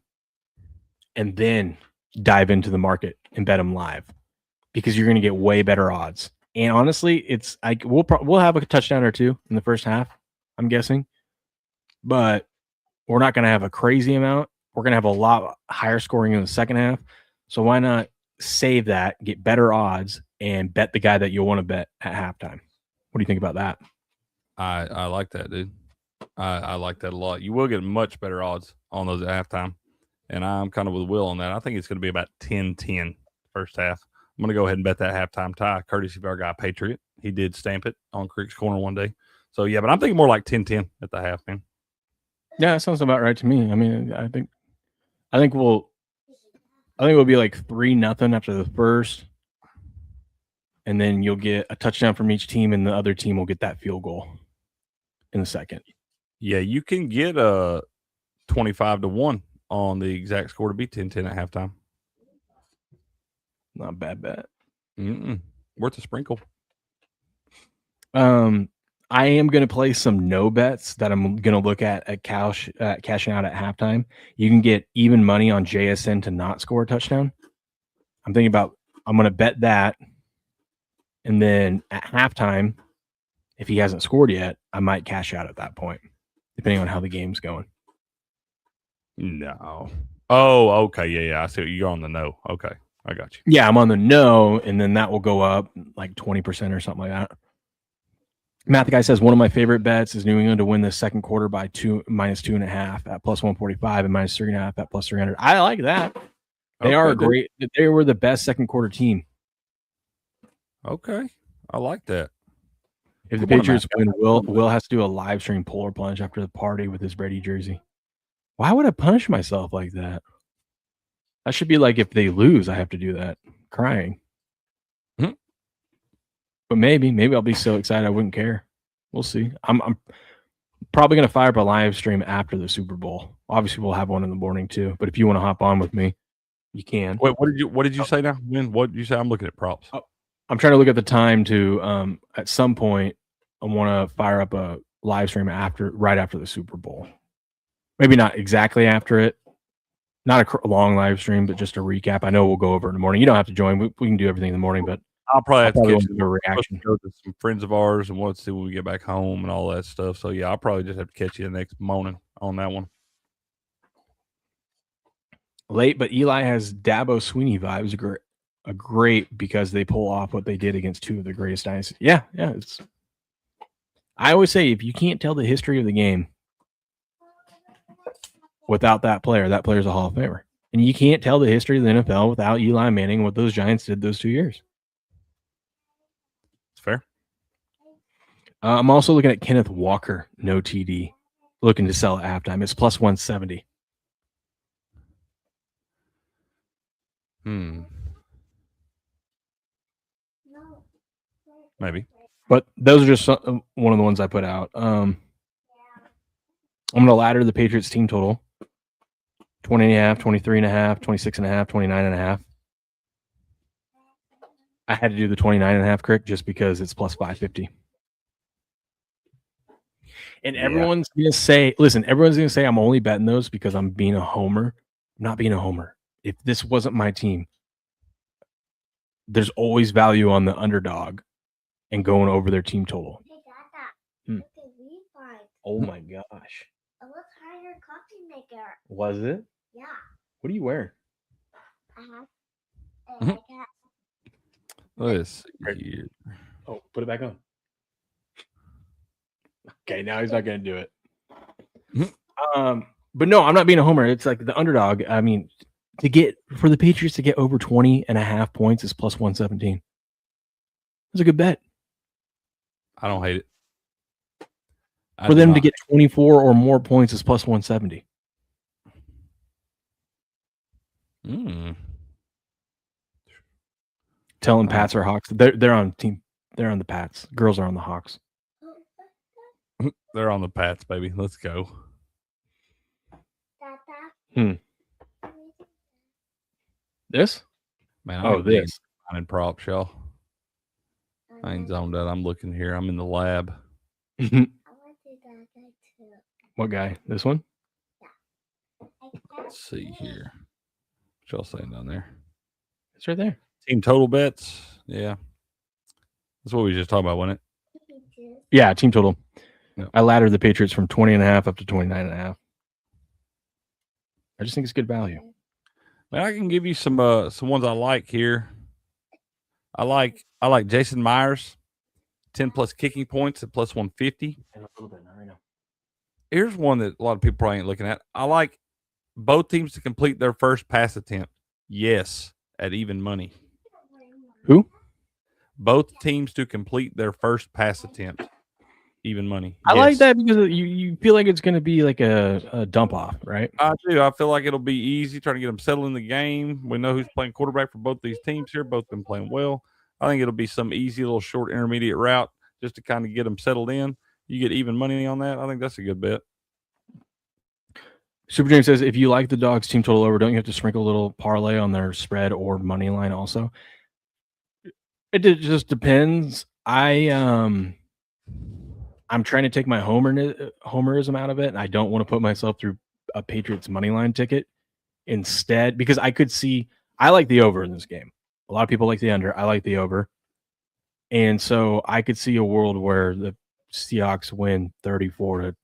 and then dive into the market and bet them live because you're going to get way better odds. And honestly, it's like we'll have a touchdown or two in the first half, I'm guessing, but we're not going to have a crazy amount. We're going to have a lot higher scoring in the second half. So why not save that, get better odds, and bet the guy that you'll want to bet at halftime? What do you think about that? I like that, dude. I like that a lot. You will get much better odds on those at halftime. And I'm kind of with Will on that. I think it's going to be about 10-10 first half. I'm going to go ahead and bet that halftime tie, courtesy of our guy, Patriot. He did stamp it on Creek's Corner one day. So, yeah, but I'm thinking more like 10-10 at the half, man. Yeah, that sounds about right to me. I mean, I think we'll be like 3-0 after the first, and then you'll get a touchdown from each team, and the other team will get that field goal in the second. Yeah, you can get a 25-1 on the exact score to be 10-10 at halftime. Not a bad bet. Worth a sprinkle. I am going to play some no bets that I'm going to look at cashing out at halftime. You can get even money on JSN to not score a touchdown. I'm going to bet that. And then at halftime, if he hasn't scored yet, I might cash out at that point, depending on how the game's going. No. Oh, okay. Yeah. I see what you're on the no. Okay. I got you. Yeah, I'm on the no, and then that will go up like 20% or something like that. Matt, the guy says one of my favorite bets is New England to win the second quarter by -2.5 at +145 and -3.5 at +300. I like that. They are great. They were the best second quarter team. Okay. I like that. If the Patriots win, Will has to do a live stream polar plunge after the party with his Brady jersey. Why would I punish myself like that? That should be like if they lose, I have to do that. Crying. But maybe I'll be so excited I wouldn't care. We'll see. I'm probably going to fire up a live stream after the Super Bowl. Obviously, we'll have one in the morning too. But if you want to hop on with me, you can. Wait, what did you say now? What did you say? I'm looking at props. I'm trying to look at the time to at some point I want to fire up a live stream right after the Super Bowl. Maybe not exactly after it. Not a long live stream, but just a recap. I know we'll go over in the morning. You don't have to join. We can do everything in the morning, but I'll probably have to catch a reaction. Go to some friends of ours and we'll see when we get back home and all that stuff. So yeah, I'll probably just have to catch you the next morning on that one. Late, but Eli has Dabo Sweeney vibes. Great because they pull off what they did against two of the greatest dynasties. Yeah. I always say if you can't tell the history of the game without that player's a Hall of Famer. And you can't tell the history of the NFL without Eli Manning, what those Giants did those 2 years. It's fair. I'm also looking at Kenneth Walker, no TD, looking to sell at halftime. It's +170. Maybe. But those are just one of the ones I put out. I'm going to ladder the Patriots team total. 20.5, 23.5, 26.5, 29.5. I had to do the 29.5 crick just because it's +550. And everyone's going to say, I'm only betting those because I'm being a homer. I'm not being a homer. If this wasn't my team, there's always value on the underdog and going over their team total. Hey, Dada, look at me find. Oh my gosh. It was higher coffee maker. Was it? Yeah. What are you wearing? Look at this here. Oh, put it back on. Okay, now he's not going to do it. But no, I'm not being a homer. It's like the underdog. I mean, for the Patriots to get over 20.5 points is +117. That's a good bet. I don't hate it. For them to get 24 or more points is +170. Telling Pats or Hawks. They're on team. They're on the Pats. Girls are on the Hawks. They're on the Pats, baby. Let's go. This? Man, this. I'm in props, y'all. I ain't zoned out. I'm looking here. I'm in the lab. I want to do that guy too. What guy? This one? Yeah. Let's see here. What y'all saying down there? It's right there. Team total bets. Yeah. That's what we were just talking about, wasn't it? Yeah, team total. No. I laddered the Patriots from 20.5 up to 29.5. I just think it's good value. Man, I can give you some ones I like here. I like Jason Myers, 10 plus kicking points at plus 150. A little bit, not right now. Here's one that a lot of people probably ain't looking at. I like both teams to complete their first pass attempt. Yes, at even money. Who? Both teams to complete their first pass attempt. Even money. I like Yes. that because you feel like it's going to be like a dump off, right? I do. I feel like it'll be easy trying to get them settled in the game. We know who's playing quarterback for both these teams here. Both been playing well. I think it'll be some easy little short intermediate route just to kind of get them settled in. You get even money on that. I think that's a good bet. Super James says, if you like the dogs team total over, don't you have to sprinkle a little parlay on their spread or money line also? It just depends. I'm trying to take my homerism out of it, and I don't want to put myself through a Patriots money line ticket instead, because I could see I like the over in this game. A lot of people like the under. I like the over. And so I could see a world where the Seahawks win 34-27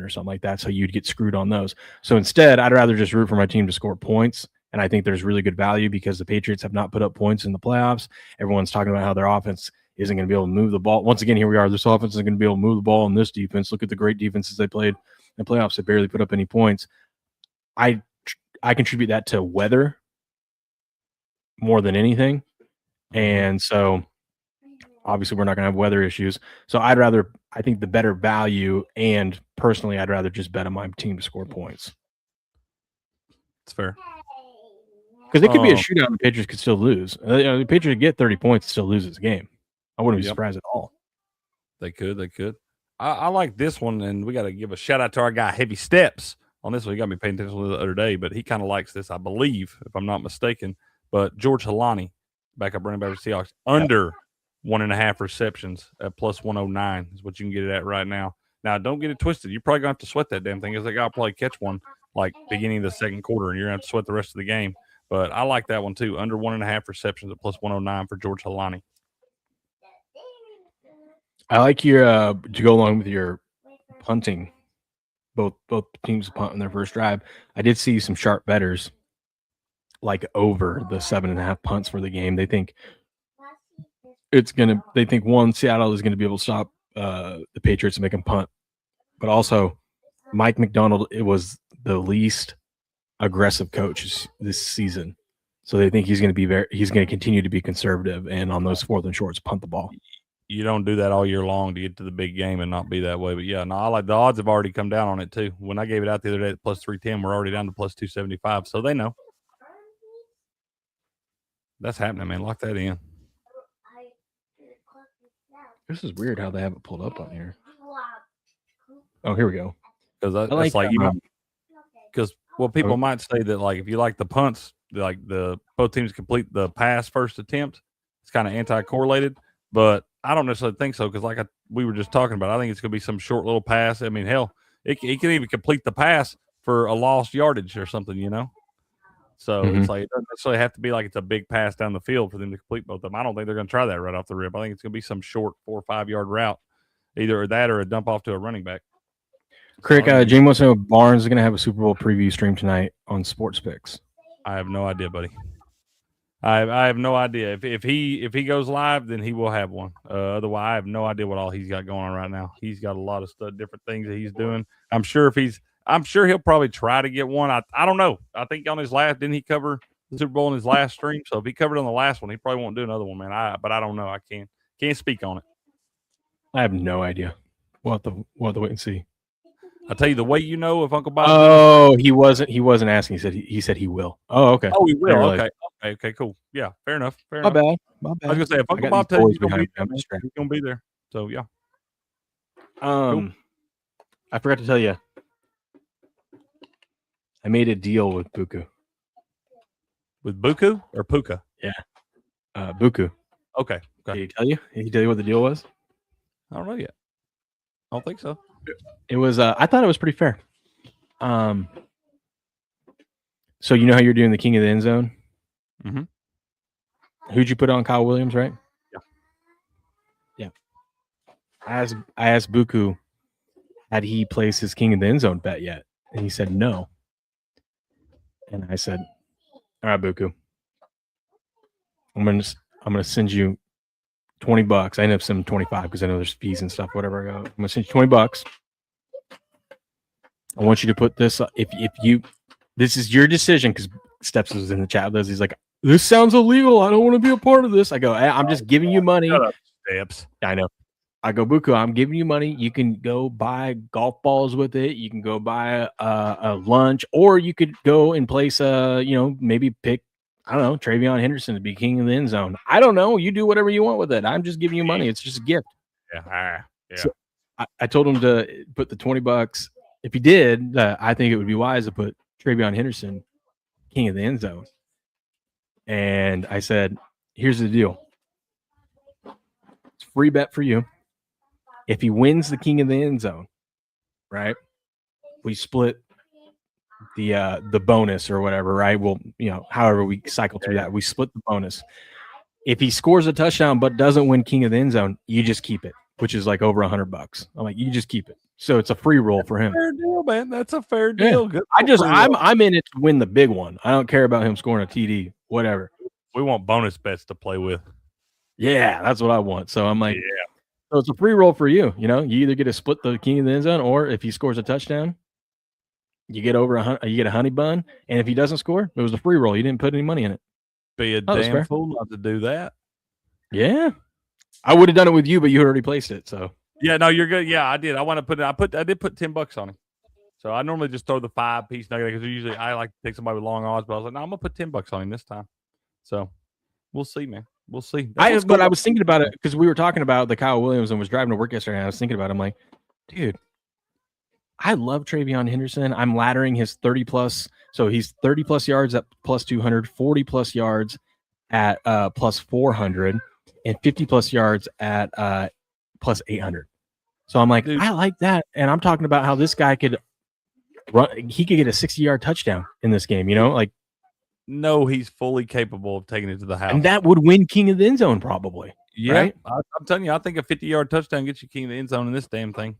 or something like that. So you'd get screwed on those. So instead, I'd rather just root for my team to score points. And I think there's really good value because the Patriots have not put up points in the playoffs. Everyone's talking about how their offense isn't going to be able to move the ball. Once again, here we are. This offense isn't going to be able to move the ball in this defense. Look at the great defenses they played in the playoffs. They barely put up any points. I contribute that to weather more than anything. And so obviously we're not going to have weather issues. So I think the better value, and personally, I'd rather just bet on my team to score points. It's fair. Because it could be a shootout and the Patriots could still lose. The Patriots get 30 points and still lose this game. I wouldn't be surprised at all. They could. I like this one, and we got to give a shout out to our guy, Heavy Steps, on this one. He got me paying attention the other day, but he kind of likes this, I believe, if I'm not mistaken. But George Halani, backup running back for Seahawks, under 1.5 receptions at plus 109 is what you can get it at right now. Now, don't get it twisted. You're probably going to have to sweat that damn thing, because that guy will probably catch one like beginning of the second quarter, and you're going to have to sweat the rest of the game. But I like that one too. Under 1.5 receptions at plus 109 for George Halani. I like your to go along with your punting. Both teams punt in their first drive. I did see some sharp bettors like over the 7.5 punts for the game. They think Seattle is gonna be able to stop the Patriots and make them punt, but also Mike McDonald, it was the least aggressive coach this season. So they think he's going to continue to be conservative, and on those 4th and shorts, punt the ball. You don't do that all year long to get to the big game and not be that way. But yeah, no, I like the odds have already come down on it too. When I gave it out the other day at plus 310, we're already down to plus 275. So they know. That's happening, man. Lock that in. This is weird how they have it pulled up on here. Oh, here we go. Because that's like, because people might say that, like, if you like the punts, like both teams complete the pass first attempt, it's kind of anti-correlated. But I don't necessarily think so, because we were just talking about, I think it's going to be some short little pass. I mean, hell, it can even complete the pass for a lost yardage or something, you know? So it's like, it doesn't necessarily have to be like it's a big pass down the field for them to complete both of them. I don't think they're going to try that right off the rip. I think it's going to be some short 4 or 5 yard route, either that or a dump off to a running back. Craig, James wants to know, Barnes is going to have a Super Bowl preview stream tonight on Sports Picks. I have no idea, buddy. I have no idea. If he goes live, then he will have one. Otherwise, I have no idea what all he's got going on right now. He's got a lot of different things that he's doing. I'm sure he'll probably try to get one. I don't know. I think on his last, didn't he cover the Super Bowl in his last stream? So if he covered on the last one, he probably won't do another one, man. But I don't know. I can't speak on it. I have no idea. We'll have to wait and see. I'll tell you the way you know if Uncle Bob. Oh, he wasn't asking. He said he will. Oh, okay. Oh, he will. Okay, cool. Yeah, fair enough. My bad. I was gonna say if Uncle Bob tells you he's gonna be there. So yeah. Cool. I forgot to tell you. I made a deal with Buku. With Buku or Puka? Yeah. Buku. Okay. Did he tell you? Did he tell you what the deal was? I don't know yet. I don't think so. It was I thought it was pretty fair. So you know how you're doing the king of the end zone? Mhm. Who'd you put on? Kyle Williams, right? Yeah. I asked Buku, had he placed his king of the end zone bet yet? And he said no. And I said, all right, Buku, I'm gonna send you $20. I ended up sending 25 because I know there's fees and stuff, whatever. I'm gonna send you $20. I want you to put this if you this is your decision, because Steps was in the chat with us. He's like, this sounds illegal. I don't want to be a part of this. I go, I'm just giving you money. Shut up, Steps. I know. I go, Buku, I'm giving you money. You can go buy golf balls with it. You can go buy a lunch, or you could go and place maybe pick, I don't know, Travion Henderson to be king of the end zone. I don't know. You do whatever you want with it. I'm just giving you money. It's just a gift. Yeah. So I told him to put the $20. If he did, I think it would be wise to put Travion Henderson king of the end zone. And I said, here's the deal. It's a free bet for you. If he wins the king of the end zone, right, we split the bonus or whatever, right? Well, however we cycle through that, we split the bonus. If he scores a touchdown but doesn't win king of the end zone, you just keep it, which is like over $100. I'm like, you just keep it. So it's a free roll for him. Fair deal, man. That's a fair deal. Yeah. Good. I'm in it to win the big one. I don't care about him scoring a TD, whatever. We want bonus bets to play with. Yeah, that's what I want. So I'm like, so it's a free roll for you. You either get to split the king of the end zone, or if he scores a touchdown, you get you get a honey bun. And if he doesn't score, it was a free roll. You didn't put any money in it. Be a damn fool not to do that. Yeah, I would have done it with you, but you already placed it. So yeah, no, you're good. Yeah, I did. I did put $10 on him. So I normally just throw the 5-piece nugget because usually I like to take somebody with long odds, but I was like, no, I'm gonna put $10 on him this time. So we'll see, man. We'll see. I was thinking about it because we were talking about the Kyle Williams and was driving to work yesterday. And I was thinking about it. I'm like, dude, I love Travion Henderson. I'm laddering his 30 plus. So he's 30 plus yards at plus 200, 40 plus yards at plus 400, and 50 plus yards at plus 800. So I'm like, dude, I like that. And I'm talking about how this guy could run. He could get a 60-yard touchdown in this game, No, he's fully capable of taking it to the house. And that would win king of the end zone probably. Yeah, right? I'm telling you, I think a 50-yard touchdown gets you king of the end zone in this damn thing.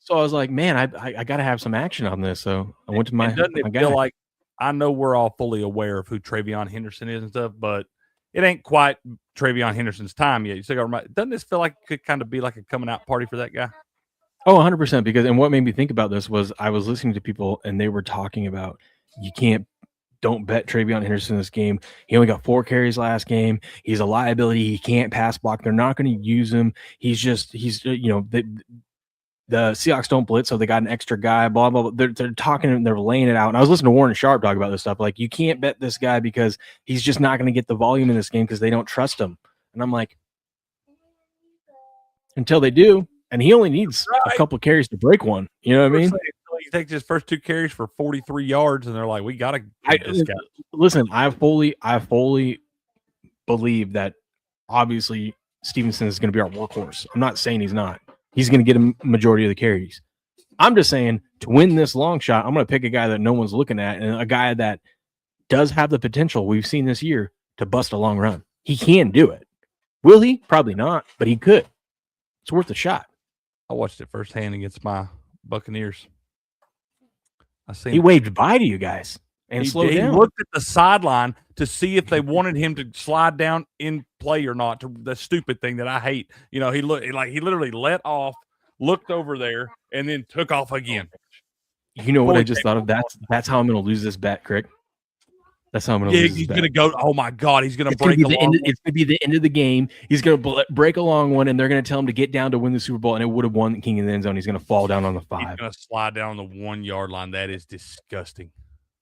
So I was like, man, I got to have some action on this. So I went to my guy. Feel like, I know we're all fully aware of who Travion Henderson is and stuff, but it ain't quite Travion Henderson's time yet. You still got to remind, doesn't this feel like it could kind of be like a coming out party for that guy? Oh, 100%. Because, and what made me think about this was I was listening to people and they were talking about don't bet Travion Henderson in this game. He only got 4 carries last game. He's a liability. He can't pass block. They're not going to use him. He's the Seahawks don't blitz, so they got an extra guy, blah, blah, blah. They're talking and they're laying it out. And I was listening to Warren Sharp talk about this stuff. Like, you can't bet this guy because he's just not going to get the volume in this game because they don't trust him. And I'm like, until they do. And he only needs a couple of carries to break one. You know what I mean? He takes his first 2 carries for 43 yards, and they're like, we got to get this guy. Listen, I fully believe that obviously Stevenson is going to be our workhorse. I'm not saying he's not. He's going to get a majority of the carries. I'm just saying, to win this long shot, I'm going to pick a guy that no one's looking at and a guy that does have the potential we've seen this year to bust a long run. He can do it. Will he? Probably not, but he could. It's worth a shot. I watched it firsthand against my Buccaneers. He waved bye to you guys and slowed down. He looked at the sideline to see if they wanted him to slide down in play or not. The stupid thing that I hate. He literally let off, looked over there, and then took off again. You know what I just thought of? That's how I'm going to lose this bet, Crick. That's how I'm going to lose this bet. He's going to go. Oh my God, he's going to break. It's going to be the end of the game. He's going to break a long one, and they're going to tell him to get down to win the Super Bowl, and it would have won the king in the end zone. He's going to fall down on the 5. He's going to slide down the 1-yard line. That is disgusting.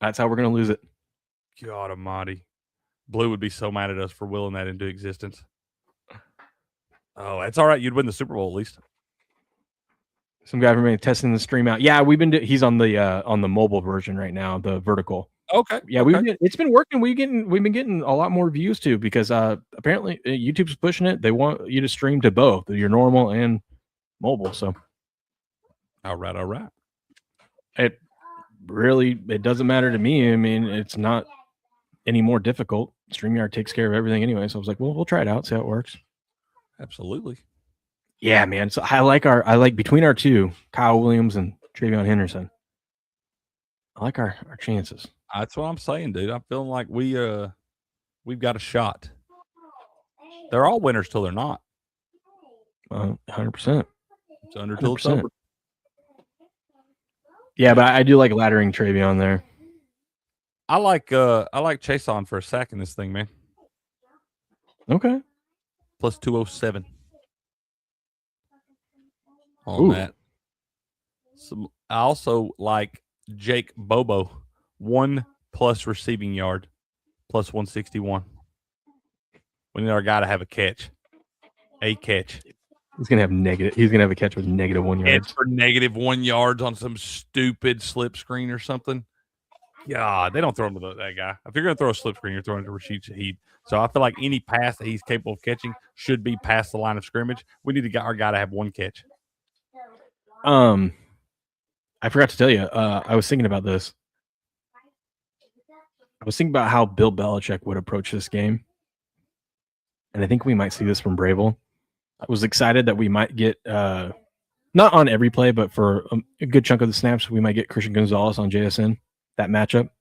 That's how we're going to lose it. God almighty. Blue would be so mad at us for willing that into existence. Oh, that's all right. You'd win the Super Bowl at least. Some guy from me testing the stream out. Yeah, he's on the mobile version right now, the vertical. Okay. Yeah, it's been working. We've been getting a lot more views too because apparently YouTube's pushing it. They want you to stream to both your normal and mobile. So, all right. really, it doesn't matter to me. I mean, it's not any more difficult. StreamYard takes care of everything anyway. So I was like, well, we'll try it out, see how it works. Absolutely. Yeah, man. So I like between our two, Kyle Williams and Travion Henderson. I like our chances. That's what I'm saying, dude. I'm feeling like we've got a shot. They're all winners till they're not. 100%. It's under till it's over. Yeah, but I do like laddering Travion there. I like Chase on for a sack in this thing, man. Okay. Plus 207 on that. I also like Jake Bobo, 1+ receiving yard, plus 161. We need our guy to have a catch. A catch. He's gonna have a catch with -1 yards. For -1 yards on some stupid slip screen or something. God, they don't throw him to that guy. If you're going to throw a slip screen, you're throwing it to Rashid Shaheed. So I feel like any pass that he's capable of catching should be past the line of scrimmage. We need to get our guy to have one catch. I forgot to tell you. I was thinking about this. I was thinking about how Bill Belichick would approach this game, and I think we might see this from Bravel. I was excited that we might get not on every play, but for a good chunk of the snaps, we might get Christian Gonzalez on JSN. That matchup.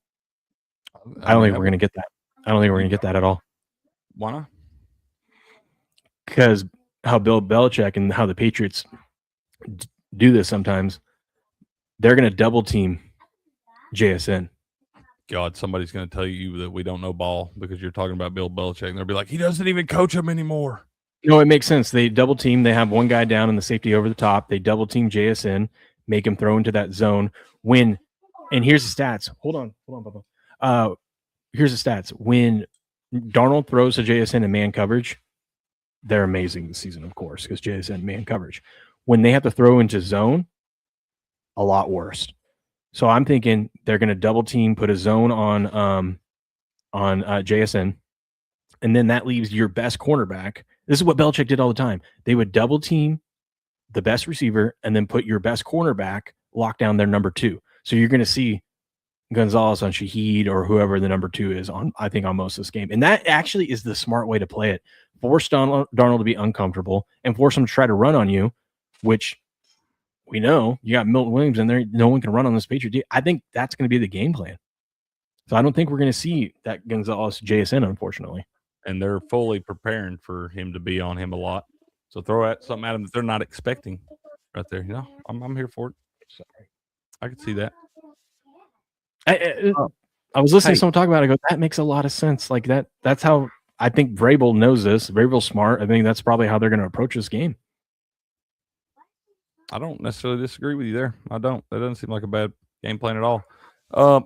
I don't think we're going to get that. I don't think we're going to get that at all. Why not? Because how Bill Belichick and how the Patriots do this sometimes, they're going to double team JSN. God, somebody's going to tell you that we don't know ball because you're talking about Bill Belichick, and they'll be like, he doesn't even coach them anymore. No, it makes sense. They double team. They have one guy down and the safety over the top. They double team JSN, make him throw into that zone. And here's the stats. Hold on, Bubba. Here's the stats. When Darnold throws to JSN in man coverage, they're amazing this season, of course, because JSN man coverage. When they have to throw into zone, a lot worse. So I'm thinking they're going to double team, put a zone on JSN, and then that leaves your best cornerback. This is what Belichick did all the time. They would double team the best receiver and then put your best cornerback, lock down their number 2. So you're going to see Gonzalez on Shaheed or whoever the number 2 is on, I think, on most of this game. And that actually is the smart way to play it. Force Darnold to be uncomfortable and force him to try to run on you, which we know you got Milton Williams in there. No one can run on this Patriot. I think that's going to be the game plan. So I don't think we're going to see that Gonzalez JSN, unfortunately. And they're fully preparing for him to be on him a lot. So throw at something at him that they're not expecting right there. You know, I'm here for it. Sorry. I could see that. I was listening to someone talk about it. I go, that makes a lot of sense. Like that's how I think Vrabel knows this. Vrabel's smart. I think that's probably how they're going to approach this game. I don't necessarily disagree with you there. I don't. That doesn't seem like a bad game plan at all. I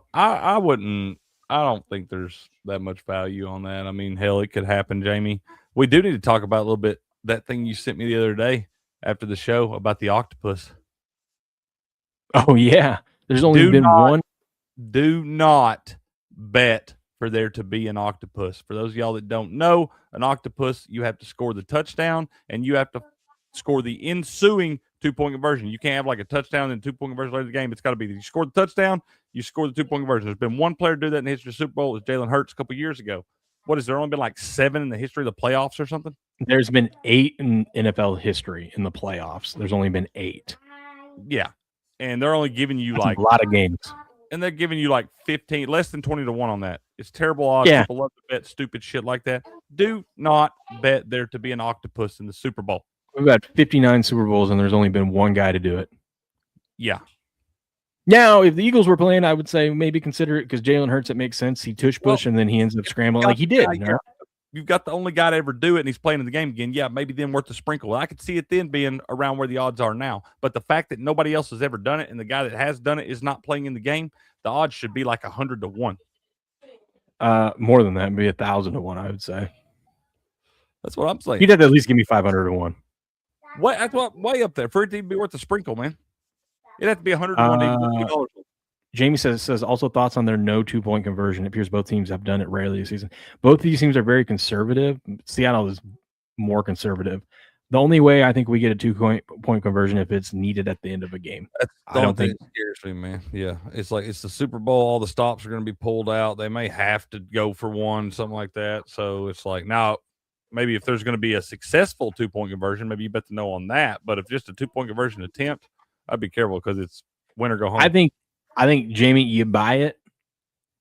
don't think there's that much value on that. I mean, hell, it could happen, Jamie. We do need to talk about a little bit that thing you sent me the other day after the show about the octopus. Oh, yeah. There's only been one. Do not bet for there to be an octopus. For those of y'all that don't know, an octopus, you have to score the touchdown and you have to score the ensuing 2-point conversion. You can't have like a touchdown and 2-point conversion later in the game. It's got to be that you score the touchdown, you score the 2-point conversion. There's been one player to do that in the history of the Super Bowl. It was Jalen Hurts a couple years ago. What is there only been like 7 in the history of the playoffs or something? There's been 8 in NFL history in the playoffs. There's only been 8. Yeah. And they're only giving you That's like a lot of games. And they're giving you like 15, less than 20 to 1 on that. It's terrible odds. Yeah. People love to bet stupid shit like that. Do not bet there to be an octopus in the Super Bowl. We've had 59 Super Bowls, and there's only been one guy to do it. Yeah. Now, if the Eagles were playing, I would say maybe consider it because Jalen Hurts, it makes sense. He tush push, and then he ends up scrambling like he did. You've got the only guy to ever do it, and he's playing in the game again. Yeah, maybe then worth the sprinkle. I could see it then being around where the odds are now. But the fact that nobody else has ever done it, and the guy that has done it is not playing in the game, the odds should be like 100 to 1. More than that, maybe 1,000 to 1, I would say. That's what I'm saying. He'd have to at least give me 500 to 1. What? That's what way up there for it to be worth a sprinkle, man. It'd have to be 100 to 1 to $2. Jamie says also thoughts on their no 2-point conversion. It appears both teams have done it rarely this season. Both of these teams are very conservative. Seattle is more conservative. The only way I think we get a 2-point conversion if it's needed at the end of a game. That's I don't think it scares me, man. Yeah, it's like it's the Super Bowl. All the stops are going to be pulled out. They may have to go for one, something like that. So it's like now, maybe if there's going to be a successful 2-point conversion, maybe you bet the no on that. But if just a 2-point conversion attempt, I'd be careful because it's win or go home. I think Jamie, you buy it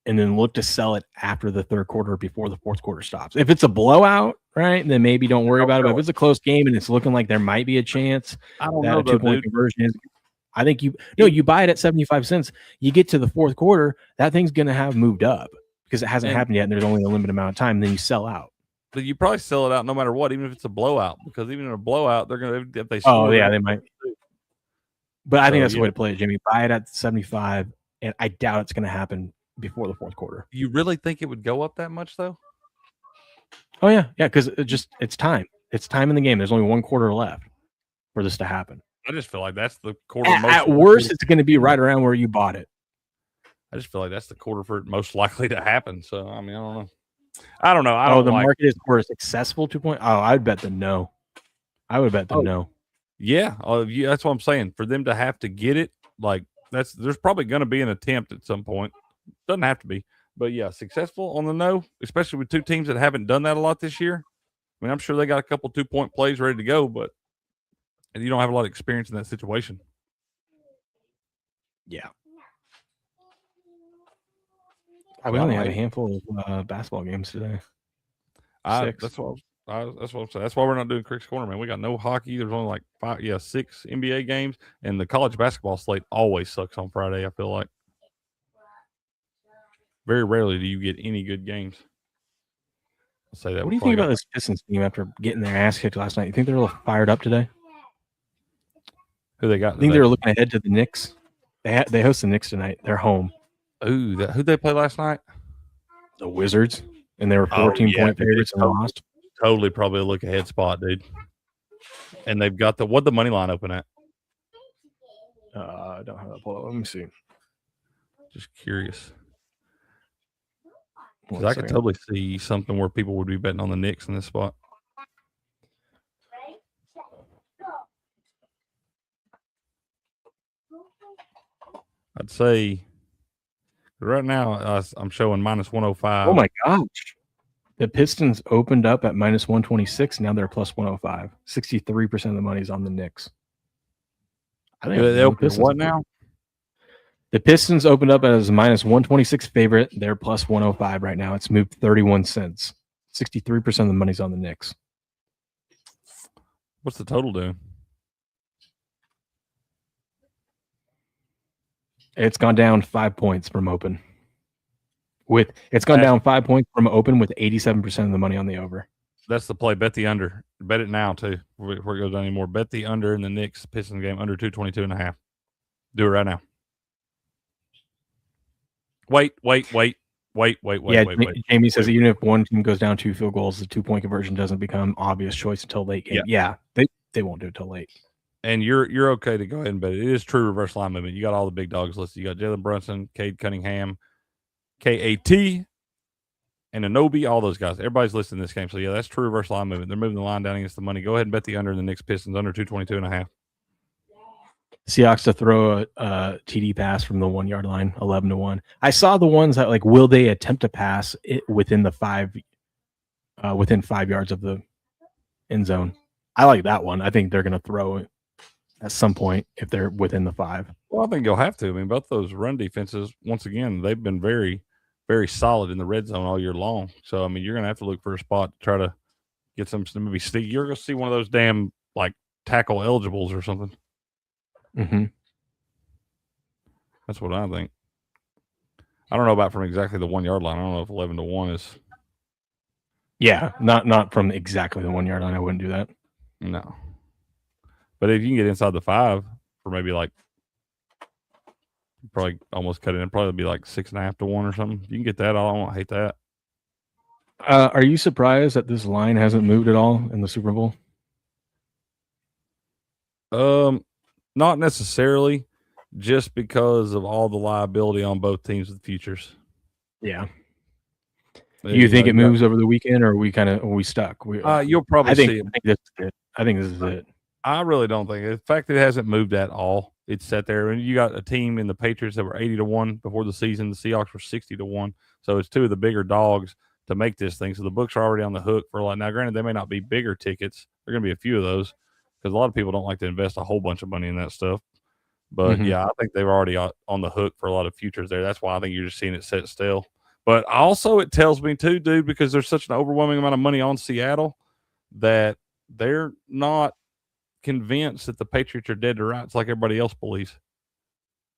and then look to sell it after the third quarter before the fourth quarter stops. If it's a blowout, right, then maybe don't worry about it. But if it's a close game and it's looking like there might be a chance I don't that know a 2-point conversion is, I think you buy it at 75 cents. You get to the fourth quarter, that thing's going to have moved up because it hasn't happened yet and there's only a limited amount of time. And then you sell out. But you probably sell it out no matter what, even if it's a blowout, because even in a blowout, they're going to, if they Oh, score, yeah, they might. But I think that's the yeah. way to play it, Jimmy. Buy it at 75, and I doubt it's going to happen before the fourth quarter. You really think it would go up that much, though? Oh, yeah, because it's time. It's time in the game. There's only one quarter left for this to happen. I just feel like that's the quarter. At worst, it's going to be right around where you bought it. I just feel like that's the quarter for it most likely to happen. So, I mean, I don't know. I don't the like, market is for a successful 2-point. Oh, I'd bet the no. I would bet the no. Yeah, that's what I'm saying. For them to have to get it, like there's probably going to be an attempt at some point. Doesn't have to be, but yeah, successful on the no, especially with two teams that haven't done that a lot this year. I mean, I'm sure they got a couple 2-point plays ready to go, but you don't have a lot of experience in that situation. Yeah. We only have a handful of basketball games today. That's what I'm saying. That's why we're not doing Crick's Corner, man. We got no hockey. There's only like 6 NBA games, and the college basketball slate always sucks on Friday. I feel like very rarely do you get any good games. I'll say that. What do you think about this Pistons team after getting their ass kicked last night? You think they're a little fired up today? Who they got? I think they're looking ahead to the Knicks. They host the Knicks tonight. They're home. Ooh, who'd they play last night? The Wizards, and they were 14-point favorites and lost. Totally, probably a look ahead spot, dude. And they've got what'd the money line open at? I don't have that pulled up. Let me see. Just curious. Because I could totally see something where people would be betting on the Knicks in this spot. I'd say right now I'm showing minus 105. Oh my gosh. The Pistons opened up at minus 126. Now they're plus 105. 63% of the money's on the Knicks. I think they opened what now? The Pistons opened up as a minus 126 favorite. They're plus 105 right now. It's moved 31 cents. 63% of the money's on the Knicks. What's the total doing? It's gone down 5 points from open. It's gone down 5 points from open with 87% of the money on the over. That's the play. Bet the under. Bet it now too. Before it goes down anymore. Bet the under in the Knicks Pistons game under 222.5. Do it right now. Wait. Jamie says even if one team goes down 2 field goals, the 2-point conversion doesn't become obvious choice until late game. Yeah, they won't do it till late. And you're okay to go ahead and bet it. It is true reverse line movement. You got all the big dogs listed. You got Jalen Brunson, Cade Cunningham, KAT, and Anobi, all those guys. Everybody's listed in this game. So yeah, that's true reverse line movement. They're moving the line down against the money. Go ahead and bet the under in the Knicks Pistons under 222.5. Seahawks to throw a TD pass from the 1-yard line, 11-1. I saw the ones that will they attempt to pass it within 5 yards of the end zone. I like that one. I think they're going to throw it at some point if they're within the 5. Well, I think you'll have to. I mean, both those run defenses, once again, they've been very, very solid in the red zone all year long. So, I mean, you're going to have to look for a spot to try to get some maybe see. You're going to see one of those damn tackle eligibles or something. Mm-hmm. That's what I think. I don't know about from exactly the 1-yard line. I don't know if 11-1 is. Yeah, not from exactly the 1-yard line. I wouldn't do that. No. But if you can get inside the 5 for maybe probably almost cut it in, probably be 6.5 to 1 or something. You can get that. I don't hate that. Are you surprised that this line hasn't moved at all in the Super Bowl? Not necessarily, just because of all the liability on both teams with futures. Yeah. Do you think it moves over the weekend, or are we stuck? You'll probably see it. I think this is good. I think this is it. I really don't think it. The fact that it hasn't moved at all, it's sat there. And you got a team in the Patriots that were 80-1 before the season. The Seahawks were 60-1. So it's two of the bigger dogs to make this thing. So the books are already on the hook for a lot. Now, granted, they may not be bigger tickets. There are going to be a few of those because a lot of people don't like to invest a whole bunch of money in that stuff. But yeah, I think they're already on the hook for a lot of futures there. That's why I think you're just seeing it set still. But also, it tells me too, dude, because there's such an overwhelming amount of money on Seattle that they're not convinced that the Patriots are dead to rights like everybody else believes.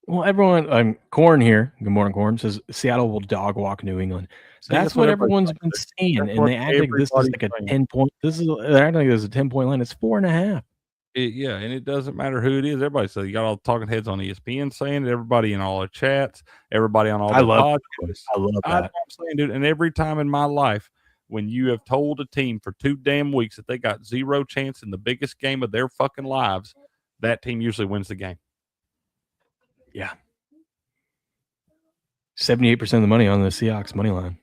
Well, everyone, Corn here. Good morning, Corn says Seattle will dog walk New England. See, That's what everybody's everyone's been saying, That's and what they act like this is like a everybody's 10-point. They're acting like this is a 10-point line. It's 4.5. Yeah, and it doesn't matter who it is. Everybody says you got all the talking heads on ESPN saying it. Everybody in all the chats. Everybody on all I the love podcasts. I love That's that. what I'm saying, dude. And every time in my life, when you have told a team for 2 damn weeks that they got zero chance in the biggest game of their fucking lives, that team usually wins the game. Yeah. 78% of the money on the Seahawks money line.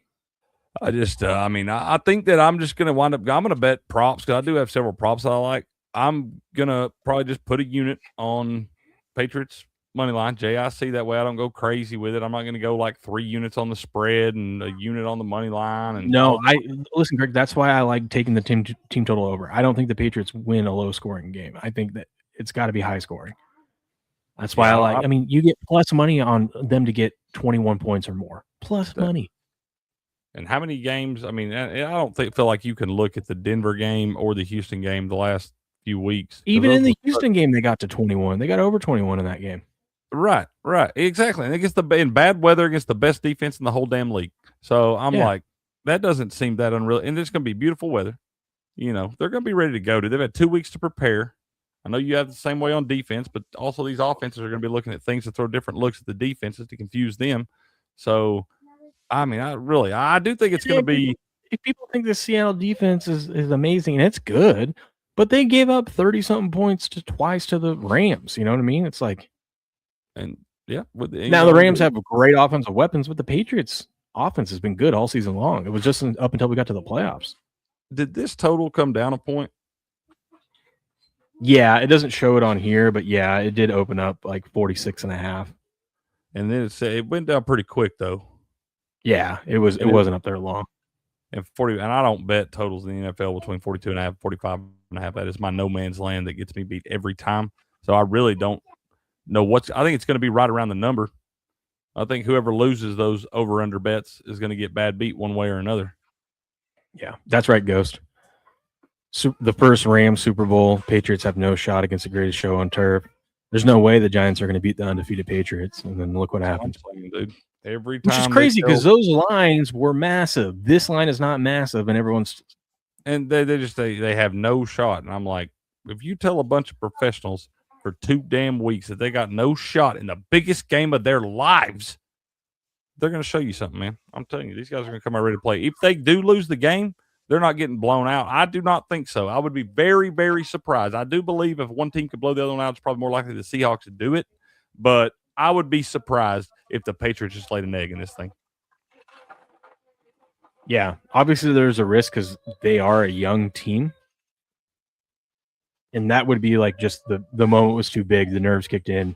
I just, I think that I'm just going to wind up, I'm going to bet props because I do have several props that I like. I'm going to probably just put a unit on Patriots money line, JIC. That way I don't go crazy with it. I'm not going to go like 3 units on the spread and a unit on the money line. And No, listen, Greg, that's why I like taking the team total over. I don't think the Patriots win a low scoring game. I think that it's got to be high scoring. That's why I mean, you get plus money on them to get 21 points or more. Plus money. And how many games? I mean, I don't feel like you can look at the Denver game or the Houston game the last few weeks. Even in the Houston game, they got to 21. They got over 21 in that game. Right, exactly. And against in bad weather against the best defense in the whole damn league. So I'm like, that doesn't seem that unreal. And it's going to be beautiful weather. You know, they're going to be ready to go. They've had 2 weeks to prepare. I know you have the same way on defense, but also these offenses are going to be looking at things to throw different looks at the defenses to confuse them. So, I mean, I do think it's going to be. If people think the Seattle defense is amazing and it's good, but they gave up 30-something points twice to the Rams. You know what I mean? It's like, and yeah. Now the Rams have great offensive weapons, but the Patriots' offense has been good all season long. It was just up until we got to the playoffs. Did this total come down a point? Yeah, it doesn't show it on here, but yeah, it did open up like 46.5. And then it went down pretty quick though. Yeah, it wasn't up there long. And I don't bet totals in the NFL between 42.5 and 45.5. That is my no man's land that gets me beat every time. So I really don't know I think it's going to be right around the number. I think whoever loses those over under bets is going to get bad beat one way or another. Yeah, that's right, Ghost. The first Rams Super Bowl, Patriots have no shot against the greatest show on turf. There's no way the Giants are going to beat the undefeated Patriots. And then look what happened. Dude. Every time. Which is crazy because those lines were massive. This line is not massive, and everyone's. And they have no shot. And I'm like, if you tell a bunch of professionals for 2 damn weeks that they got no shot in the biggest game of their lives, they're going to show you something, man. I'm telling you, these guys are going to come out ready to play. If they do lose the game, they're not getting blown out. I do not think so. I would be very, very surprised. I do believe if one team could blow the other one out, it's probably more likely the Seahawks to do it. But I would be surprised if the Patriots just laid an egg in this thing. Yeah, obviously there's a risk because they are a young team. And that would be like just the moment was too big. The nerves kicked in.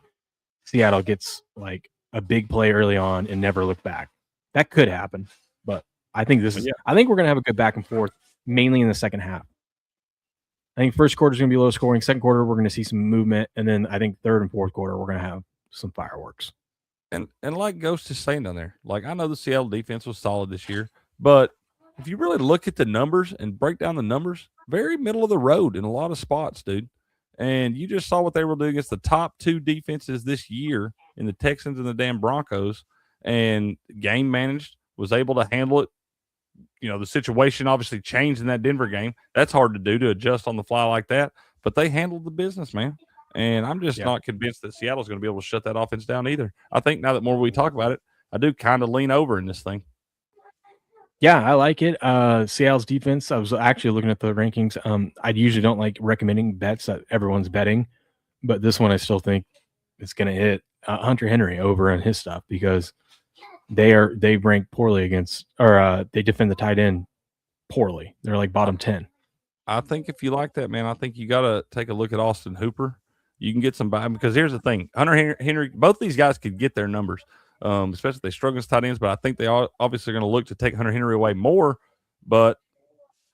Seattle gets like a big play early on and never look back. That could happen. But I think I think we're going to have a good back and forth, mainly in the second half. I think first quarter is going to be low scoring. Second quarter, we're going to see some movement. And then I think third and fourth quarter, we're going to have some fireworks. And like Ghost is saying down there, like I know the Seattle defense was solid this year, but if you really look at the numbers and break down the numbers, very middle of the road in a lot of spots, dude. And you just saw what they were doing against the top 2 defenses this year in the Texans and the damn Broncos, and game managed, was able to handle it. You know, the situation obviously changed in that Denver game. That's hard to do, to adjust on the fly like that, but they handled the business, man. And I'm just not convinced that Seattle's going to be able to shut that offense down either. I think now that more we talk about it, I do kind of lean over in this thing. Yeah, I like it. Seattle's defense, I was actually looking at the rankings. I usually don't like recommending bets that everyone's betting, but this one I still think it's going to hit Hunter Henry over on his stuff because they rank poorly against, or they defend the tight end poorly. They're like bottom 10. I think if you like that, man, I think you got to take a look at Austin Hooper. You can get some buy because here's the thing: Hunter Henry, both these guys could get their numbers, especially if they struggle as tight ends. But I think they are obviously going to look to take Hunter Henry away more. But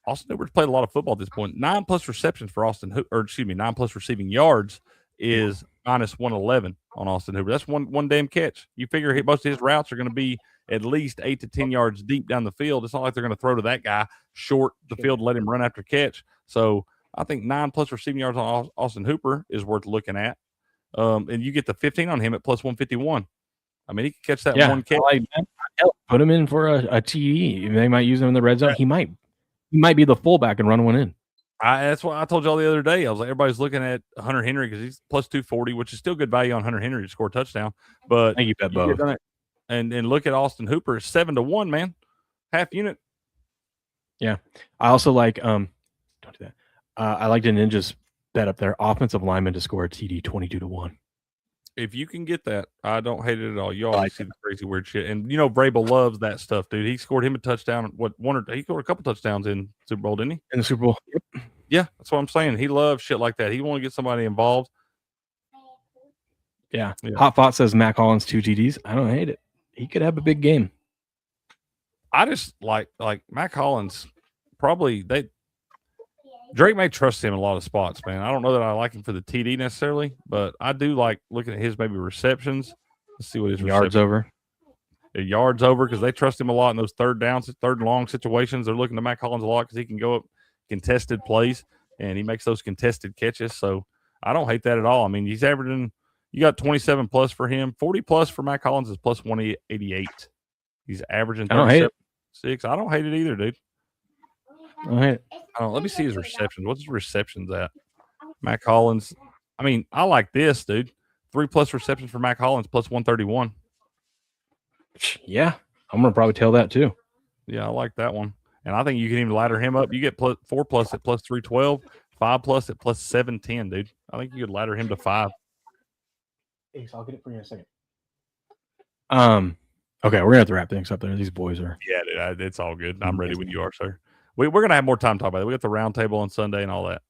Austin Hooper's played a lot of football at this point. 9+ receptions for 9+ receiving yards is minus 111 on Austin Hooper. That's one damn catch. You figure most of his routes are going to be at least 8 to 10 yards deep down the field. It's not like they're going to throw to that guy short the field and let him run after catch. So I think 9+ receiving yards on Austin Hooper is worth looking at. And you get the 15 on him at plus 151. I mean, he can catch that one catch. I like that. Hell, put him in for a TD. They might use him in the red zone. He might be the fullback and run one in. That's what I told y'all the other day. I was like, everybody's looking at Hunter Henry because he's plus 240, which is still good value on Hunter Henry to score a touchdown. But I think you bet both. And look at Austin Hooper, 7-1, man, half unit. Yeah, I also like don't do that. I like the Ninjas bet up there. Offensive lineman to score a TD 22-1. If you can get that, I don't hate it at all. You always see the crazy weird shit, and you know Vrabel loves that stuff, dude. He scored him a touchdown. He scored a couple touchdowns in Super Bowl, didn't he? In the Super Bowl. Yep. Yeah, that's what I'm saying. He loves shit like that. He want to get somebody involved. Yeah. Hot Fought says Matt Collins 2 TDs. I don't hate it. He could have a big game. I just like Matt Collins. Probably Drake may trust him in a lot of spots, man. I don't know that I like him for the TD necessarily, but I do like looking at his maybe receptions. Let's see what his yards over. Yards over because they trust him a lot in those third and long situations. They're looking to Matt Collins a lot because he can go up contested plays and he makes those contested catches. So I don't hate that at all. I mean, he's averaging. You got 27+ for him, 40+ for Matt Collins is plus 188. He's averaging 37.6. I don't hate it either, dude. I don't hate it. Let me see his receptions. What's his receptions at? Matt Collins. I mean, I like this, dude. 3+ receptions for Matt Collins, plus 131. Yeah, I'm gonna probably tell that too. Yeah, I like that one. And I think you can even ladder him up. You get 4+ at plus 312, 5+ at plus 710, dude. I think you could ladder him to 5. Ace, I'll get it for you in a second. Okay, we're gonna have to wrap things up there. These boys are. Yeah, dude, it's all good. I'm ready when you are, sir. We're gonna have more time to talk about it. We got the round table on Sunday and all that.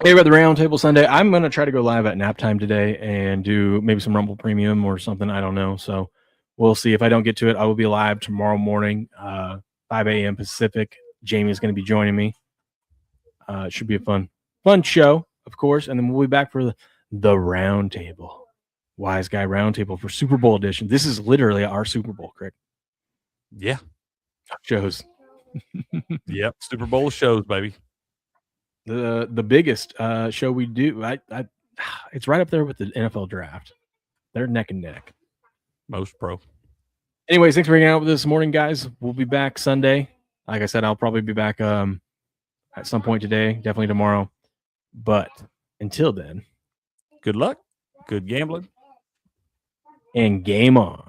Hey, we're at the round table Sunday. I'm gonna try to go live at nap time today and do maybe some Rumble Premium or something. I don't know. So we'll see. If I don't get to it, I will be live tomorrow morning, 5 a.m. Pacific. Jamie is going to be joining me. It should be a fun show, of course. And then we'll be back for the round table. Wise Guy Roundtable for Super Bowl edition. This is literally our Super Bowl, Crick. Yeah. Shows. Yep. Super Bowl shows, baby. The biggest show we do. It's right up there with the NFL draft. They're neck and neck. Most pro. Anyways, thanks for hanging out with us this morning, guys. We'll be back Sunday. Like I said, I'll probably be back at some point today, definitely tomorrow. But until then, good luck, good gambling, and game on.